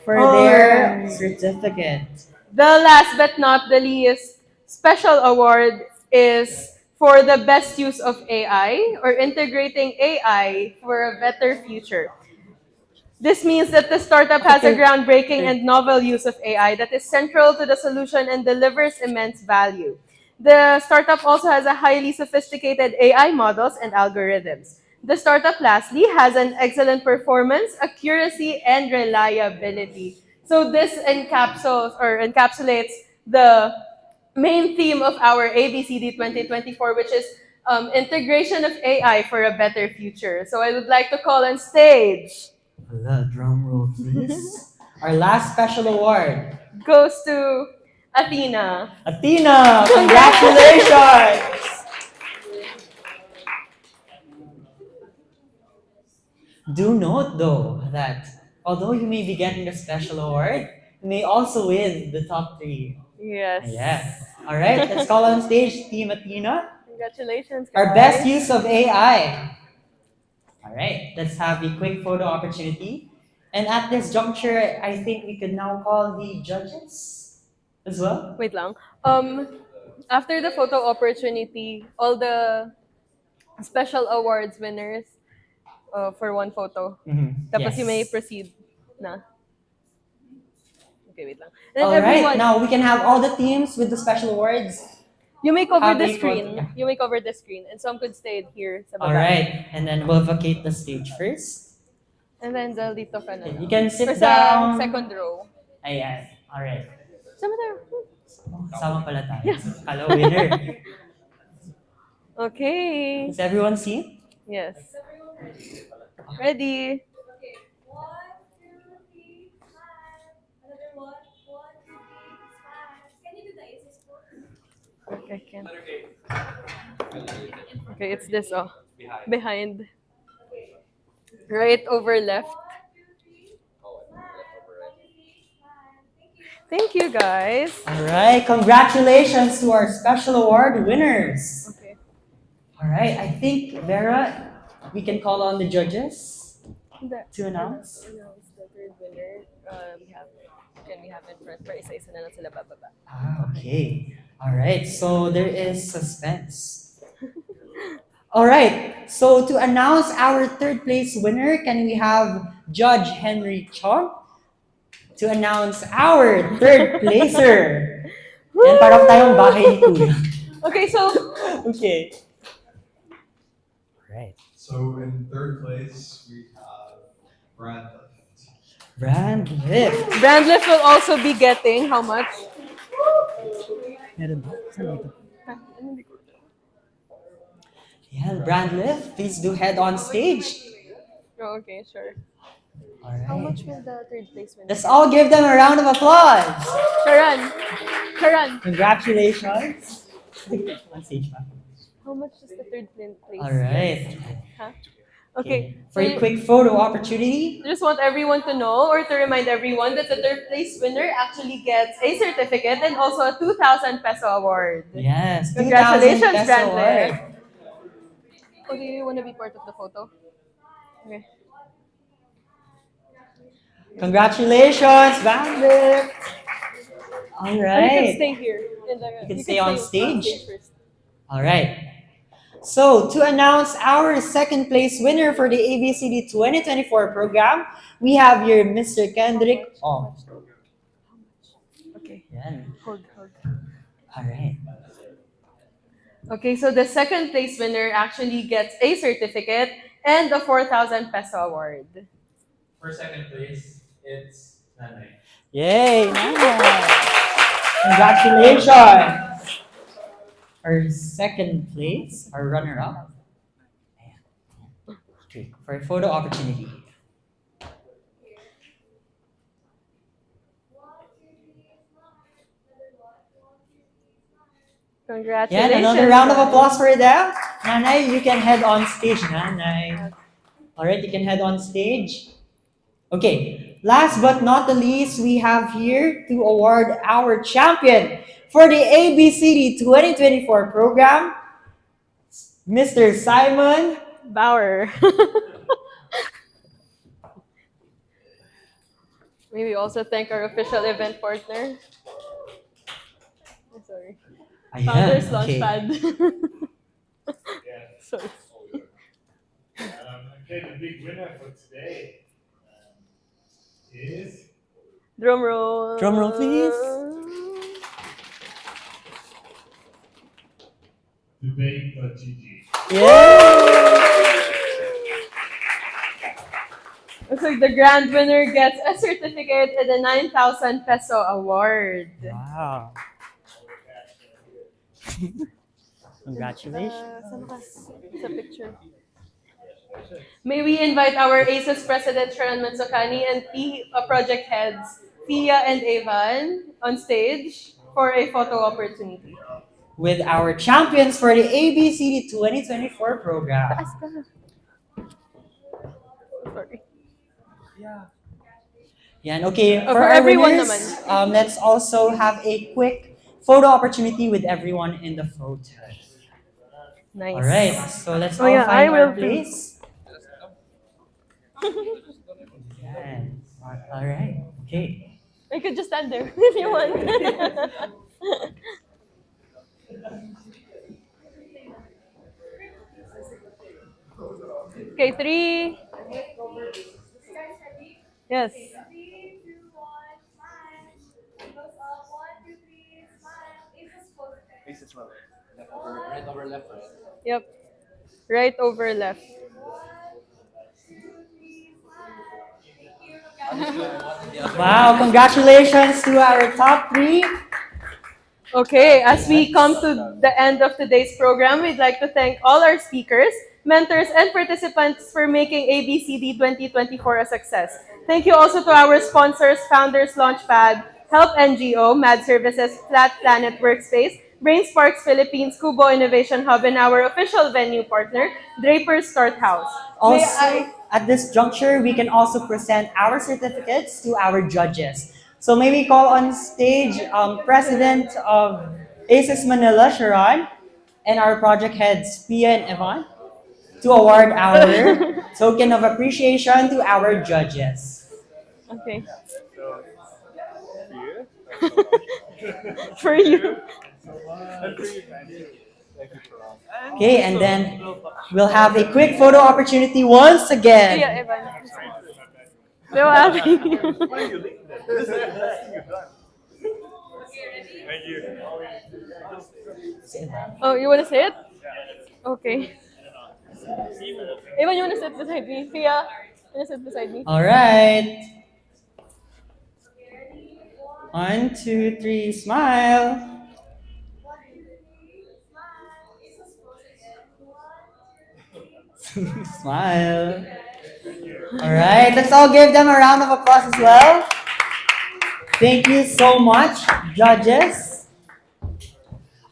for their certificate? The last but not the least special award is for the best use of AI or integrating AI for a better future. This means that the startup has a groundbreaking and novel use of AI that is central to the solution and delivers immense value. The startup also has a highly sophisticated AI models and algorithms. The startup, lastly, has an excellent performance, accuracy, and reliability. So this encapsulates the main theme of our ABCD 2024, which is integration of AI for a better future. So I would like to call on stage. The drum roll, please. Our last special award goes to Athena. Athena, congratulations! Do note though that although you may be getting the special award, you may also win the top 3. Yes. Yes. All right, let's call on stage Team Athena. Congratulations, guys. Our best use of AI. All right, let's have a quick photo opportunity. And at this juncture, I think we could now call the judges as well. Wait lang. After the photo opportunity, all the special awards winners for one photo. Tapos you may Yes. proceed na. Okay, wait lang. And All right, now we can have all the teams with the special awards. You may cover have the a screen. photo- You may cover the screen. And some could stay here sa baba. All right, and then we'll vacate the stage first. And then dito ka na. You can sit Or sa down. second row. Ayan, all right. Sama tayo. Sama pala tayo. Hello, winner. Okay. Is everyone seen? Yes. Ready? Okay, can. Okay, it's this, behind. Right over left. Thank you, guys. All right, congratulations to our special award winners. Okay. All right, I think, Vera, we can call on the judges to announce. Announce the third winner. We have in front para isa-isa na lang sila bababa. Okay. All right, so there is suspense. All right, so to announce our third place winner, can we have Judge Henry Chong to announce our third placer? Yan, parang tayong bahay ni Kuya. Okay, so... Okay. Right. So in third place, we have Brandlift. Brandlift. Brandlift will also be getting how much? Meron ba? Saan ito? Yeah, Brandlift, please do head on stage. Oh, okay, sure. All right. How much will the third place winner? Let's all give them a round of applause. Sharon! Sharon! Congratulations. On stage pa. How much is the third place? All right. Huh? Okay. For a quick photo opportunity. I just want everyone to know or to remind everyone that the third place winner actually gets a certificate and also a 2,000 peso award. Yes, 2,000 Congratulations, peso Brandlift. award. Oh, do you want to be part of the photo? Okay. Congratulations, Brandlift. All And you right. can stay here. You can stay on stage. first. All right. So, to announce our second place winner for the ABCD 2024 program, we have here Mr. Kendrick. Oh. Okay. Yan. Hold. All right. Okay, so the second place winner actually gets a certificate and the 4,000 peso award. For second place, it's Nanay. Yay! Nice. Congratulations! Our second place, our runner-up. Okay, for a photo opportunity. Congratulations. Yeah, another round of applause for them. Nanay, you can head on stage, Nanay. All right, you can head on stage. Okay, last but not the least, we have here to award our champion for the ABCD 2024 program, Mr. Simon Bauer. Maybe also thank our official event partner. Oh, sorry. Ayan, Founders okay. Launchpad. Sorry. Okay, the big winner for today is... Drum roll. Drum roll, please. Debate.gg. Looks like the grand winner gets a certificate and a 9,000 peso award. Wow. Congratulations. Sa picture. May we invite our ASES President Sharon Matsokani and Project Heads, Thea and Evan, on stage. for a photo opportunity. With our champions for the ABCD 2024 program. Sorry. Yan, okay. Oh, For for our everyone winners, naman. let's also have a quick photo opportunity with everyone in the photo. Nice. All right, so let's Oh all yeah, I find our will too. place. Yan. All right, okay. I could just stand there if you want. Okay, 3. Yes. Right over left, right? Yep. Right over left. Wow, congratulations to our top 3. Okay, as we come to the end of today's program, we'd like to thank all our speakers, mentors, and participants for making ABCD 2024 a success. Thank you also to our sponsors, Founders Launchpad, Help NGO, Mad Services, Flat Planet Workspace, BrainSparks Philippines, Kubo Innovation Hub, and our official venue partner, Draper's Start House. May Also, I- at this juncture, we can also present our certificates to our judges. So may we call on stage President of ASES Manila, Sharon, and our project heads, Pia and Evan, to award our token of appreciation to our judges. Okay. So, For you. And for you, Francis. Thank you for all. Okay, and then we'll have a quick photo opportunity once Pia, again. Evan. No, Abby. Why are you late then? This is the best thing you've done. Thank you. Oh, you want to sit? Okay. Evan, you want to sit beside me? Pia, you want to sit beside me? All right. 1, 2, 3, smile. Smile. All right, let's all give them a round of applause as well. Thank you so much, judges.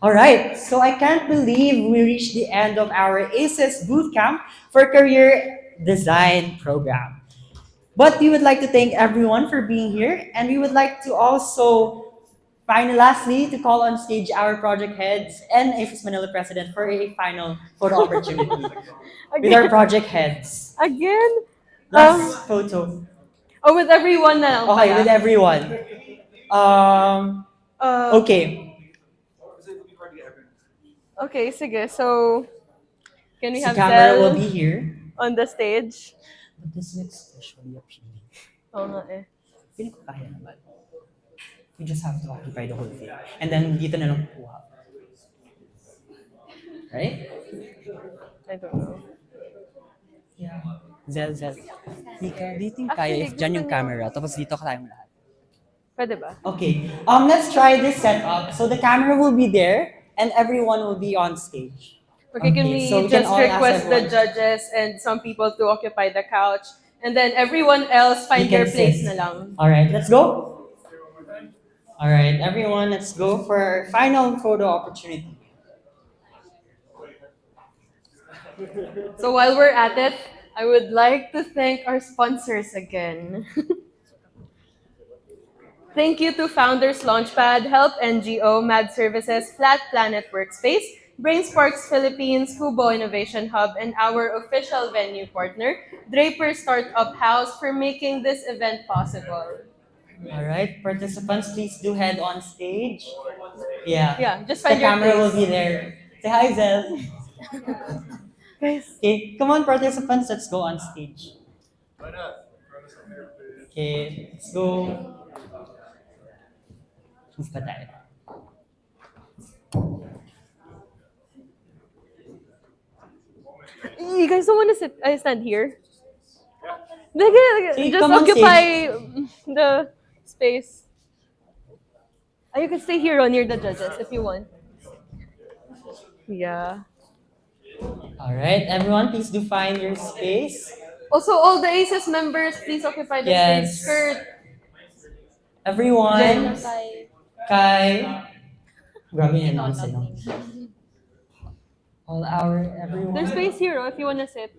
All right, so I can't believe we reached the end of our ASES Bootcamp for Career Design program. But we would like to thank everyone for being here, and we would like to also lastly, to call on stage our project heads and ASES Manila President for a final photo opportunity with our project heads. Again? Last photo. Oh, with everyone na lang Okay, pala. with everyone. Okay. Okay, sige. So, can we Si have camera Zell will be here. on the stage? But this looks visually appealing. Oo nga eh. Feeling ko kaya naman. You just have to occupy the whole thing. And then dito na lang kukuha. Right? I don't know. Yeah. Zel. Mika, do you think kaya if dyan yung camera, tapos dito ka tayong lahat? Pwede ba? Okay. Let's try this setup. So the camera will be there, and everyone will be on stage. Okay, can we so we can just all ask request the everyone. judges and some people to occupy the couch, and then everyone else find You can their place sit. na lang. All right, let's go. All right, everyone, let's go for our final photo opportunity. So while we're at it, I would like to thank our sponsors again. Thank you to Founders Launchpad, Help NGO, Mad Services, Flat Planet Workspace, BrainSparks Philippines, Kubo Innovation Hub, and our official venue partner, Draper Startup House, for making this event possible. All right, participants, please do head on stage. Yeah. Yeah, just The find your camera will place. be there. Say hi, Zel. Okay, come on, participants, let's go on stage. Okay, let's go. Move pa tayo. You guys don't want to sit? I stand here. See, Just come on occupy the space. You can stay here near the judges if you want. Yeah. All right, everyone, please do find your space. Also, all the ASES members, please occupy the Yes. stage. Kurt, Everyone, Jen, Kai, Grabe yung nonsense, no? All hour, everyone. There's space here if you wanna sit.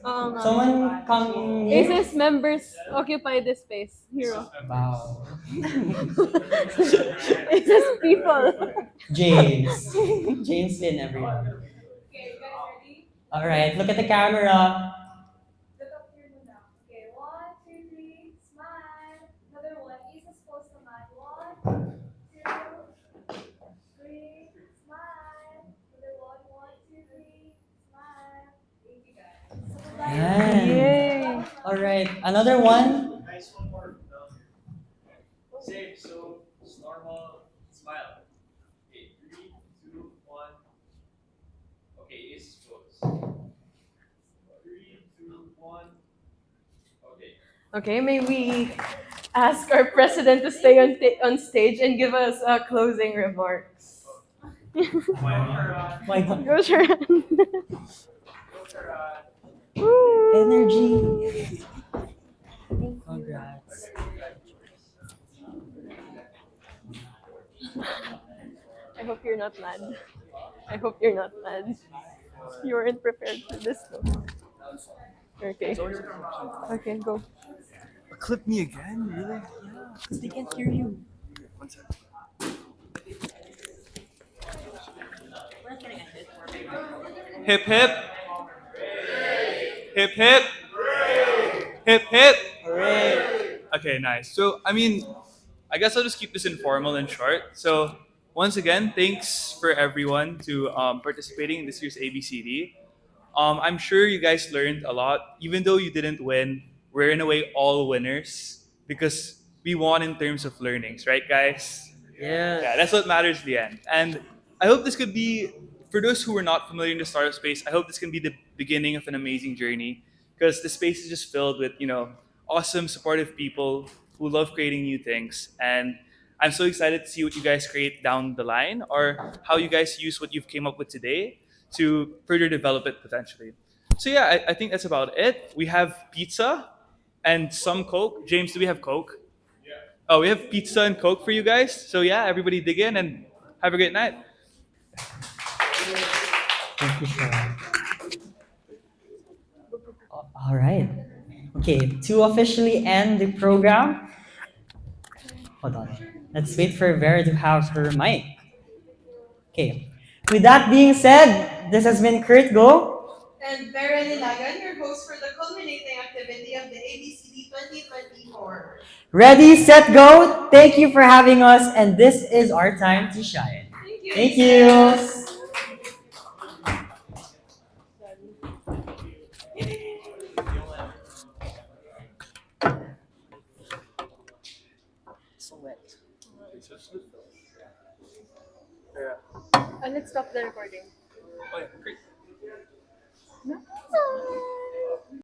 Someone come here. ASES members occupy this space. Hero. Wow. ASES people. James. James Lin, everyone. Okay, you guys ready? All right, look at the camera. Look up here now. Okay, 1, 2, 3, smile. Another one. Isa supposed to smile. 1, 2, 3, smile. Another one. 1, 2, 3, smile. Thank you guys. Yay. All right, another one. Nice one more. Same, so it's normal. Smile. Okay, 3, 2, 1. Okay, it's close. 3, 2, 1. Okay. Okay, may we ask our president to stay on stage and give us closing remarks. Why not? Go, Sharon. Energy. Congrats. I hope you're not mad. I hope you're not mad. You weren't prepared for this though. Okay. Okay, go. Clip me again? Really? Yeah, because they can't hear you. One second. Hip hip. Hip hip. Hip hip. Okay, nice. So, I mean, I guess I'll just keep this informal and short. So, once again, thanks for everyone to participating in this year's ABCD. I'm sure you guys learned a lot. Even though you didn't win, we're in a way all winners because we won in terms of learnings, right, guys? Yeah, that's what matters in the end. And I hope this could be, for those who are not familiar in the startup space, I hope this can be the beginning of an amazing journey because the space is just filled with, awesome, supportive people who love creating new things. And I'm so excited to see what you guys create down the line or how you guys use what you've came up with today to further develop it potentially. So yeah, I think that's about it. We have pizza and some Coke. James, do we have Coke? Yeah. Oh, we have pizza and Coke for you guys. So yeah, everybody dig in and have a great night. Thank you, Sharon. All right. Okay, to officially end the program, hold on. Let's wait for Vera to have her mic. Okay. With that being said, this has been Kurt Go. And Vera Nilagan, your host for the culminating activity of the ABCD 2024. Ready, set, go. Thank you for having us, and this is our time to shine. Thank you. So wet. Let's stop the recording. Oh, yeah, great. No.